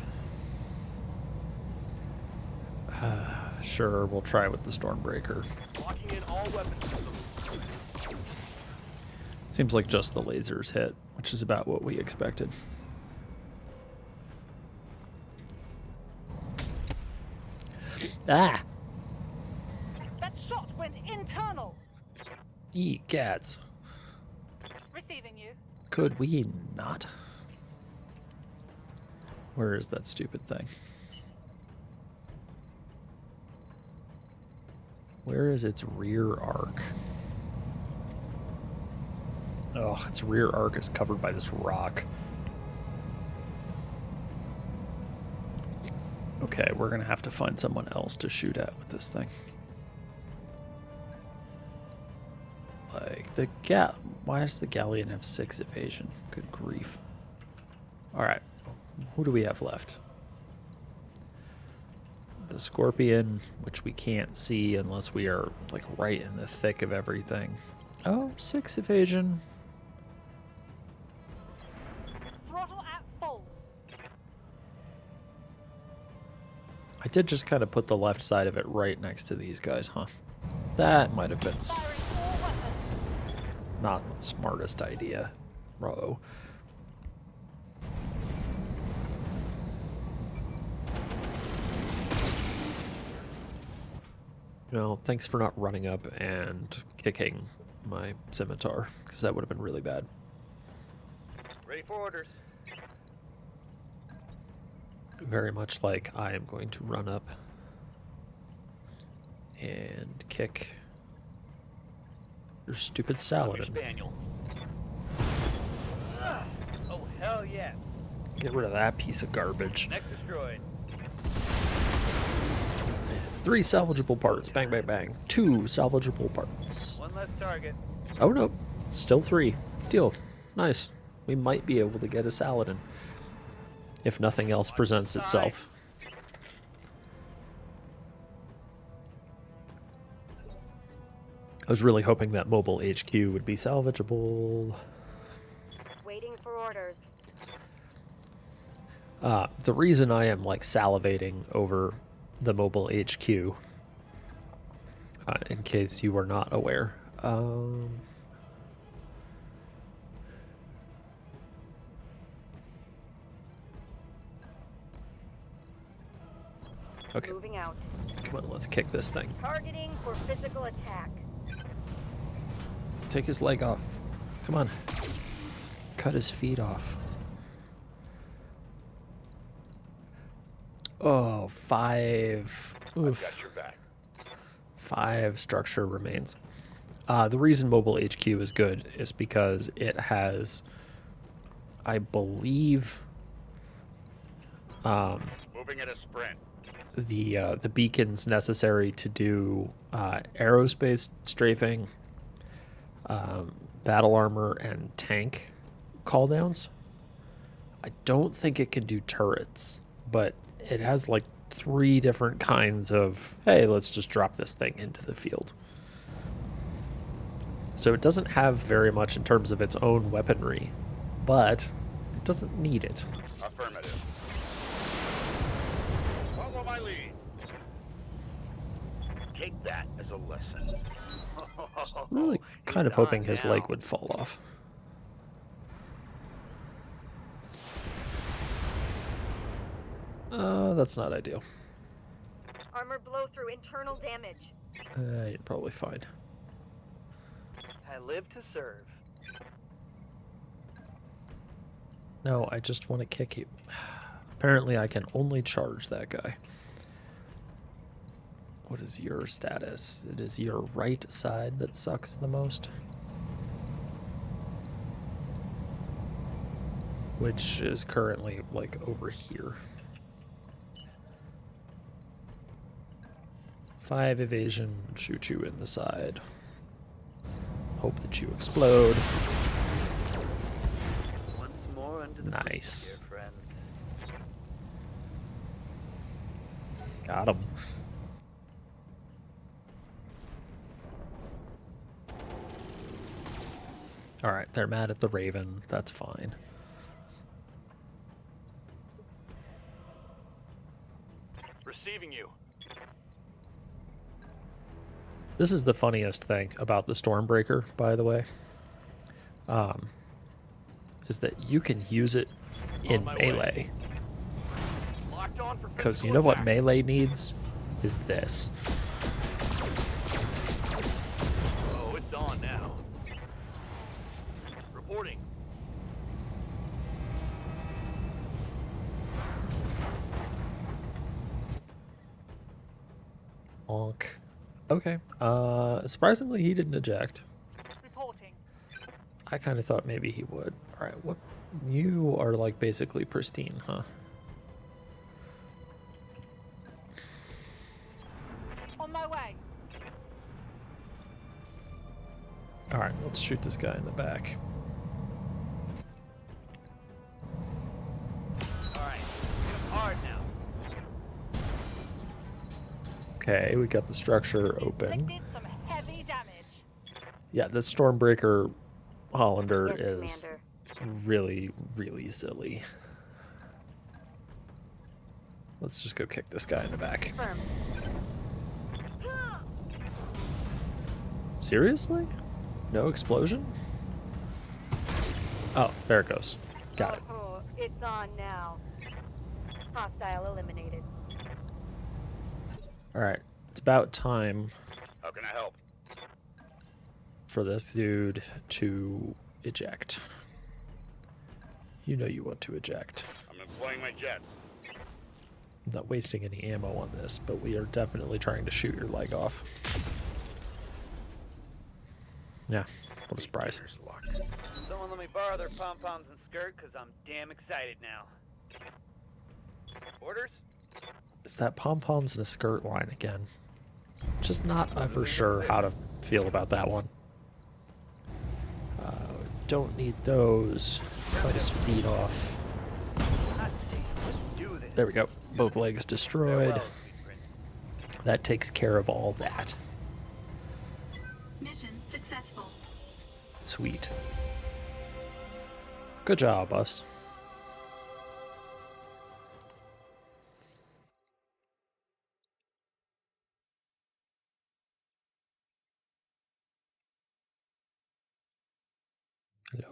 S3: sure, we'll try with the Stormbreaker.
S4: Locking in all weapon systems.
S3: Seems like just the lasers hit, which is about what we expected. Ah!
S8: That shot went internal.
S3: Cats.
S8: Receiving you.
S3: Could we not? Where is that stupid thing? Where is its rear arc? Oh, its rear arc is covered by this rock. Okay, we're gonna have to find someone else to shoot at with this thing. Like, why does the galleon have 6 evasion? Good grief. Alright, who do we have left? The Scorpion, which we can't see unless we are, like, right in the thick of everything. Oh, 6 evasion.
S8: Throttle at full.
S3: I did just kind of put the left side of it right next to these guys, huh? That might have been
S8: Firing all weapons.
S3: not the smartest idea. Uh-oh. Well, thanks for not running up and kicking my scimitar, because that would have been really bad.
S2: Ready for orders.
S3: Very much like I am going to run up and kick your stupid Saladin.
S2: Spaniel. Hell yes.
S1: Get rid of that piece of garbage.
S2: Next destroyed.
S1: 3 salvageable parts. Bang, bang, bang. 2 salvageable parts.
S2: One less target.
S1: Oh, no. Still 3. Deal. Nice. We might be able to get a Saladin. If nothing else presents itself. I was really hoping that mobile HQ would be salvageable.
S8: Waiting for orders.
S1: The reason I am like salivating over the mobile HQ, in case you were not aware, okay,
S8: Moving out.
S1: come on, let's kick this thing.
S8: Targeting for physical attack.
S1: Take his leg off. Come on. Cut his feet off. Oh, 5. Oof.
S4: Got your back.
S1: 5 structure remains. The reason mobile HQ is good is because it has, I believe,
S4: Moving at a sprint.
S1: the beacons necessary to do aerospace strafing, battle armor, and tank calldowns. I don't think it can do turrets, but it has like 3 different kinds of, hey, let's just drop this thing into the field. So it doesn't have very much in terms of its own weaponry, but it doesn't need it.
S4: Affirmative. Follow my lead. Take that as a lesson.
S1: I'm really kind of hoping his leg would fall off. That's not ideal.
S8: Armor blow through internal damage.
S1: You're probably fine.
S2: I live to serve.
S1: No, I just want to kick you. Apparently I can only charge that guy. What is your status? It is your right side that sucks the most. Which is currently, like, over here. 5 evasion, shoot you in the side. Hope that you explode.
S2: Once more under the
S1: Nice.
S2: dear friend.
S1: Got him. Alright, they're mad at the Raven. That's fine.
S4: Receiving you.
S1: This is the funniest thing about the Stormbreaker, by the way. Is that you can use it in
S4: my
S1: melee.
S4: Locked on for
S1: Because you
S4: physical
S1: know what
S4: attack.
S1: melee needs? Is this.
S4: Oh, it's on now. Reporting.
S1: Onk. Okay. Surprisingly, he didn't eject.
S8: Reporting.
S1: I kind of thought maybe he would. Alright, what? You are like basically pristine, huh?
S8: On my way.
S1: Alright, let's shoot this guy in the back.
S2: Alright, hit him hard now.
S1: Okay, we got the structure open.
S8: Inflicted some heavy damage.
S1: Yeah, this Stormbreaker Hollander
S8: Yes,
S1: is
S8: Commander.
S1: really, really silly. Let's just go kick this guy in the back.
S8: Firm.
S1: Seriously? No explosion? Oh, there it goes. Got it.
S8: Oh, it's on now. Hostile eliminated.
S1: Alright, it's about time
S4: How can I help?
S1: for this dude to eject. You know you want to eject.
S4: I'm employing my jet.
S1: I'm not wasting any ammo on this, but we are definitely trying to shoot your leg off. Yeah, what a surprise.
S4: Locked.
S2: Don't let me borrow their pom-poms and skirt, because I'm damn excited now. Orders?
S1: It's that pom-poms and a skirt line again. Just not ever sure how to feel about that one. Don't need those. Cut his feet off.
S2: Hot damn, let's do this.
S1: There we go. Both legs destroyed.
S2: Farewell, sweet prince.
S1: That takes care of all that.
S6: Mission successful.
S1: Sweet. Good job, us.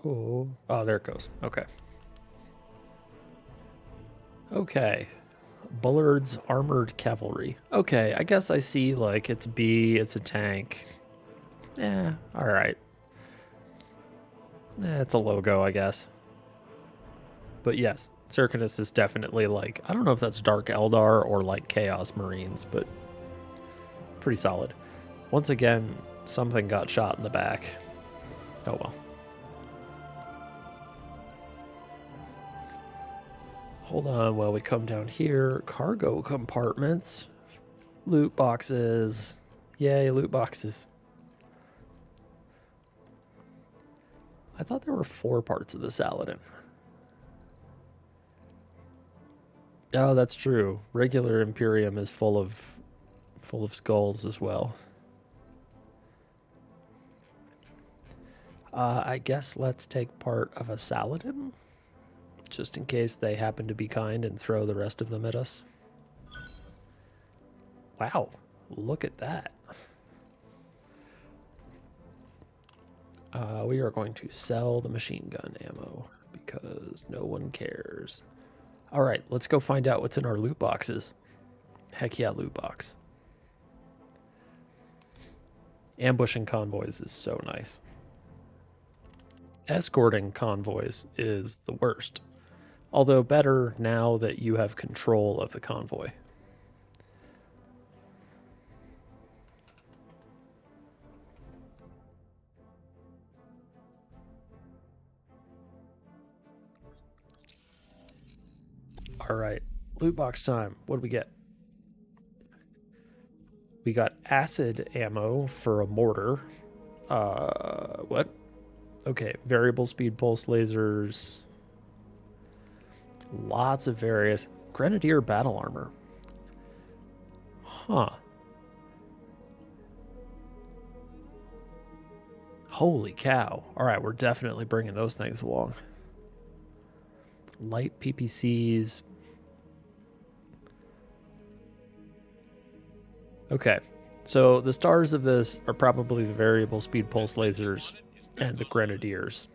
S1: Hello. Oh, there it goes. Okay. Okay. Bullard's Armored Cavalry. Okay, I guess I see, like, it's B, it's a tank. Yeah, alright. It's a logo, I guess. But yes, Circinus is definitely, like, I don't know if that's Dark Eldar or, like, Chaos Marines, but pretty solid. Once again, something got shot in the back. Oh well. Hold on while we come down here. Cargo compartments. Loot boxes. Yay, loot boxes. I thought there were 4 parts of the Saladin. Oh, that's true. Regular Imperium is full of skulls as well. I guess let's take part of a Saladin. Just in case they happen to be kind and throw the rest of them at us. Wow, look at that. We are going to sell the machine gun ammo because no one cares. All right, let's go find out what's in our loot boxes. Heck yeah, loot box. Ambushing convoys is so nice. Escorting convoys is the worst. Although better now that you have control of the convoy. All right, loot box time. What do we get? We got acid ammo for a mortar. What? Okay, variable speed pulse lasers. Lots of various Grenadier battle armor. Huh. Holy cow. All right, we're definitely bringing those things along. Light PPCs. Okay, so the stars of this are probably the variable speed pulse lasers and the Grenadiers.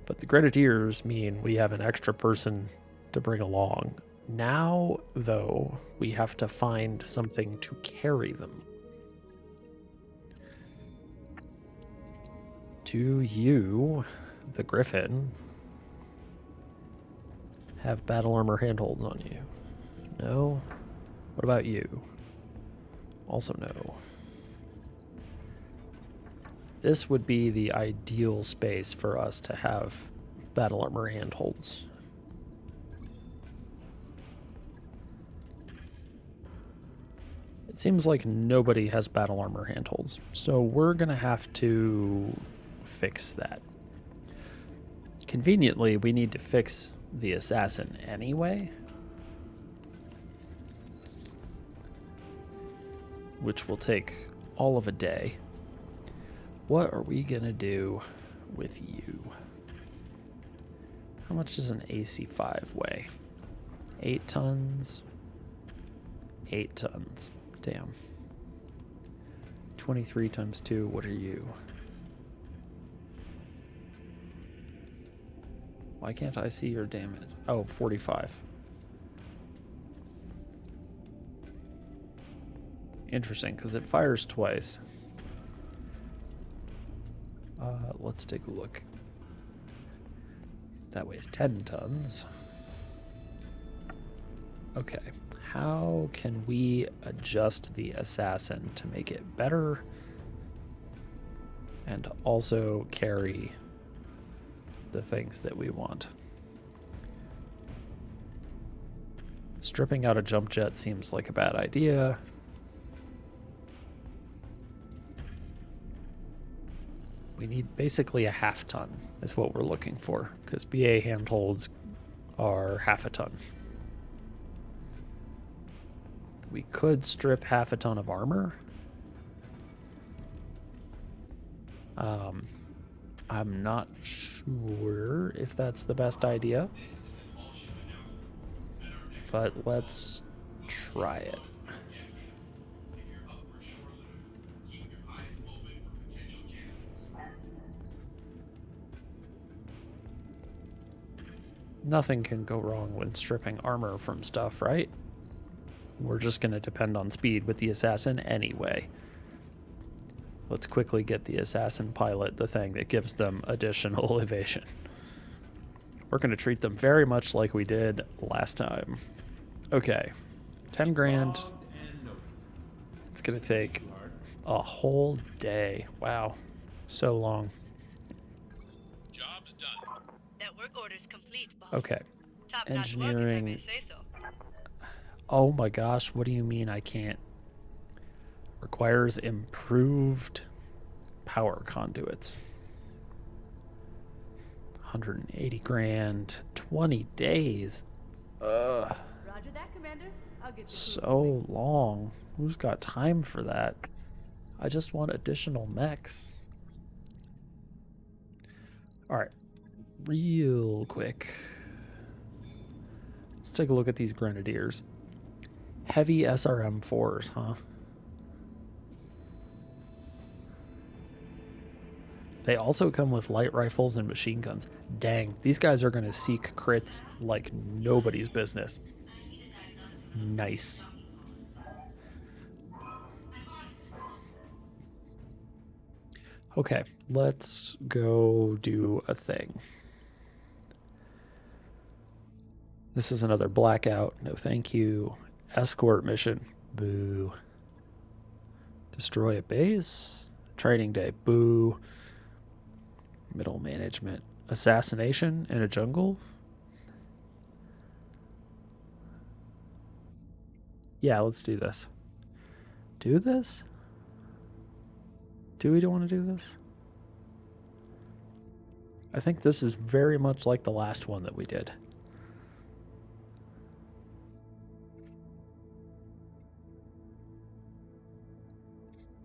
S1: But the Grenadiers mean we have an extra person to bring along. Now, though, we have to find something to carry them. Do you, the Griffin, have battle armor handholds on you? No? What about you? Also no. This would be the ideal space for us to have battle armor handholds. It seems like nobody has battle armor handholds, so we're gonna have to fix that. Conveniently, we need to fix the assassin anyway, which will take all of a day. What are we gonna do with you? How much does an AC5 weigh? 8 tons? 8 tons. Damn. 23 times 2, what are you? Why can't I see your damage? Oh, 45. Interesting, because it fires twice. Let's take a look. That weighs 10 tons. Okay, how can we adjust the assassin to make it better and also carry the things that we want. Stripping out a jump jet seems like a bad idea. We need basically a half ton is what we're looking for, because BA handholds are half a ton. We could strip half a ton of armor. I'm not sure if that's the best idea, but let's try it. Nothing can go wrong when stripping armor from stuff, right? We're just going to depend on speed with the assassin anyway. Let's quickly get the assassin pilot the thing that gives them additional evasion. We're going to treat them very much like we did last time. Okay, 10 grand. It's going to take a whole day. Wow, so long.
S4: Job's done.
S6: That work order's complete, boss.
S1: Okay,
S6: Top-notch work, if I
S1: engineering.
S6: may say so.
S1: Oh my gosh, what do you mean I can't? Requires improved power conduits. 180 grand, 20 days.
S9: Roger that, Commander. I'll get the crew
S1: So
S9: moving.
S1: long. Who's got time for that? I just want additional mechs. Alright, real quick. Let's take a look at these grenadiers. Heavy SRM 4s, huh? They also come with light rifles and machine guns. Dang, these guys are going to seek crits like nobody's business. Nice. Okay, let's go do a thing. This is another blackout. No thank you. Escort mission. Boo. Destroy a base. Training day. Boo. Middle management. Assassination in a jungle. Yeah, let's do this. Do this? Do we want to do this? I think this is very much like the last one that we did.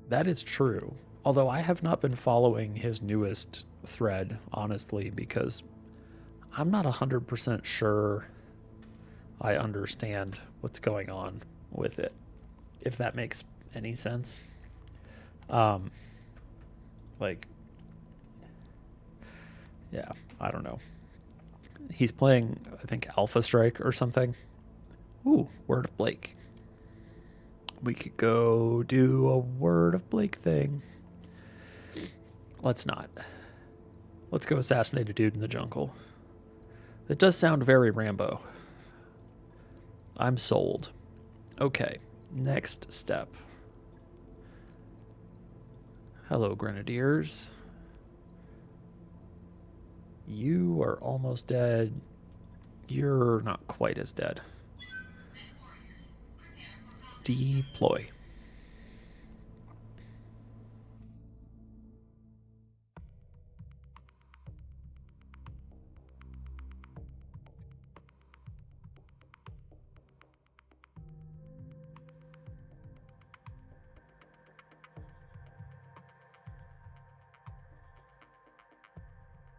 S1: That is true. Although I have not been following his newest thread, honestly, because I'm not 100% sure I understand what's going on with it, if that makes any sense. Like, yeah, I don't know. He's playing, I think, Alpha Strike or something. Ooh, Word of Blake. We could go do a Word of Blake thing. Let's not. Let's go assassinate a dude in the jungle. It does sound very Rambo. I'm sold. Okay, next step. Hello, Grenadiers. You are almost dead. You're not quite as dead. Deploy.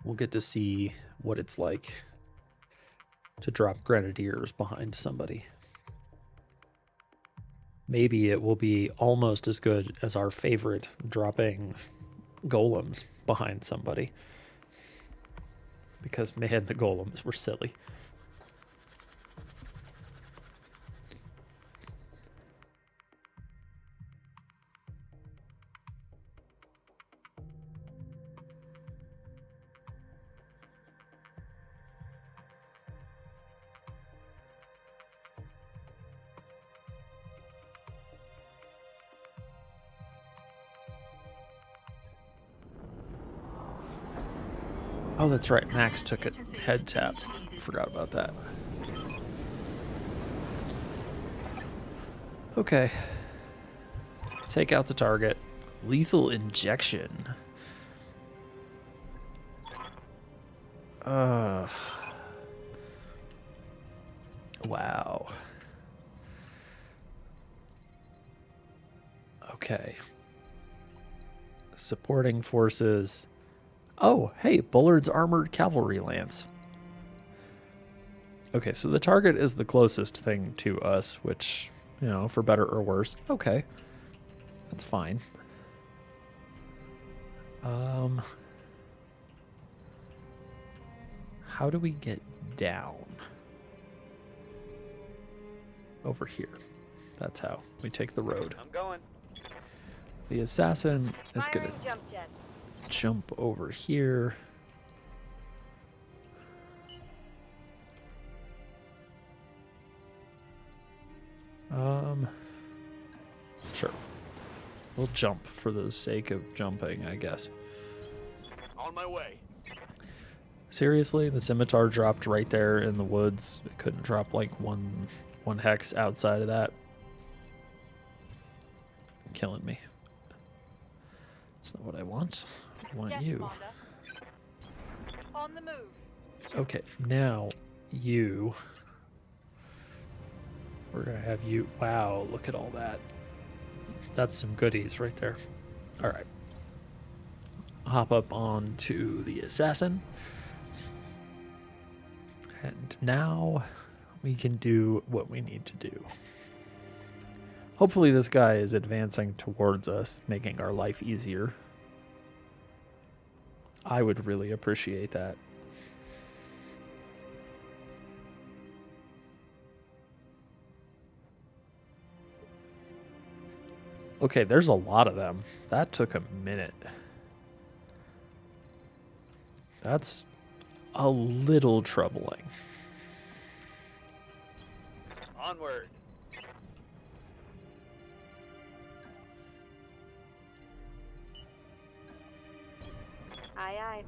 S1: We'll get to see what it's like to drop grenadiers behind somebody. Maybe it will be almost as good as our favorite dropping golems behind somebody. Because, man, the golems were silly. Oh, that's right. Max took a head tap. Forgot about that. Okay. Take out the target. Lethal injection. Wow. Okay. Supporting forces. Oh, hey, Bullard's armored cavalry lance. Okay, so the target is the closest thing to us, which, you know, for better or worse. Okay. That's fine. How do we get down? Over here. That's how. We take the road.
S5: I'm going.
S1: The assassin is going
S8: Firing jump jet.
S1: to jump over here. Sure. We'll jump for the sake of jumping, I guess.
S5: On my way.
S1: Seriously, the scimitar dropped right there in the woods. It couldn't drop like one hex outside of that. Killing me. That's not what I want. I want
S8: Yes,
S1: you.
S8: Commander. On the move.
S1: Okay, now you. We're gonna have you. Wow, look at all that. That's some goodies right there. All right. Hop up onto the assassin. And now we can do what we need to do. Hopefully this guy is advancing towards us, making our life easier. I would really appreciate that. Okay, there's a lot of them. That took a minute. That's a little troubling.
S5: Onward.
S8: Aye, aye.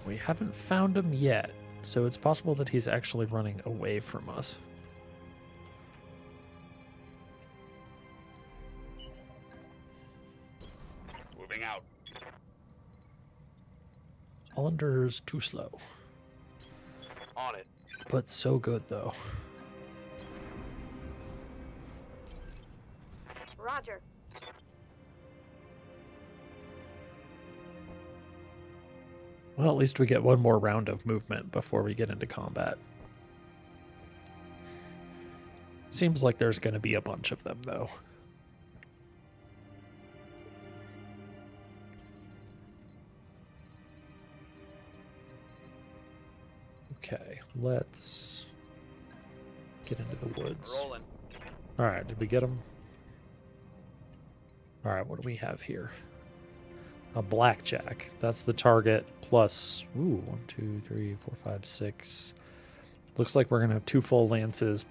S1: We haven't found him yet, so it's possible that he's actually running away from us.
S4: Moving out.
S1: Hollander's too slow,
S5: On it.
S1: but so good though.
S8: Roger.
S1: Well, at least we get one more round of movement before we get into combat. Seems like there's going to be a bunch of them, though. Okay, let's get into the woods.
S5: Rolling.
S1: All right, did we get them? All right, what do we have here? A blackjack. That's the target plus, ooh, 1, 2, 3, 4, 5, 6. Looks like we're going to have 2 full lances,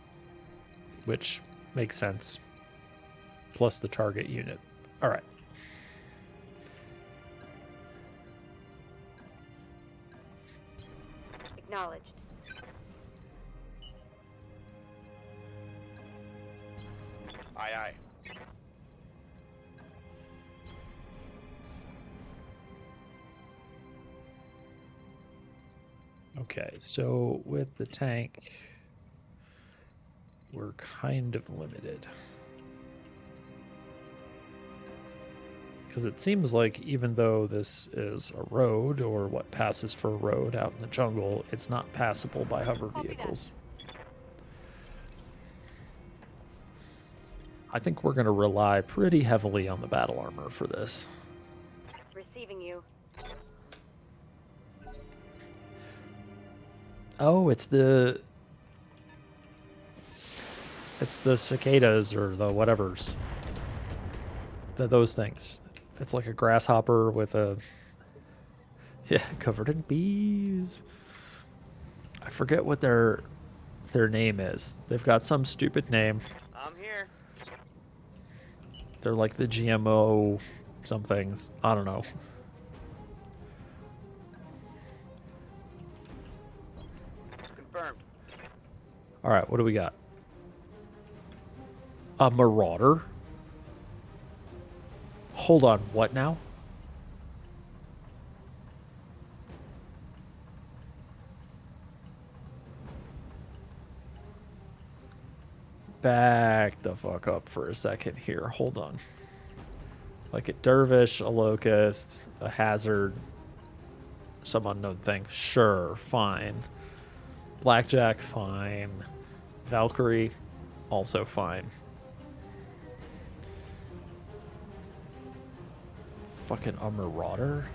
S1: which makes sense. Plus the target unit. All right.
S8: Acknowledged.
S5: Aye, aye.
S1: Okay, so with the tank, we're kind of limited. Because it seems like even though this is a road, or what passes for a road out in the jungle, it's not passable by hover vehicles. I think we're going to rely pretty heavily on the battle armor for this.
S8: Receiving you.
S1: Oh, it's the cicadas or the whatevers. Those things. It's like a grasshopper with a covered in bees. I forget what their name is. They've got some stupid name.
S5: I'm here.
S1: They're like the GMO somethings. I don't know. All right, what do we got? A marauder? Hold on, what now? Back the fuck up for a second here. Hold on. Like a dervish, a locust, a hazard, some unknown thing. Sure, fine. Blackjack, fine. Valkyrie, also fine. Fucking a marauder?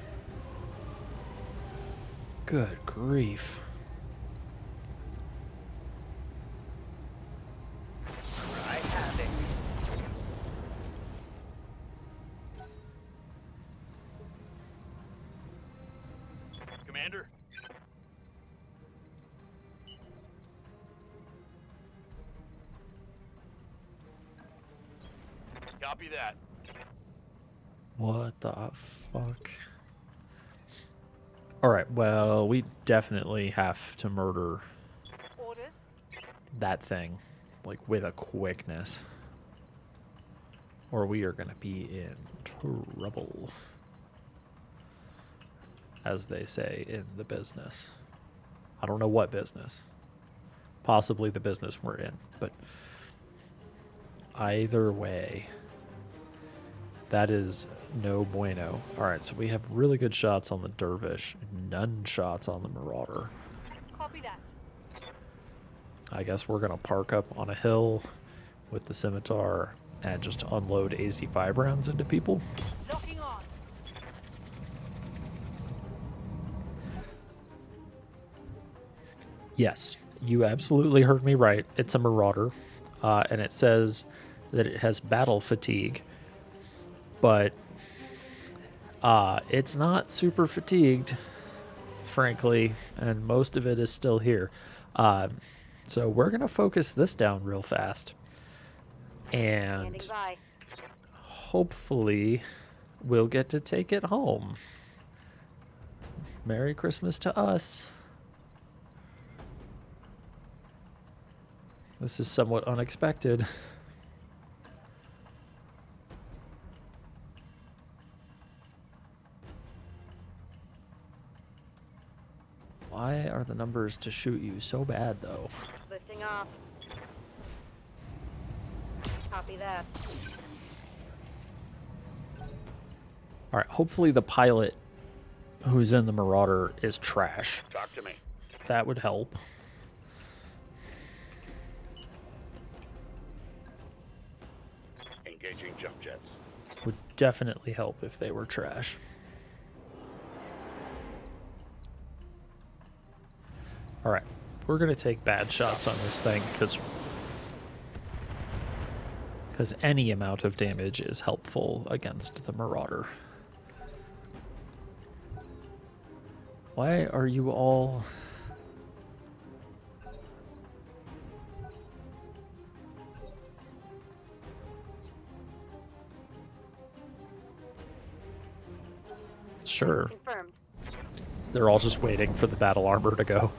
S1: Good grief.
S5: I have it.
S4: Commander? Copy that.
S1: What the fuck? Alright, well, we definitely have to murder
S8: Orders.
S1: that thing, like, with a quickness. Or we are gonna be in trouble. As they say in the business. I don't know what business. Possibly the business we're in, but either way, that is no bueno. Alright, so we have really good shots on the dervish, none shots on the marauder.
S8: Copy that.
S1: I guess we're gonna park up on a hill with the scimitar and just unload AC5 rounds into people.
S8: Locking on.
S1: Yes, you absolutely heard me right. It's a marauder, and it says that it has battle fatigue, but it's not super fatigued, frankly, and most of it is still here. So we're going to focus this down real fast, and
S8: Standing by.
S1: hopefully we'll get to take it home. Merry Christmas to us. This is somewhat unexpected. Why are the numbers to shoot you so bad, though?
S8: Lifting off. Copy that.
S1: Alright, hopefully the pilot who's in the Marauder is trash.
S4: Talk to me.
S1: That would help.
S4: Engaging jump jets.
S1: Would definitely help if they were trash. Alright, we're going to take bad shots on this thing because any amount of damage is helpful against the Marauder. Why are you all... Sure.
S8: Confirmed.
S1: They're all just waiting for the battle armor to go.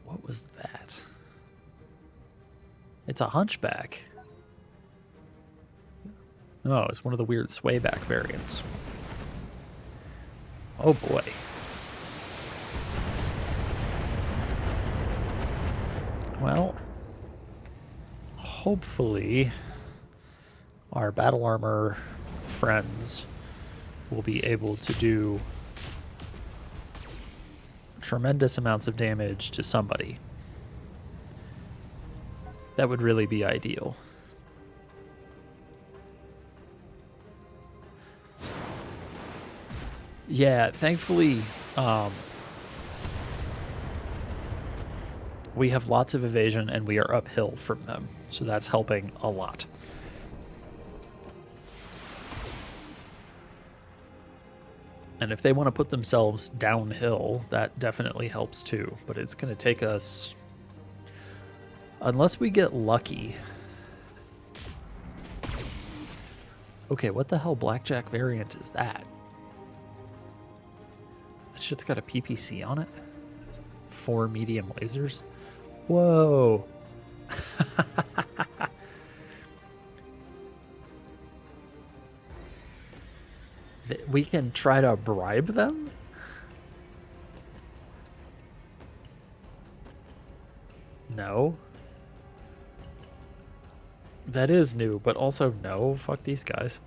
S1: What was that? It's a hunchback. Oh, it's one of the weird swayback variants. Oh boy. Well, hopefully our battle armor friends will be able to do tremendous amounts of damage to somebody. That would really be ideal. Yeah, thankfully, we have lots of evasion and we are uphill from them, so that's helping a lot. And if they want to put themselves downhill, that definitely helps too, but it's going to take us Unless we get lucky. Okay, what the hell blackjack variant is that? That shit's got a PPC on it? 4 medium lasers? Whoa! We can try to bribe them? No. That is new, but also no. Fuck these guys.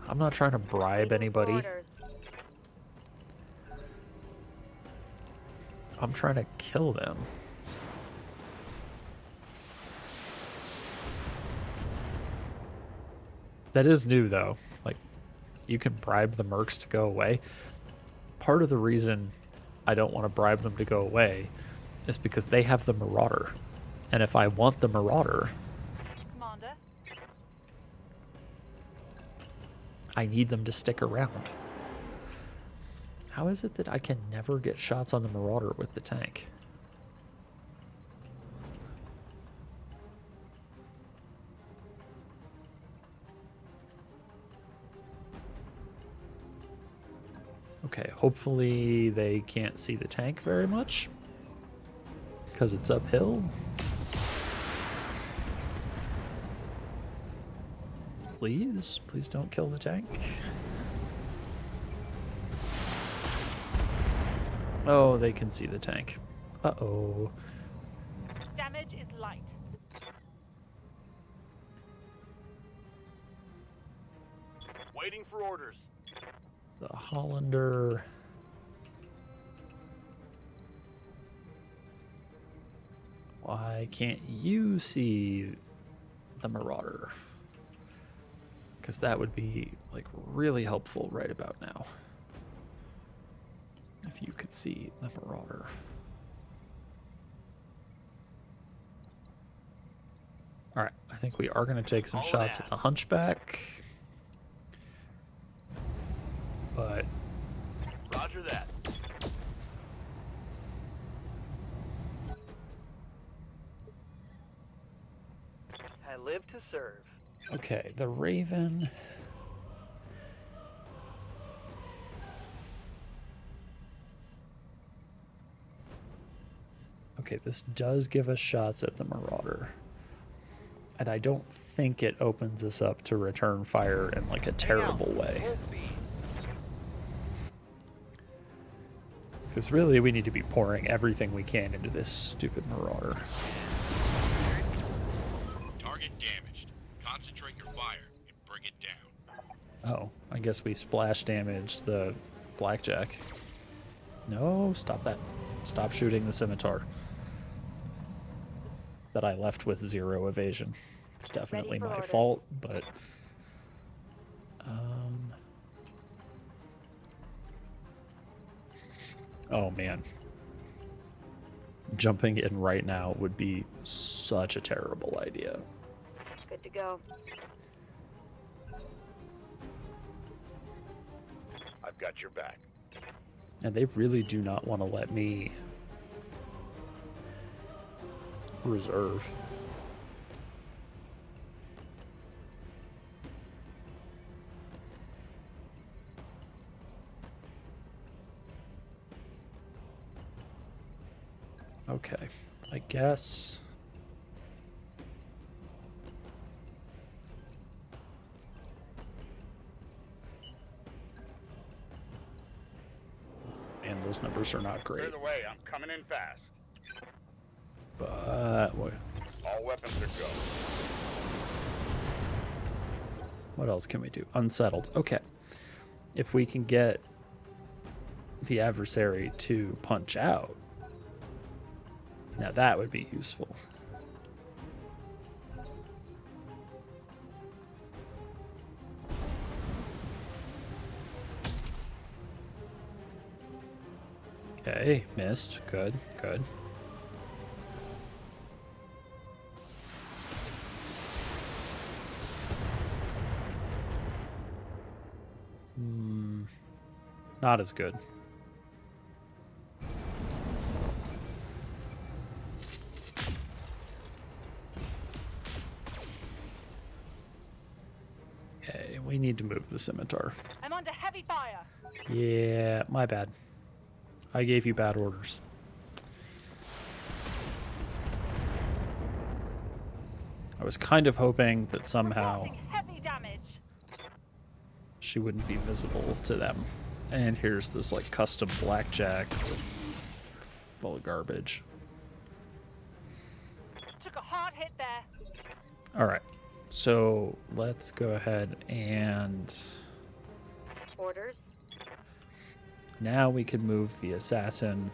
S1: I'm not trying to bribe anybody. I'm trying to kill them. That is new, though. Like, you can bribe the mercs to go away. Part of the reason I don't want to bribe them to go away is because they have the Marauder. And if I want the Marauder,
S8: Commander.
S1: I need them to stick around. How is it that I can never get shots on the Marauder with the tank? Okay, hopefully they can't see the tank very much because it's uphill. Please, please don't kill the tank. Oh, they can see the tank. Uh-oh.
S8: Damage is light.
S5: Waiting for orders.
S1: The Hollander. Why can't you see the Marauder? Because that would be, like, really helpful right about now. If you could see the Marauder. Alright, I think we are going to take some shots at the Hunchback. But
S5: Roger that.
S2: I live to serve.
S1: okay, the Raven. Okay, this does give us shots at the Marauder. And I don't think it opens us up to return fire in like a terrible way.
S5: Full speed.
S1: Because really we need to be pouring everything we can into this stupid Marauder.
S4: Target damaged. Concentrate your fire and bring it down.
S1: Oh, I guess we splash damaged the blackjack. No, stop that. Stop shooting the scimitar. That I left with 0 evasion. It's definitely my fault, but... Oh, man. Jumping in right now would be such a terrible idea.
S8: Good to go.
S5: I've got your back.
S1: And they really do not want to let me reserve. Okay, I guess. And those numbers are not great.
S5: Clear the way. I'm coming in fast.
S1: But
S5: All weapons are go.
S1: what else can we do? Unsettled. Okay. If we can get the adversary to punch out, now that would be useful. Okay, missed. Good, good. Not as good. We need to move the scimitar.
S8: I'm under heavy fire.
S1: Yeah, my bad. I gave you bad orders. I was kind of hoping that somehow
S8: Reporting heavy damage.
S1: she wouldn't be visible to them. And here's this like custom blackjack full of garbage.
S8: Took a hard hit there.
S1: All right, so let's go ahead and
S8: Orders.
S1: now we can move the assassin.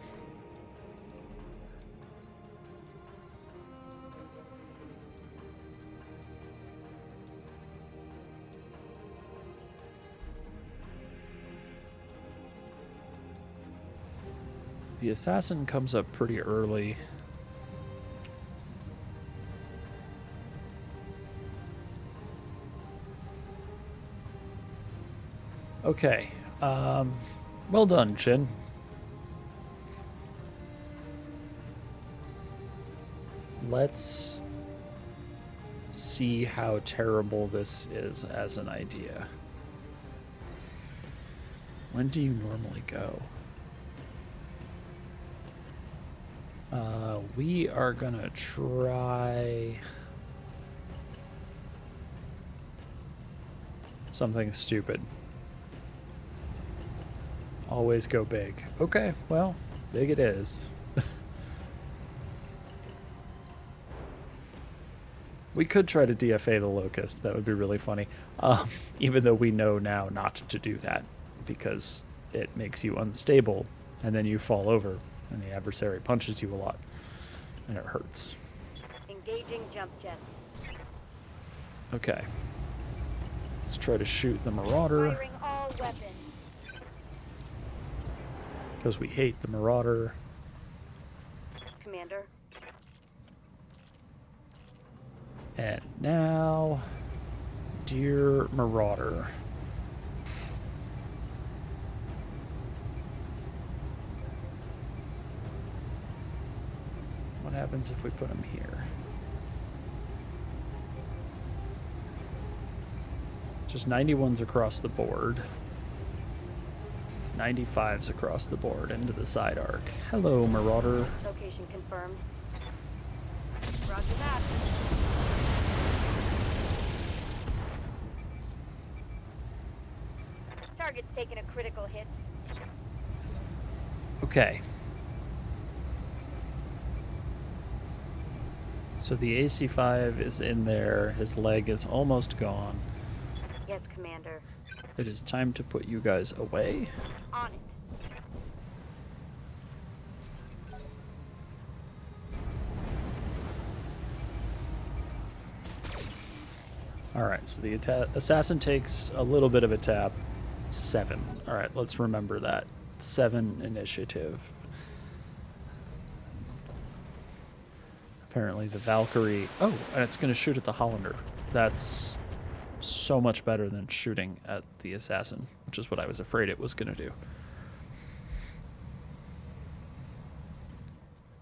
S1: The assassin comes up pretty early. Okay. Well done, Chin. Let's see how terrible this is as an idea. When do you normally go? We are gonna try something stupid. Always go big. Okay, well, big it is. We could try to DFA the Locust. That would be really funny. Even though we know now not to do that because it makes you unstable and then you fall over and the adversary punches you a lot and it hurts.
S8: Engaging jump jet.
S1: Okay. Let's try to shoot the Marauder
S8: Firing all weapons.
S1: because we hate the Marauder.
S8: Commander.
S1: And now, dear Marauder. What happens if we put him here? Just 91s across the board. 95s across the board into the side arc. Hello, Marauder.
S8: Location confirmed. Roger that. Target's taking a critical hit.
S1: Okay. So the AC-5 is in there. His leg is almost gone.
S8: Yes, Commander.
S1: It is time to put you guys away.
S8: On it.
S1: Alright, so the assassin takes a little bit of a tap. 7. Alright, let's remember that. 7 initiative. Apparently the Valkyrie... Oh, and it's going to shoot at the Hollander. That's so much better than shooting at the assassin, which is what I was afraid it was going to do.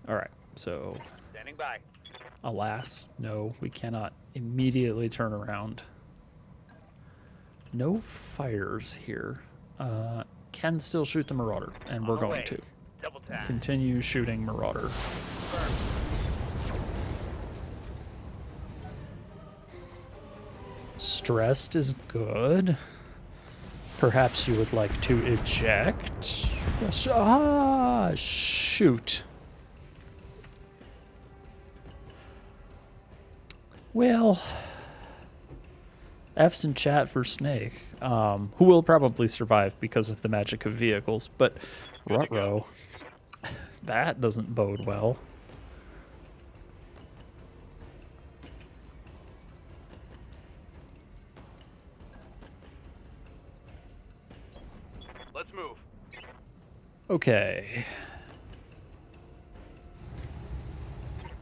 S1: Alright, so...
S5: Standing by.
S1: Alas, no, we cannot immediately turn around. No fires here. Can still shoot the Marauder, and we're going to.
S5: Double tap.
S1: Continue shooting Marauder. Stressed is good. Perhaps you would like to eject. Ah, shoot. Well, F's in chat for Snake, who will probably survive because of the magic of vehicles, but ruh-roh, that doesn't bode well.
S5: Let's move.
S1: Okay.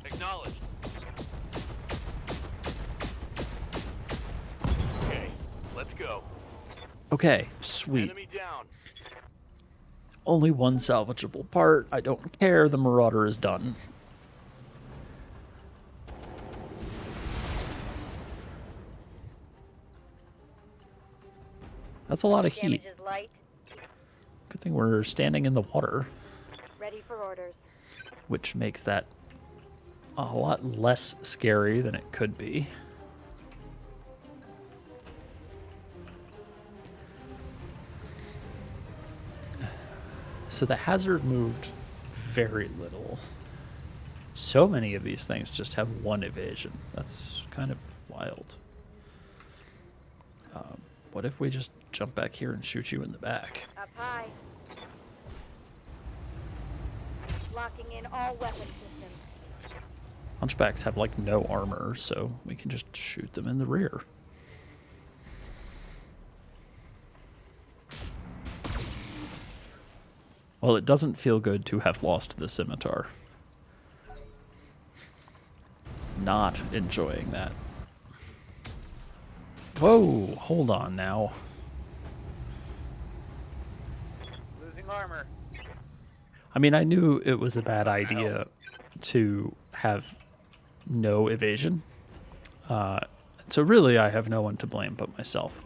S5: Acknowledged. Okay, let's go.
S1: Okay, sweet.
S5: Enemy down.
S1: Only one salvageable part. I don't care. The Marauder is done. That's a lot of heat.
S8: Damage is light.
S1: Good thing we're standing in the water,
S8: Ready for orders.
S1: which makes that a lot less scary than it could be. So the hazard moved very little. So many of these things just have one evasion. That's kind of wild. What if we just jump back here and shoot you in the back?
S8: Up high. Locking in all weapon systems.
S1: Hunchbacks have like no armor, so we can just shoot them in the rear. Well, it doesn't feel good to have lost the scimitar. Not enjoying that. Whoa, hold on now.
S2: Losing armor.
S1: I mean, I knew it was a bad idea to have no evasion. So really, I have no one to blame but myself.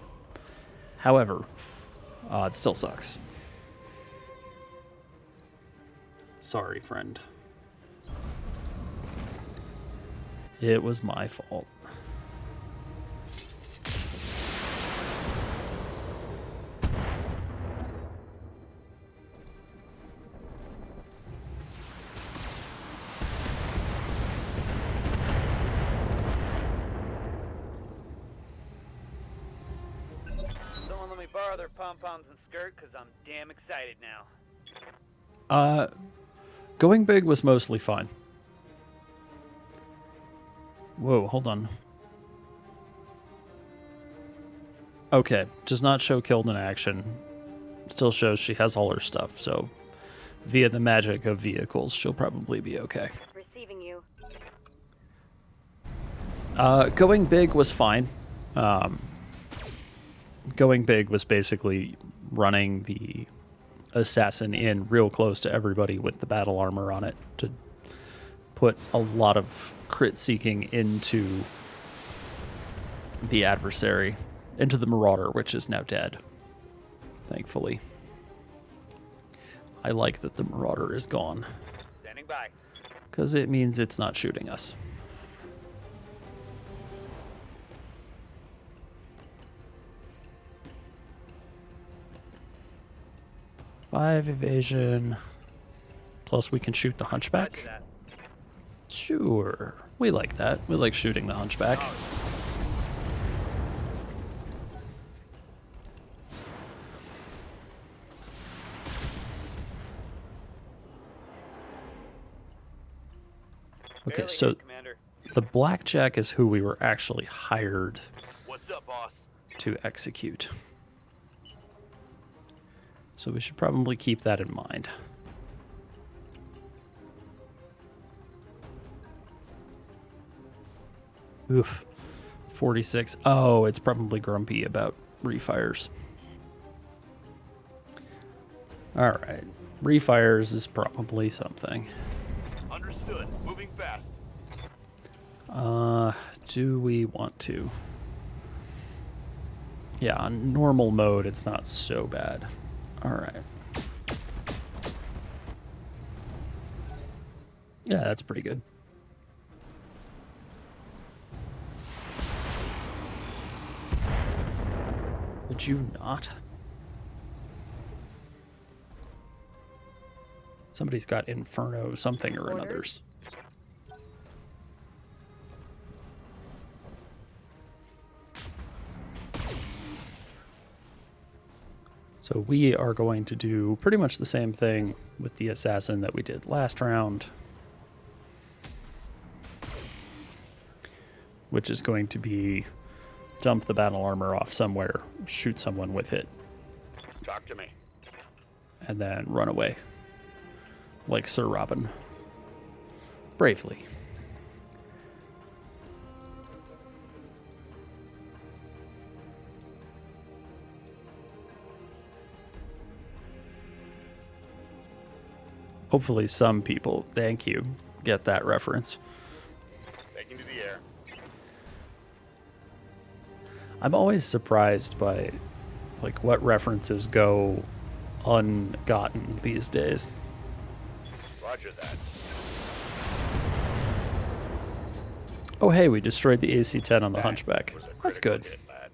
S1: However, it still sucks. Sorry, friend. It was my fault.
S2: Someone let me borrow their pom-poms and skirt, because I'm damn excited now.
S1: Going big was mostly fun. Whoa, hold on. Okay, does not show killed in action. Still shows she has all her stuff, so via the magic of vehicles, she'll probably be okay.
S8: Receiving you.
S1: Going big was fine. Going big was basically running the assassin in real close to everybody with the battle armor on it to put a lot of crit seeking into the adversary, into the marauder, which is now dead, thankfully. I like that the marauder is gone,
S2: Standing by.
S1: because it means it's not shooting us. Five evasion. Plus we can shoot the
S2: Roger
S1: hunchback.
S2: that.
S1: Sure. We like that. We like shooting the hunchback. Okay,
S2: Barely
S1: so
S2: hit, Commander.
S1: the blackjack is who we were actually hired
S4: What's up, boss?
S1: to execute. So we should probably keep that in mind. Oof. 46. Oh, it's probably grumpy about refires. Alright. Refires is probably something.
S4: Understood. Moving fast.
S1: Do we want to? Yeah, on normal mode, it's not so bad. Alright. Yeah, that's pretty good. Would you not? Somebody's got Inferno something or another's. So we are going to do pretty much the same thing with the assassin that we did last round, which is going to be dump the battle armor off somewhere, shoot someone with it,
S4: Talk to me.
S1: and then run away like Sir Robin. Bravely. Hopefully some people, thank you, get that reference.
S4: Taking to the air.
S1: I'm always surprised by Like, what references go ungotten these days?
S5: Roger that.
S1: Oh, hey, we destroyed the AC-10 on the Hunchback.
S5: Was a
S1: That's
S5: critical
S1: good.
S5: hit, lad.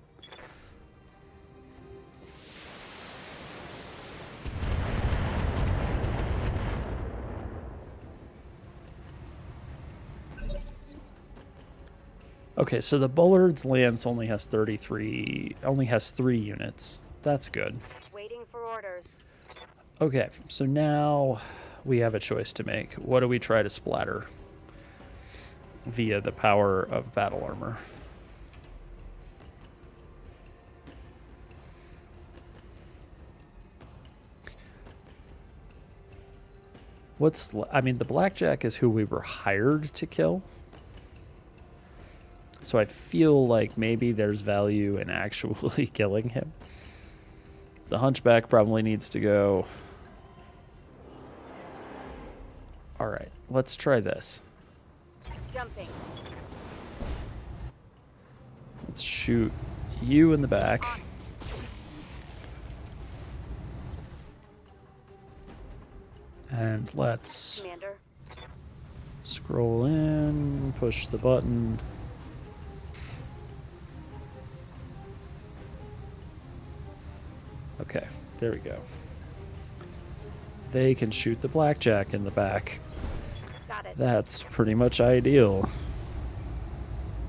S1: Okay, so the Bullard's Lance only has 3 units. That's good.
S8: Waiting for orders.
S1: Okay, so now we have a choice to make. What do we try to splatter via the power of battle armor? I mean, the Blackjack is who we were hired to kill. So I feel like maybe there's value in actually killing him. The Hunchback probably needs to go. All right, let's try this.
S8: Jumping.
S1: Let's shoot you in the back. And let's
S8: Commander.
S1: scroll in, push the button. Okay, there we go. They can shoot the Blackjack in the back.
S8: Got it.
S1: That's pretty much ideal.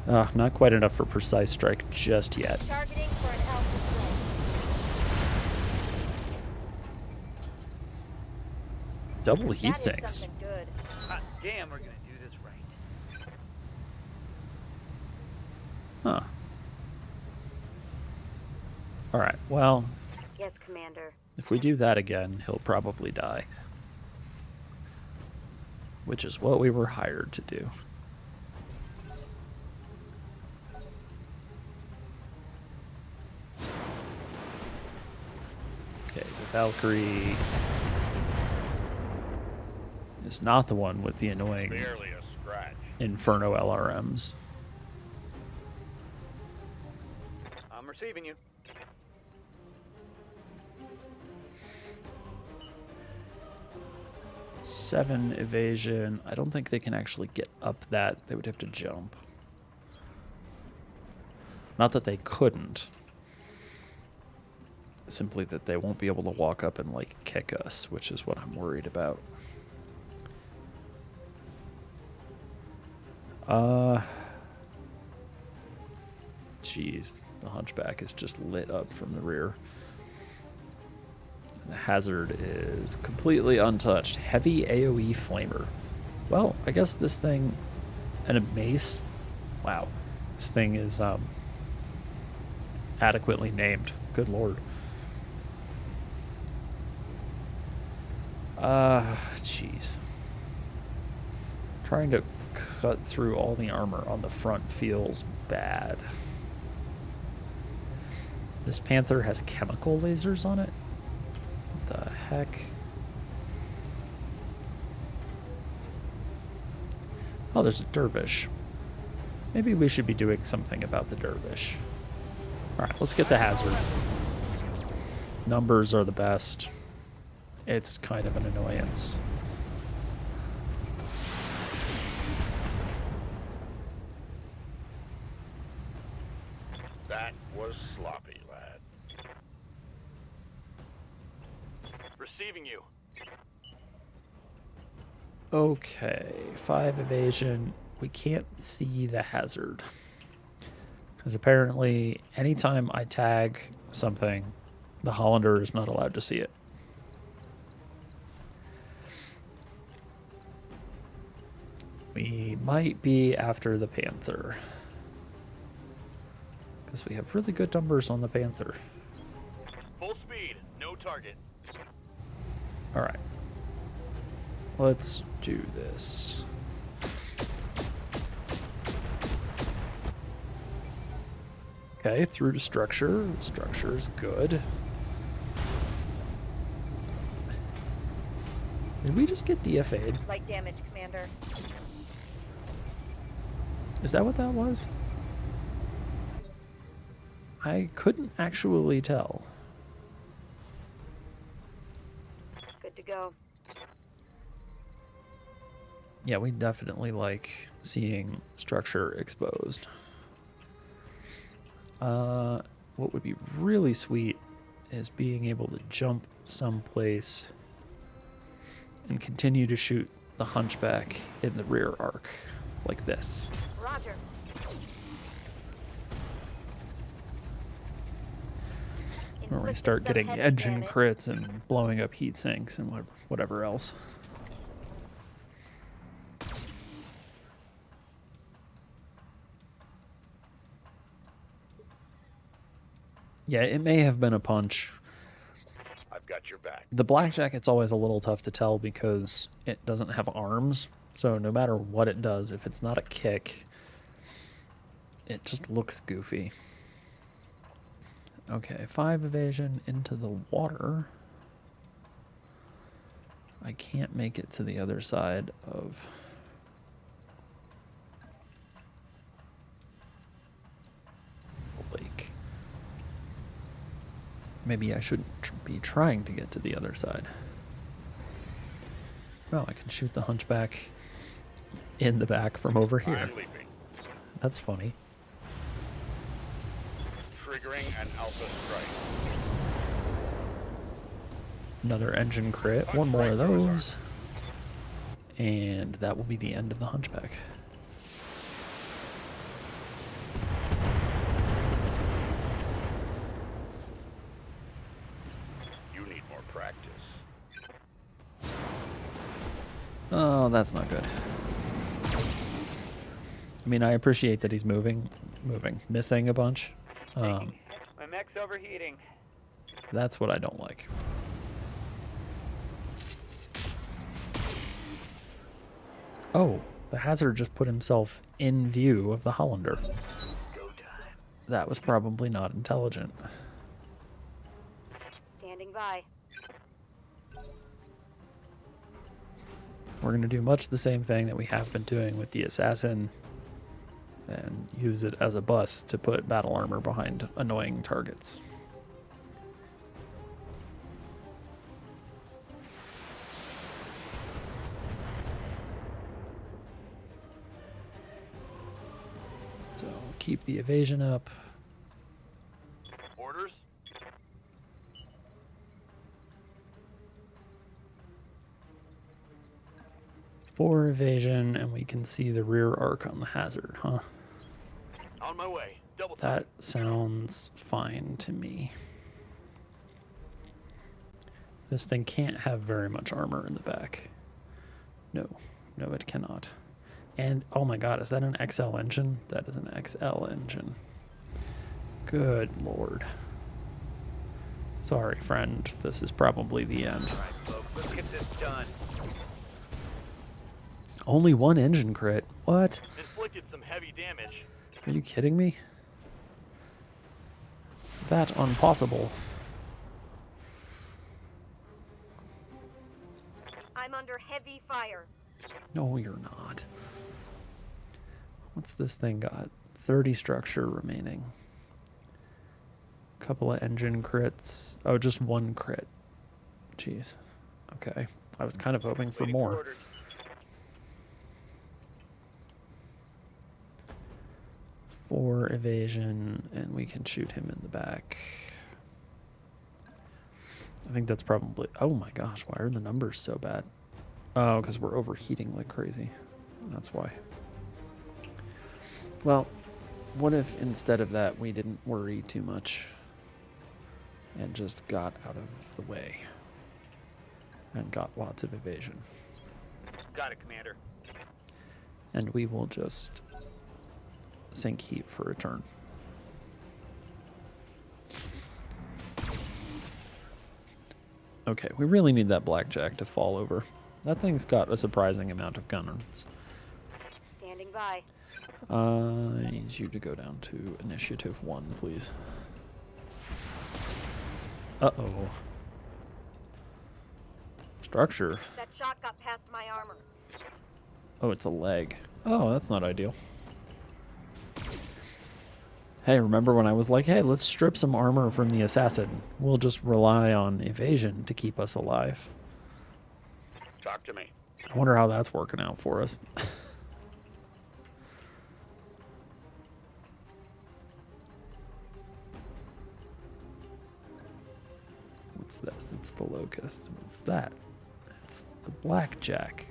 S1: Not quite enough for precise strike just yet.
S8: Targeting for an alpha
S1: Double heat
S8: That is
S1: sinks.
S8: something good.
S2: Hot damn, we're gonna do this right.
S1: Huh. Alright, well,
S8: Yes, Commander.
S1: if we do that again, he'll probably die. Which is what we were hired to do. Okay, the Valkyrie is not the one with the annoying
S5: Barely a scratch.
S1: Inferno LRMs.
S2: I'm receiving you.
S1: Seven evasion. I don't think they can actually get up that. They would have to jump. Not that they couldn't. Simply that they won't be able to walk up and, like, kick us, which is what I'm worried about. Jeez, the Hunchback is just lit up from the rear. And the Hazard is completely untouched. Heavy AoE Flamer. Well, I guess this thing... And a mace? Wow. This thing is, adequately named. Good lord. Jeez. Trying to cut through all the armor on the front feels bad. This Panther has chemical lasers on it? What the heck? Oh, there's a Dervish. Maybe we should be doing something about the Dervish. Alright, let's get the Hazard. Numbers are the best. It's kind of an annoyance.
S5: That was sloppy, lad.
S2: Receiving you.
S1: Okay, 5 evasion. We can't see the Hazard. Because apparently, anytime I tag something, the Hollander is not allowed to see it. We might be after the Panther. Because we have really good numbers on the Panther.
S5: Full speed, no target.
S1: Alright. Let's do this. Okay, through to structure. Structure is good. Did we just get DFA'd?
S8: Light damage, Commander.
S1: Is that what that was? I couldn't actually tell.
S6: go.
S1: Yeah, we definitely like seeing structure exposed. What would be really sweet is being able to jump someplace and continue to shoot the hunchback in the rear arc, like this.
S8: Roger.
S1: Where we start getting engine crits and blowing up heat sinks and whatever else. Yeah, it may have been a punch.
S4: I've got your back.
S1: The blackjacket's always a little tough to tell because it doesn't have arms. So no matter what it does, if it's not a kick, it just looks goofy. Okay, 5 evasion into the water. I can't make it to the other side of the lake. Maybe I shouldn't be trying to get to the other side. Oh, I can shoot the hunchback in the back from over here.
S4: I'm leaping.
S1: That's funny.
S4: Triggering an alpha strike.
S1: Another engine crit. One more of those. And that will be the end of the hunchback.
S4: You need more practice.
S1: Oh, that's not good. I mean, I appreciate that he's missing a bunch.
S2: My mech's overheating.
S1: That's what I don't like. Oh, the hazard just put himself in view of the Hollander. That was probably not intelligent.
S8: Standing by.
S1: We're going to do much the same thing that we have been doing with the assassin and use it as a bus to put battle armor behind annoying targets. So keep the evasion up.
S4: Orders?
S1: 4 evasion, and we can see the rear arc on the hazard, huh?
S4: On my way. Double time.
S1: That sounds fine to me. This thing can't have very much armor in the back. No, it cannot. And, oh my god, is that an XL engine? That is an XL engine. Good lord. Sorry, friend. This is probably the end.
S2: All right, folks, let's get this done.
S1: Only 1 engine crit? What?
S5: Inflicted some heavy damage.
S1: Are you kidding me? That impossible.
S8: I'm under heavy fire.
S1: No, you're not. What's this thing got? 30 structure remaining. Couple of engine crits. Oh, just 1 crit. Jeez. Okay. I was kind of hoping for
S2: Waiting
S1: more.
S2: orders.
S1: Four evasion, and we can shoot him in the back. I think that's probably... Oh my gosh, why are the numbers so bad? Oh, because we're overheating like crazy. That's why. Well, what if instead of that we didn't worry too much and just got out of the way and got lots of evasion?
S2: Got it, Commander.
S1: And we will just sink heat for a turn. Okay, we really need that blackjack to fall over. That thing's got a surprising amount of gunners.
S8: Standing by.
S1: I need you to go down to initiative 1, please. Uh-oh. Structure.
S8: That shot got past my armor.
S1: Oh, it's a leg. Oh, that's not ideal. Hey, remember when I was like, hey, let's strip some armor from the assassin. We'll just rely on evasion to keep us alive.
S4: Talk to me.
S1: I wonder how that's working out for us. What's this? It's the locust. What's that? It's the blackjack.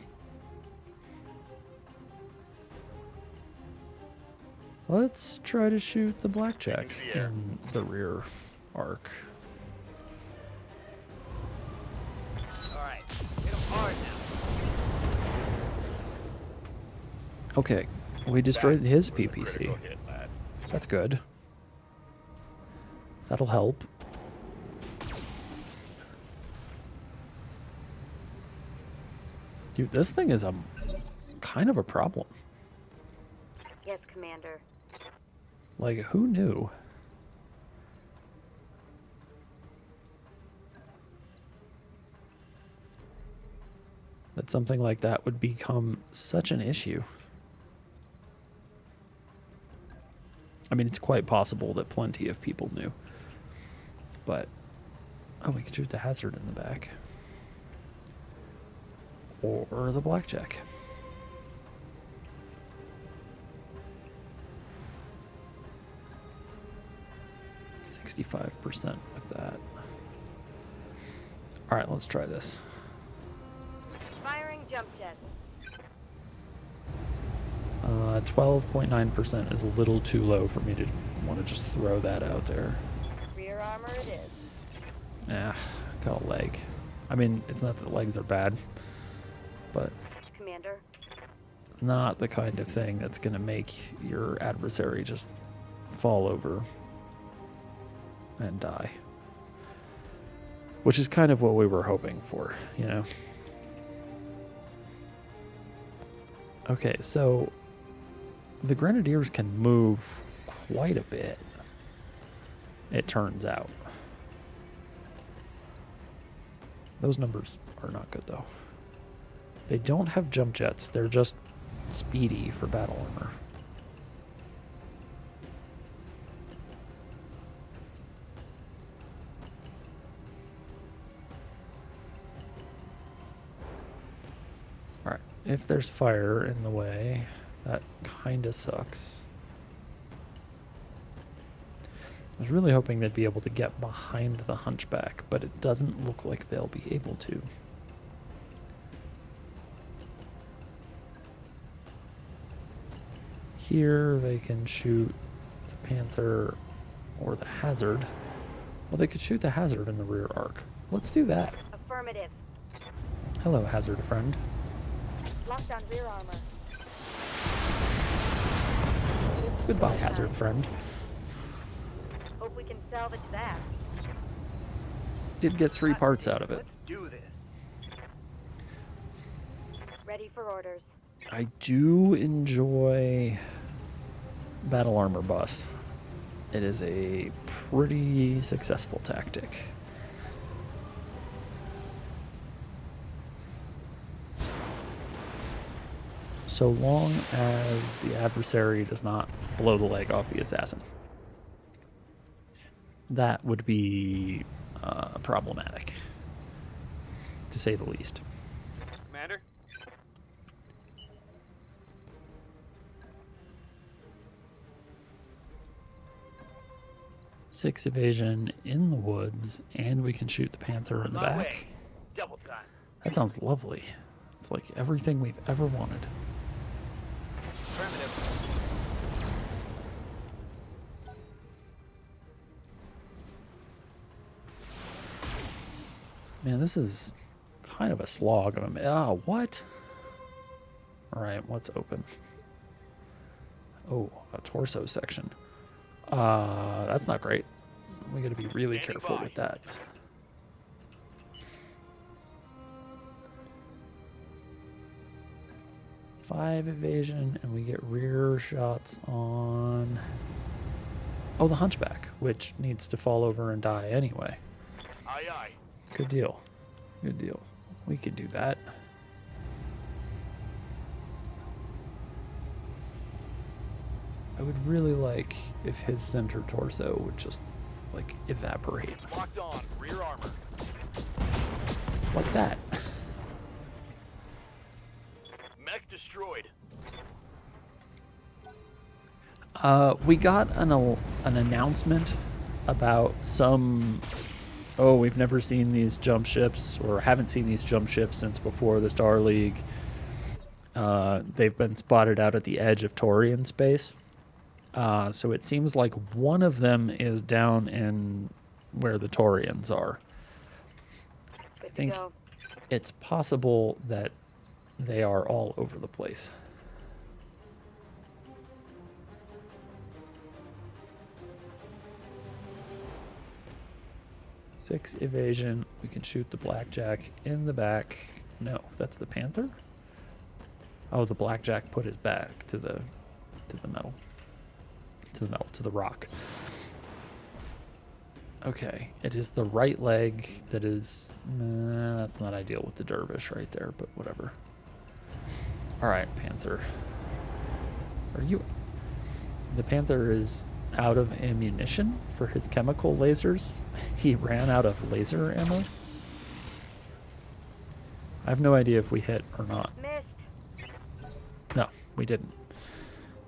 S1: Let's try to shoot the blackjack in the rear arc.
S2: Alright, hit him hard now.
S1: Okay, we destroyed his PPC.
S4: Critical hit, lad.
S1: That's good. That'll help. Dude, this thing is a kind of a problem.
S8: Yes, Commander.
S1: Like, who knew? That something like that would become such an issue. I mean, it's quite possible that plenty of people knew. But, oh, we could shoot the hazard in the back. Or the blackjack. %65% with that. Alright, let's try this.
S8: Firing jump jets.
S1: 12.9% is a little too low for me to want to just throw that out there.
S8: Rear armor it is.
S1: Nah, got a leg. I mean, it's not that legs are bad, but
S8: Commander.
S1: not the kind of thing that's going to make your adversary just fall over and die. Which is kind of what we were hoping for, you know? Okay, so the Grenadiers can move quite a bit, it turns out. Those numbers are not good, though. They don't have jump jets. They're just speedy for battle armor. Alright, if there's fire in the way, that kinda sucks. I was really hoping they'd be able to get behind the Hunchback, but it doesn't look like they'll be able to. Here they can shoot the Panther or the Hazard. Well, they could shoot the Hazard in the rear arc. Let's do that.
S8: Affirmative.
S1: Hello, Hazard friend.
S8: Lockdown rear armor.
S1: Goodbye, Hazard friend.
S8: Hope we can salvage that.
S1: Did get 3 parts out of it.
S2: Let's do this.
S8: Ready for orders.
S1: I do enjoy battle armor bus. It is a pretty successful tactic. So long as the adversary does not blow the leg off the assassin. That would be problematic, to say the least.
S2: Commander?
S1: 6 evasion in the woods, and we can shoot the Panther in the
S2: My way.
S1: back.
S2: Double time.
S1: That sounds lovely. It's like everything we've ever wanted.
S2: Affirmative.
S1: Man, this is kind of a slog. Oh, what? Alright, what's open? Oh, a torso section. That's not great. We gotta be really careful with that. Five evasion, and we get rear shots on... Oh, the Hunchback, which needs to fall over and die anyway.
S4: Aye, aye.
S1: Good deal. Good deal. We could do that. I would really like if his center torso would just, like, evaporate.
S4: Locked on. Rear armor.
S1: Like that. We got an announcement about some. Oh, we've never seen these jump ships, or haven't seen these jump ships since before the Star League. They've been spotted out at the edge of Taurian space. So it seems like one of them is down in where the Taurians are. I think it's possible that they are all over the place. Six evasion. We can shoot the blackjack in the back. No, that's the panther. Oh, the blackjack put his back to the metal. To the rock. Okay, it is the right leg that is. That's not ideal with the dervish right there, but whatever. All right, panther. Are you? The panther is out of ammunition for his chemical lasers. He ran out of laser ammo. I have no idea if we hit or not.
S8: Missed.
S1: No, we didn't.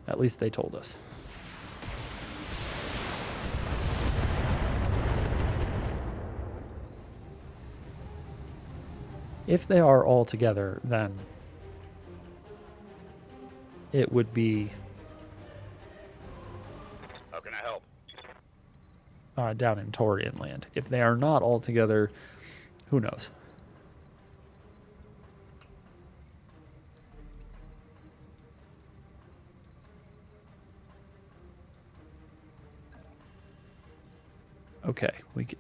S1: At least they told us. If they are all together, then it would be
S4: How can I help?
S1: down in Taurian land. If they are not all together, who knows? Okay,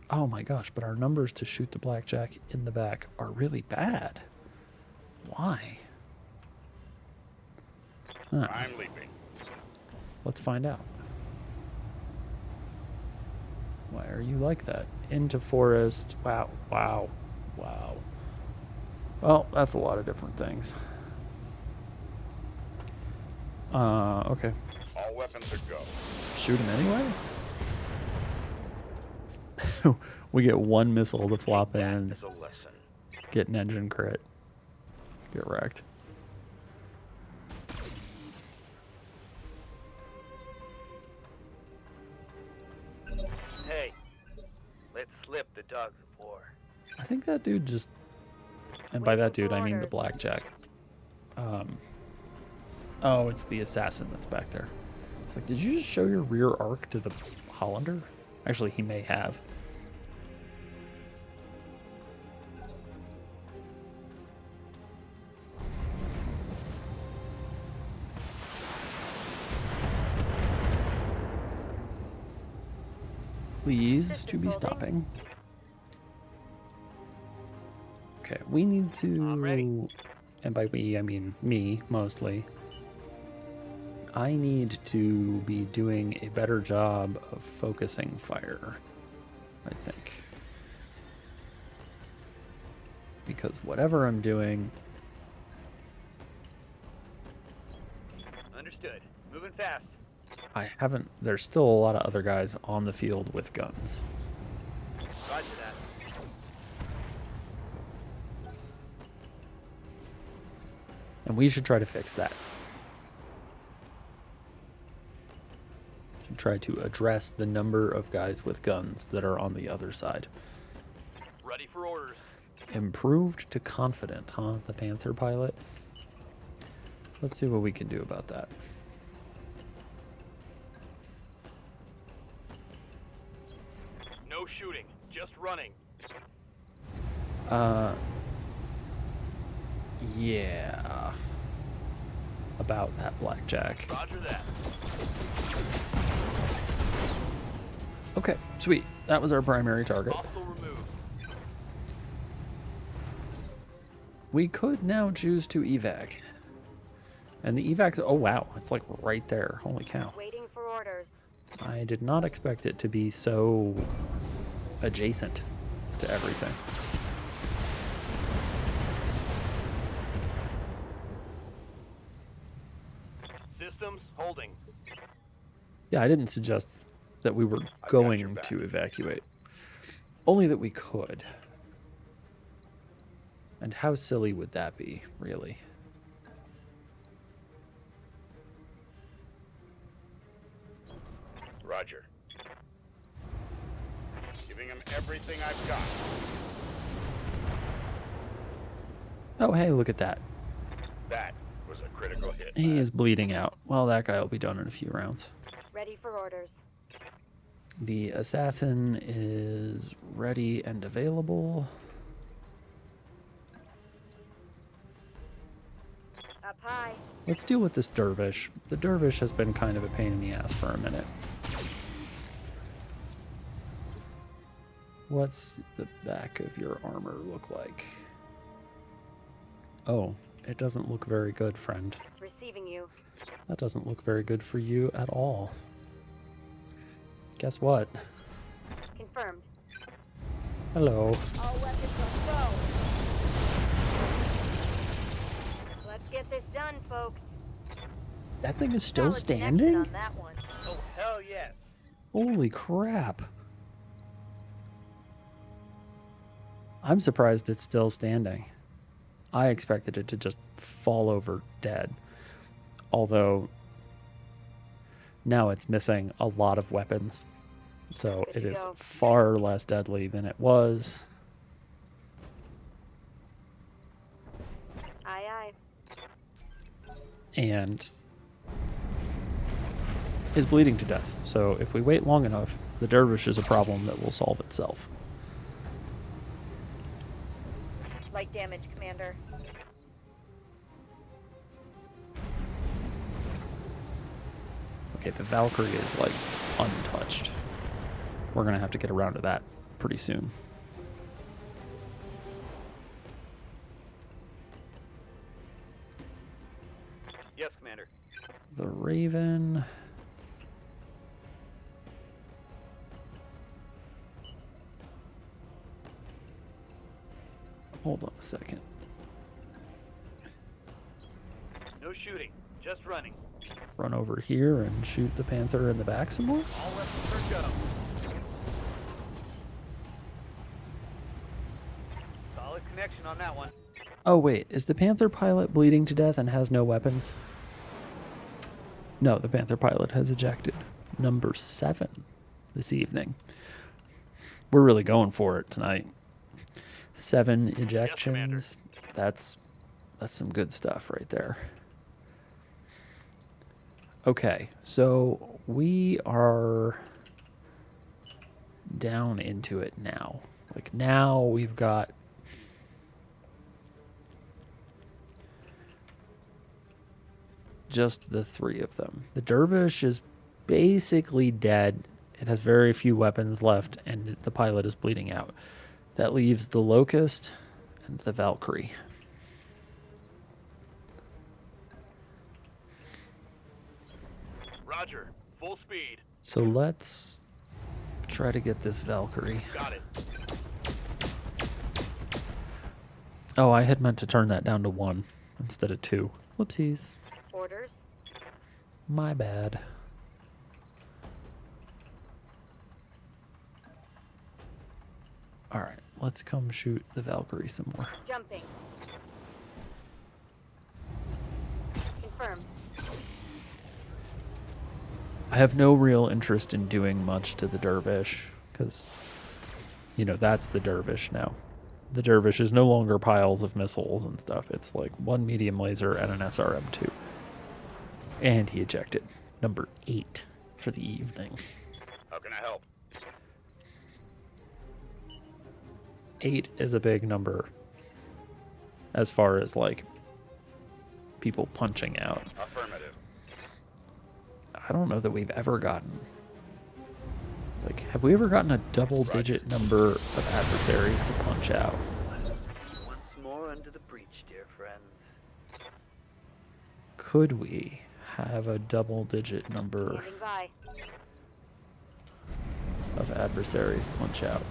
S1: oh my gosh, but our numbers to shoot the blackjack in the back are really bad. Why? Huh.
S4: I'm leaping.
S1: Let's find out. Why are you like that? Into forest. Wow, wow, wow. Well, that's a lot of different things. Okay.
S4: All weapons are go.
S1: Shoot him anyway? We get one missile to flop in,
S4: As a lesson.
S1: get an engine crit, get wrecked.
S5: Hey, let's slip the dogs of war.
S1: I think that dude just, and by that dude I mean the blackjack. Oh, it's the assassin that's back there. It's like, did you just show your rear arc to the Hollander? Actually, he may have. Please to be stopping. Okay, we need to, and by we I mean me mostly. I need to be doing a better job of focusing fire, I think. Because whatever I'm doing,
S5: Understood. Moving fast.
S1: I haven't, there's still a lot of other guys on the field with guns.
S5: Roger that.
S1: And we should try to fix that. Try to address the number of guys with guns that are on the other side.
S5: Ready for orders.
S1: Improved to confident, huh? The Panther pilot. Let's see what we can do about that.
S5: No shooting, just running.
S1: Yeah. About that blackjack.
S5: Roger that.
S1: Okay, sweet. That was our primary target.
S5: Hostile removed.
S1: We could now choose to evac. And the evac's, oh wow, it's like right there. Holy cow.
S8: Waiting for orders.
S1: I did not expect it to be so adjacent to everything.
S5: Systems holding.
S1: Yeah, I didn't suggest that we were going to evacuate. Only that we could. And how silly would that be, really? Oh, hey, look at that.
S4: That was a critical hit.
S1: He is bleeding out. Well, that guy will be done in a few rounds.
S8: Ready for orders.
S1: The assassin is ready and available.
S8: Up high.
S1: Let's deal with this dervish. The dervish has been kind of a pain in the ass for a minute. What's the back of your armor look like? Oh, it doesn't look very good, friend.
S8: Receiving you.
S1: That doesn't look very good for you at all. Guess what?
S8: Confirmed.
S1: Hello.
S8: All weapons on go. Let's get this done, folks.
S1: That thing is still
S8: Solid connection
S1: standing?
S8: on that one.
S5: Oh, hell yes.
S1: Holy crap. I'm surprised it's still standing. I expected it to just fall over dead. Although now it's missing a lot of weapons. So it is far less deadly than it was.
S8: Aye, aye.
S1: And is bleeding to death. So if we wait long enough, the dervish is a problem that will solve itself.
S8: Light damage, Commander.
S1: Okay, the Valkyrie is like untouched. We're gonna have to get around to that pretty soon.
S5: Yes, Commander.
S1: The Raven. Hold on a second.
S5: No shooting, just running.
S1: Run over here and shoot the Panther in the back some more?
S5: All weapons are go. Solid connection on that one.
S1: Oh wait, is the Panther pilot bleeding to death and has no weapons? No, the Panther pilot has ejected. Number 7 this evening. We're really going for it tonight. 7 ejections. That's some good stuff right there. Okay, so we are down into it now. Like now we've got just the 3 of them. The dervish is basically dead. It has very few weapons left, and the pilot is bleeding out. That leaves the Locust and the Valkyrie.
S5: Roger, full speed.
S1: So let's try to get this Valkyrie.
S5: Got it.
S1: Oh, I had meant to turn that down to 1 instead of 2. Whoopsies.
S8: Orders.
S1: My bad. All right, let's come shoot the Valkyrie some more.
S8: Jumping. Confirmed.
S1: I have no real interest in doing much to the dervish because, you know, that's the dervish now. The dervish is no longer piles of missiles and stuff. It's like 1 medium laser and an SRM-2. And he ejected. Number 8 for the evening.
S4: How can I help?
S1: 8 is a big number as far as like people punching out.
S4: Affirmative.
S1: I don't know that we've ever gotten, like, have we ever gotten a double-digit number of adversaries to punch out?
S5: Once more under the breach, dear friends.
S1: Could we have a double-digit number
S8: Standing by.
S1: of adversaries punch out?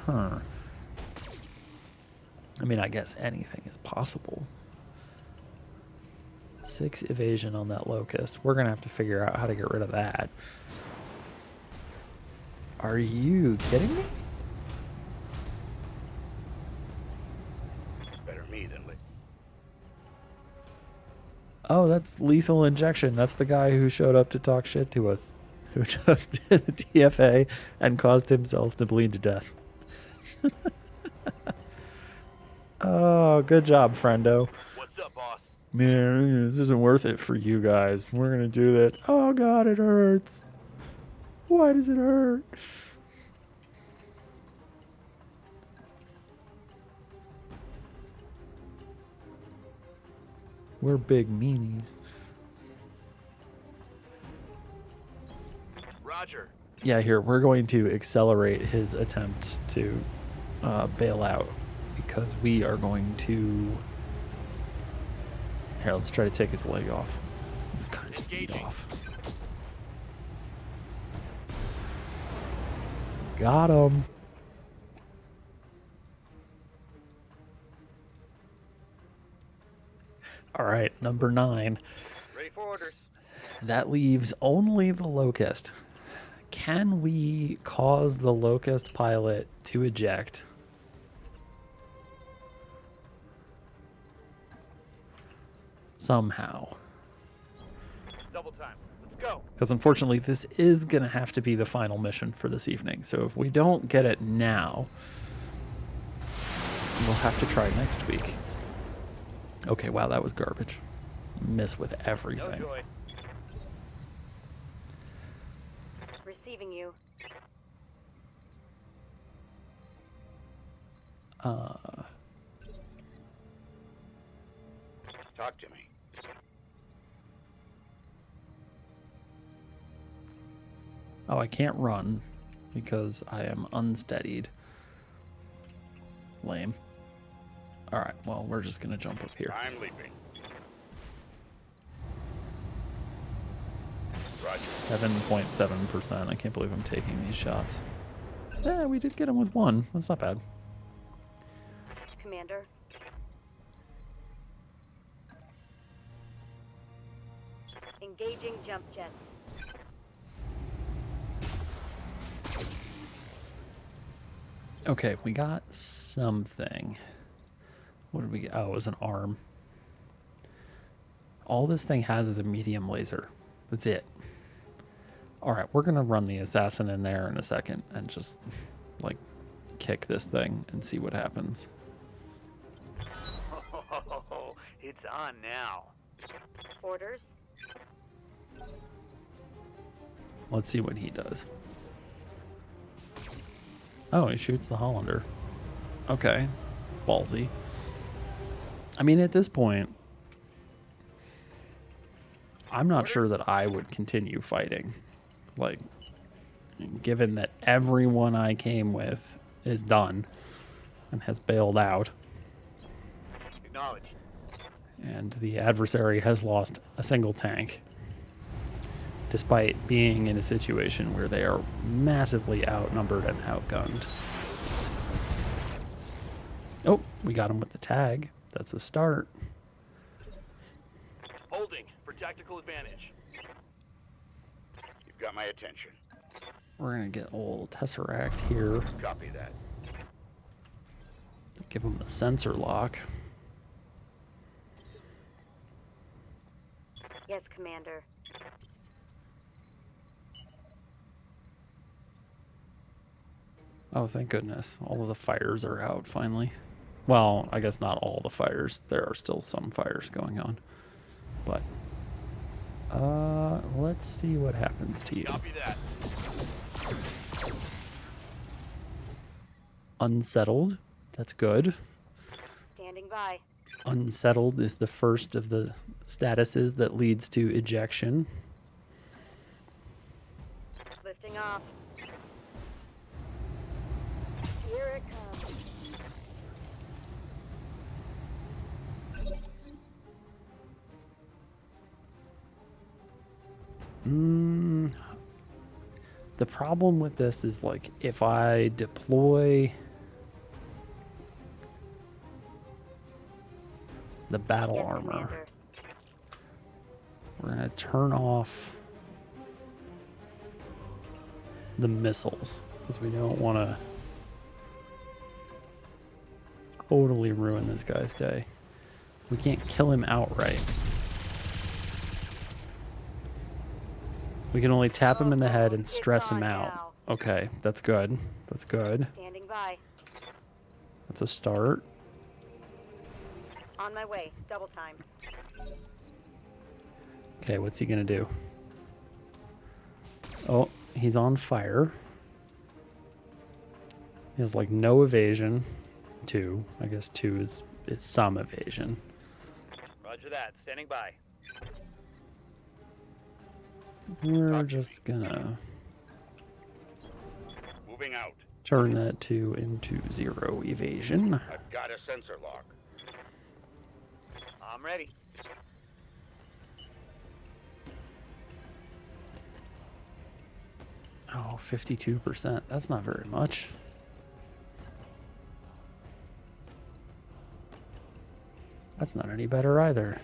S1: Huh. I mean, I guess anything is possible. 6 evasion on that Locust. We're going to have to figure out how to get rid of that. Are you kidding me?
S4: Better me than Lee.
S1: Oh, that's lethal injection. That's the guy who showed up to talk shit to us. Who just did a TFA and caused himself to bleed to death. Oh, good job, friendo.
S5: What's up, boss?
S1: Man, this isn't worth it for you guys. We're gonna do this. Oh god, it hurts. Why does it hurt? We're big meanies.
S5: Roger.
S1: Yeah, here, we're going to accelerate his attempts to bail out because we are going to... Here, let's try to take his leg off. Let's cut his feet off. Got him. All right, number 9.
S5: Ready for orders.
S1: That leaves only the Locust. Can we cause the Locust pilot to eject? Somehow.
S5: Double time. Let's go.
S1: Because unfortunately, this is going to have to be the final mission for this evening. So if we don't get it now, we'll have to try next week. Okay, wow, that was garbage. Miss with
S5: No
S1: everything.
S5: joy.
S8: Receiving you.
S4: Talk to me.
S1: Oh, I can't run because I am unsteadied. Lame. Alright, well, we're just going to jump up here.
S4: I'm leaping. Roger.
S1: 7.7%. I can't believe I'm taking these shots. Yeah, we did get him with 1. That's not bad.
S8: Commander. Engaging jump jets.
S1: Okay, we got something. What did we get? Oh, it was an arm. All this thing has is a medium laser. That's it. Alright, we're going to run the assassin in there in a second and just, like, kick this thing and see what happens.
S5: Oh, it's on now.
S8: Orders.
S1: Let's see what he does. Oh, he shoots the Hollander. Okay. Ballsy. I mean, at this point, I'm not sure that I would continue fighting. Like, given that everyone I came with is done and has bailed out,
S5: Acknowledged.
S1: and the adversary has lost a single tank, despite being in a situation where they are massively outnumbered and outgunned. Oh, we got him with the tag. That's a start.
S5: Holding for tactical advantage.
S4: You've got my attention.
S1: We're going to get old Tesseract here.
S4: Copy that.
S1: Give him the sensor lock.
S8: Yes, Commander.
S1: Oh, thank goodness. All of the fires are out finally. Well, I guess not all the fires. There are still some fires going on. But, let's see what happens to you.
S5: Copy that.
S1: Unsettled. That's good.
S8: Standing by.
S1: Unsettled is the first of the statuses that leads to ejection.
S8: Lifting off. Here it comes.
S1: The problem with this is, like, if I deploy the battle
S8: Yes,
S1: armor,
S8: Commander.
S1: we're going to turn off the missiles because we don't want to totally ruin this guy's day. We can't kill him outright. We can only tap him in the head and stress him out. Okay, that's good. That's good.
S8: Standing by.
S1: That's a start.
S8: On my way. Double time.
S3: Okay, what's he gonna do? Oh, he's on fire. He has like no evasion. 2. I guess 2 is some evasion.
S2: Roger that. Standing by.
S3: We're just gonna
S4: Moving out.
S3: turn that 2 into 0 evasion.
S4: I've got a sensor lock.
S2: I'm ready.
S3: Oh, 52%. That's not very much. That's not any better either.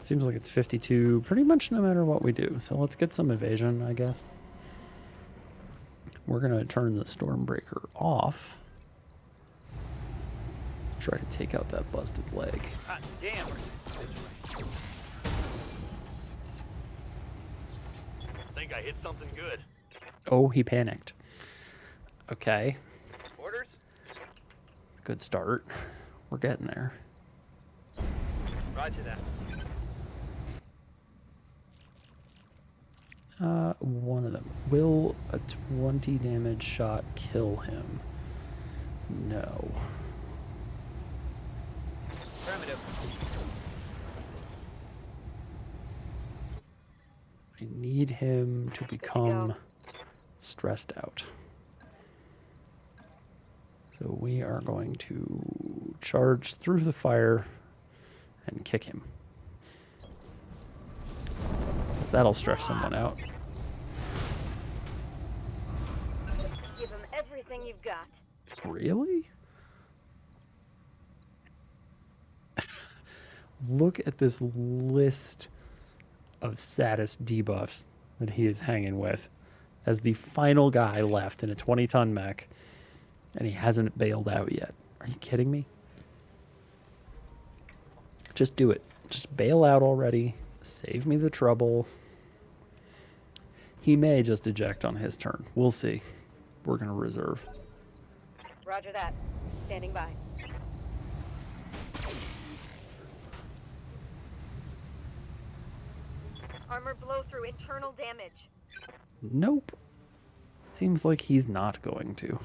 S3: Seems like it's 52 pretty much no matter what we do. So let's get some evasion, I guess. We're going to turn the Stormbreaker off. Try to take out that busted leg.
S2: Hot damn, we're gonna do this right.
S5: Think I hit something good.
S3: Oh, he panicked. Okay,
S2: Orders?
S3: good start. We're getting there.
S2: Roger that.
S3: One of them. Will a 20 damage shot kill him? No.
S2: Affirmative.
S3: I need him to become stressed out. So we are going to charge through the fire and kick him. 'Cause that'll stress someone out.
S8: Give them everything you've got.
S3: Really? Look at this list of saddest debuffs that he is hanging with as the final guy left in a 20-ton mech, and he hasn't bailed out yet. Are you kidding me? Just do it. Just bail out already. Save me the trouble. He may just eject on his turn. We'll see. We're going to reserve.
S8: Roger that. Standing by. Armor blow through internal damage.
S3: Nope. Seems like he's not going to.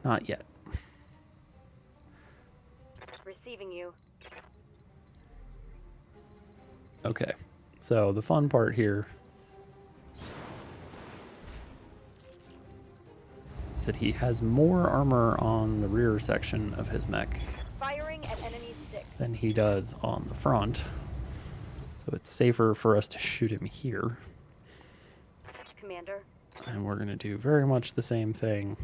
S3: Not yet.
S8: Receiving you.
S3: Okay. So the fun part here is that he has more armor on the rear section of his mech
S8: Firing at enemy 6.
S3: than he does on the front. So it's safer for us to shoot him here.
S8: Commander.
S3: And we're going to do very much the same thing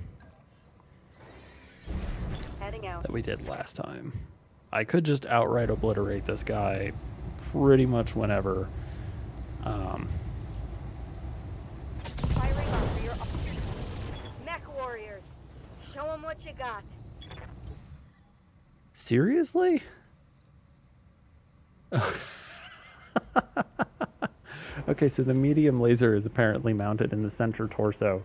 S8: Heading out.
S3: that we did last time. I could just outright obliterate this guy pretty much whenever.
S8: Firing on rear. Mech warriors. Show them what you got.
S3: Seriously? Okay, so the medium laser is apparently mounted in the center torso.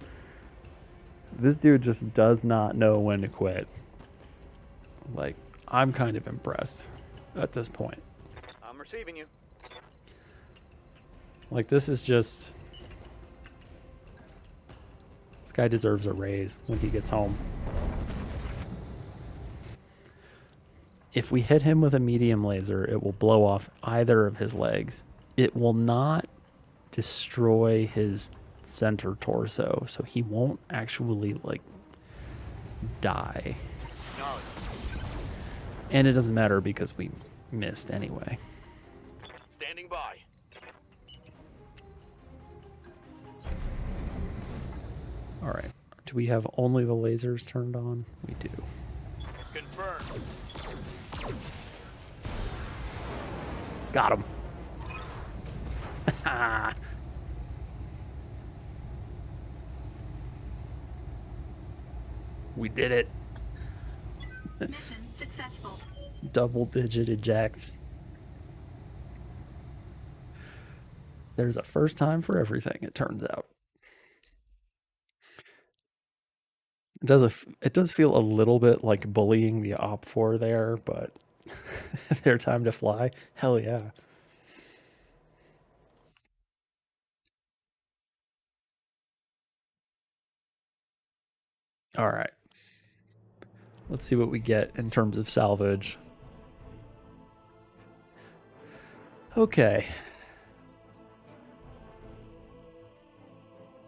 S3: This dude just does not know when to quit. Like, I'm kind of impressed at this point.
S2: I'm receiving you.
S3: Like, this is just... This guy deserves a raise when he gets home. If we hit him with a medium laser, it will blow off either of his legs. It will not destroy his center torso, so he won't actually, like, die.
S2: Knowledge.
S3: And it doesn't matter because we missed anyway.
S5: Standing by.
S3: All right. Do we have only the lasers turned on? We do.
S5: Confirmed.
S3: Got him. We did it.
S6: Mission successful.
S3: Double-digit ejects. There's a first time for everything, it turns out. It does feel a little bit like bullying the Op 4 there, but their time to fly, hell yeah. All right, let's see what we get in terms of salvage. Okay.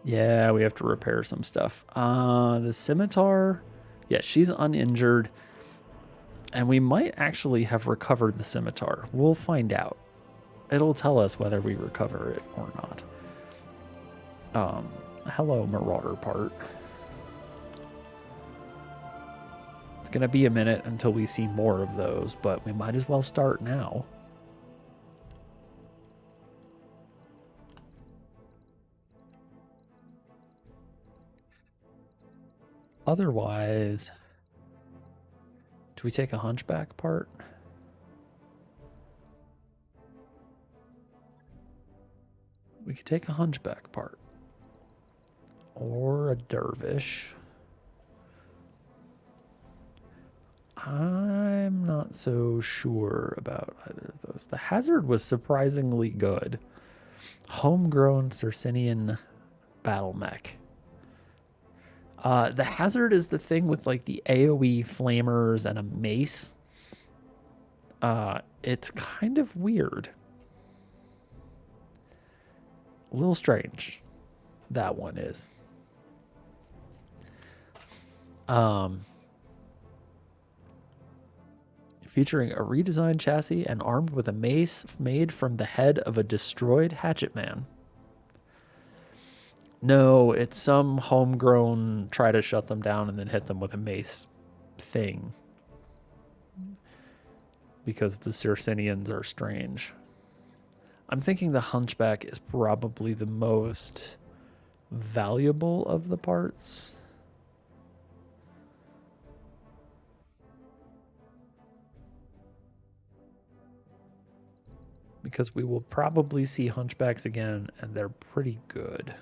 S3: Yeah, we have to repair some stuff. The scimitar, yeah, she's uninjured. And we might actually have recovered the scimitar. We'll find out. It'll tell us whether we recover it or not. Hello, Marauder part. It's going to be a minute until we see more of those, but we might as well start now. Otherwise, do we take a hunchback part? We could take a hunchback part. Or a dervish. I'm not so sure about either of those. The hazard was surprisingly good. Homegrown Circinian battle mech. The hazard is the thing with like the AoE flamers and a mace. It's kind of weird. A little strange. That one is. Featuring a redesigned chassis and armed with a mace made from the head of a destroyed hatchet man. No, it's some homegrown try to shut them down and then hit them with a mace thing. Because the Circinians are strange. I'm thinking the hunchback is probably the most valuable of the parts. Because we will probably see hunchbacks again, and they're pretty good.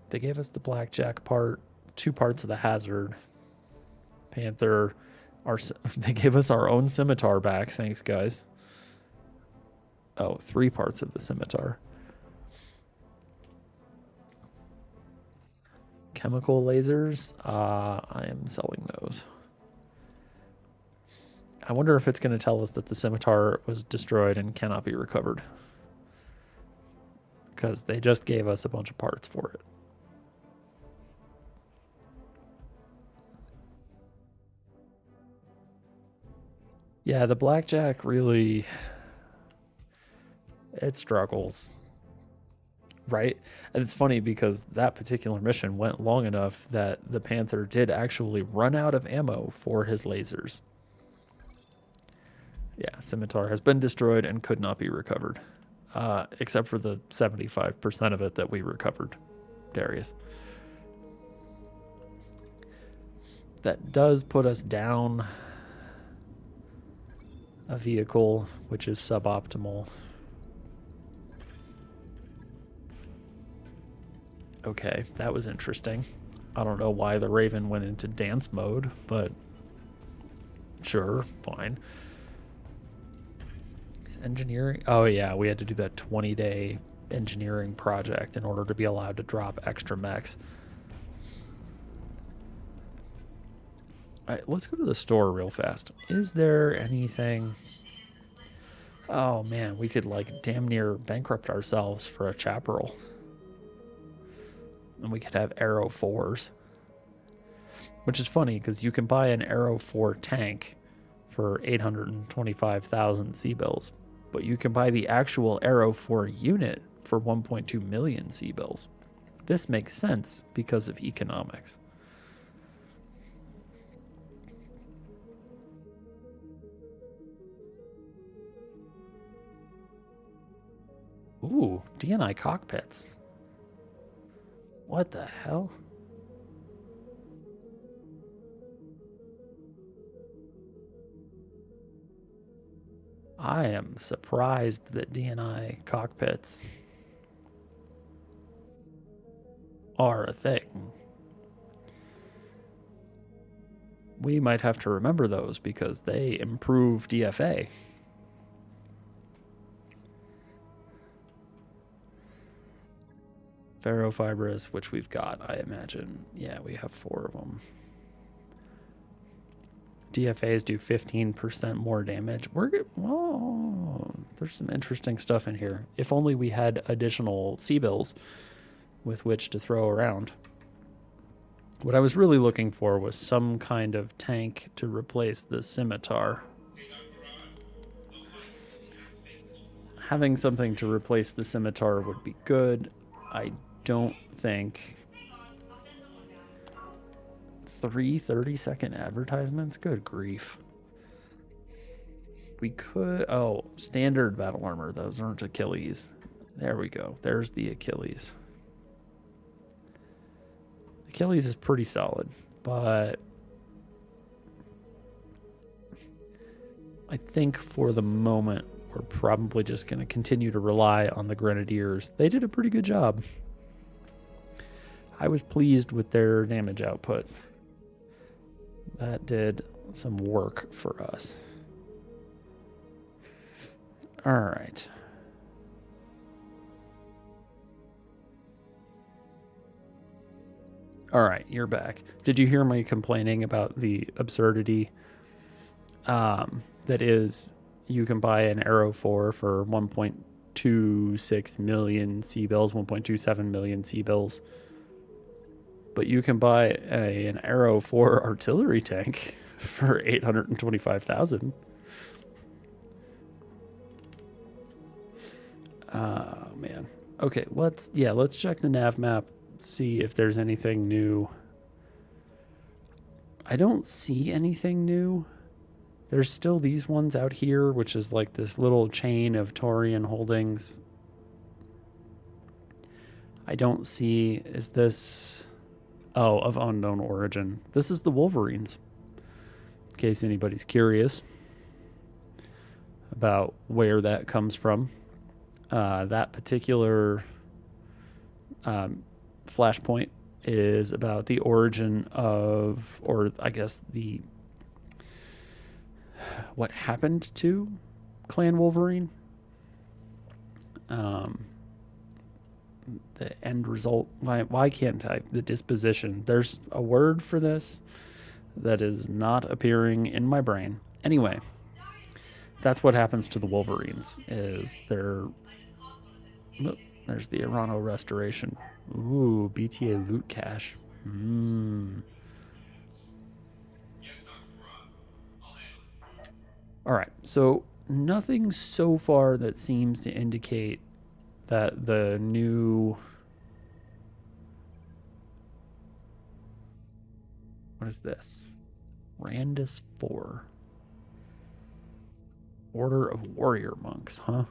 S3: They gave us the blackjack part, 2 parts of the hazard. Panther, they gave us our own scimitar back. Thanks, guys. Oh, 3 parts of the scimitar. Chemical lasers, I am selling those. I wonder if it's going to tell us that the scimitar was destroyed and cannot be recovered. Because they just gave us a bunch of parts for it. Yeah, the blackjack really, it struggles. Right? And it's funny because that particular mission went long enough that the Panther did actually run out of ammo for his lasers. Yeah, scimitar has been destroyed and could not be recovered. Except for the 75% of it that we recovered, Darius. That does put us down a vehicle, which is suboptimal. Okay, that was interesting. I don't know why the Raven went into dance mode, but sure, fine. Engineering. Oh yeah, we had to do that 20-day engineering project in order to be allowed to drop extra mechs. All right, let's go to the store real fast. Is there anything? Oh man, we could like damn near bankrupt ourselves for a chaparral. And we could have Arrow 4s. Which is funny because you can buy an Arrow 4 tank for 825,000 C-bills. But you can buy the actual Arrow 4 unit for 1.2 million C-bills. This makes sense because of economics. Ooh, DNI cockpits. What the hell? I am surprised that DNI cockpits are a thing. we might have to remember those because they improve DFA. Ferrofibrous, which we've got, I imagine. Yeah, we have 4 of them. DFAs do 15% more damage. We're good. Whoa, there's some interesting stuff in here. If only we had additional C-bills with which to throw around. What I was really looking for was some kind of tank to replace the scimitar. Having something to replace the scimitar would be good. I don't think 3 30-second advertisements? Good grief. We could... Oh, standard battle armor. Those aren't Achilles. There we go. There's the Achilles. Achilles is pretty solid, but I think for the moment we're probably just going to continue to rely on the Grenadiers. They did a pretty good job. I was pleased with their damage output. That did some work for us. All right. All right, you're back. Did you hear me complaining about the absurdity that is you can buy an Arrow 4 for 1.26 million C-bills, 1.27 million C-bills, but you can buy an Arrow 4 artillery tank for 825,000. Oh, man. Okay, let's check the nav map, see if there's anything new. I don't see anything new. There's still these ones out here, which is like this little chain of Taurian holdings. I don't see, is this... Oh, of unknown origin. This is the Wolverines, in case anybody's curious about where that comes from. That particular flashpoint is about the origin of, or I guess what happened to Clan Wolverine. The end result, why can't I? The disposition. There's a word for this that is not appearing in my brain. Anyway, that's what happens to the Wolverines, is there's the Irano restoration. Ooh, BTA loot cache. All right, so nothing so far that seems to indicate that the new... What is this? Randus 4. Order of Warrior Monks, huh?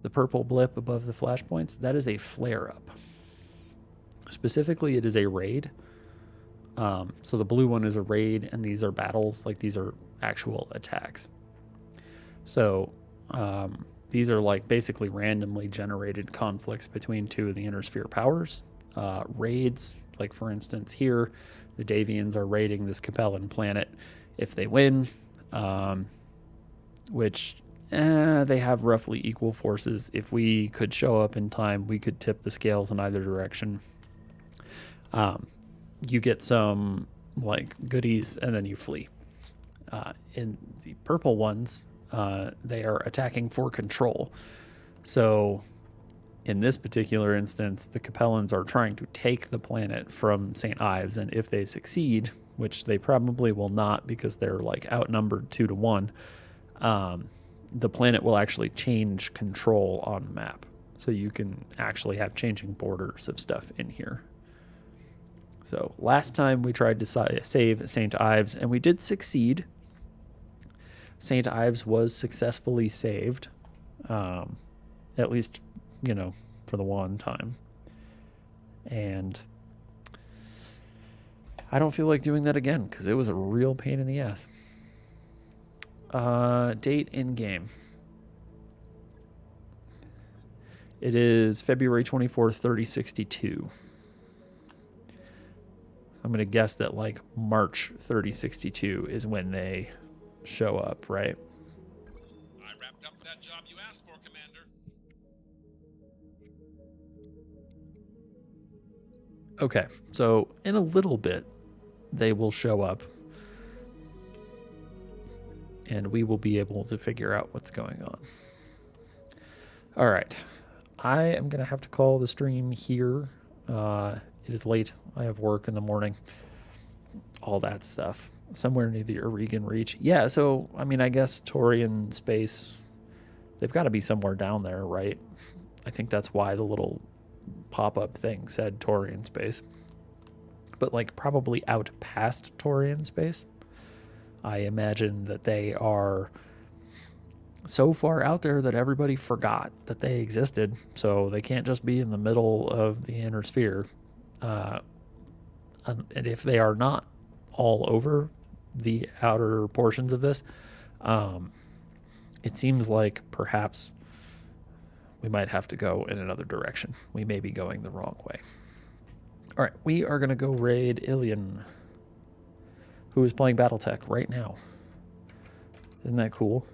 S3: The purple blip above the flashpoints, that is a flare-up. Specifically, it is a raid. So the blue one is a raid, and these are battles. Like, these are actual attacks. So these are like basically randomly generated conflicts between 2 of the inner sphere powers. Raids, like for instance here, the Davians are raiding this Capellan planet. If they win, which they have roughly equal forces. If we could show up in time, we could tip the scales in either direction. You get some like goodies and then you flee. In the purple ones, they are attacking for control. So in this particular instance, the Capellans are trying to take the planet from St. Ives, and if they succeed, which they probably will not because they're like outnumbered 2 to 1, the planet will actually change control on the map. So you can actually have changing borders of stuff in here. So last time we tried to save St. Ives, and we did succeed. St. Ives was successfully saved, at least, for the one time. And I don't feel like doing that again because it was a real pain in the ass. Date in game. It is February 24th, 3062.
S1: I'm going to guess that like March 3062 is when they show up, right?
S4: I wrapped up that job you asked for, Commander.
S1: Okay, so in a little bit, they will show up. And we will be able to figure out what's going on. All right. I am going to have to call the stream here. It is late. I have work in the morning. All that stuff. Somewhere near the Oregon Reach. Yeah, so, I mean, I guess Taurian space, they've got to be somewhere down there, right? I think that's why the little pop-up thing said Taurian space. But, like, probably out past Taurian space. I imagine that they are so far out there that everybody forgot that they existed. So they can't just be in the middle of the inner sphere. And if they are not all over the outer portions of this, it seems like perhaps we might have to go in another direction. We may be going the wrong way. All right, we are going to go raid Ilian, who is playing Battletech right now. Isn't that cool?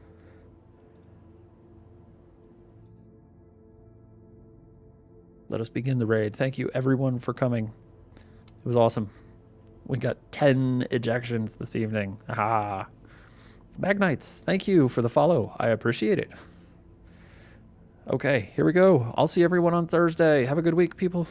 S1: Let us begin the raid. Thank you, everyone, for coming. It was awesome. We got 10 ejections this evening. Aha. Magnites, thank you for the follow. I appreciate it. Okay, here we go. I'll see everyone on Thursday. Have a good week, people.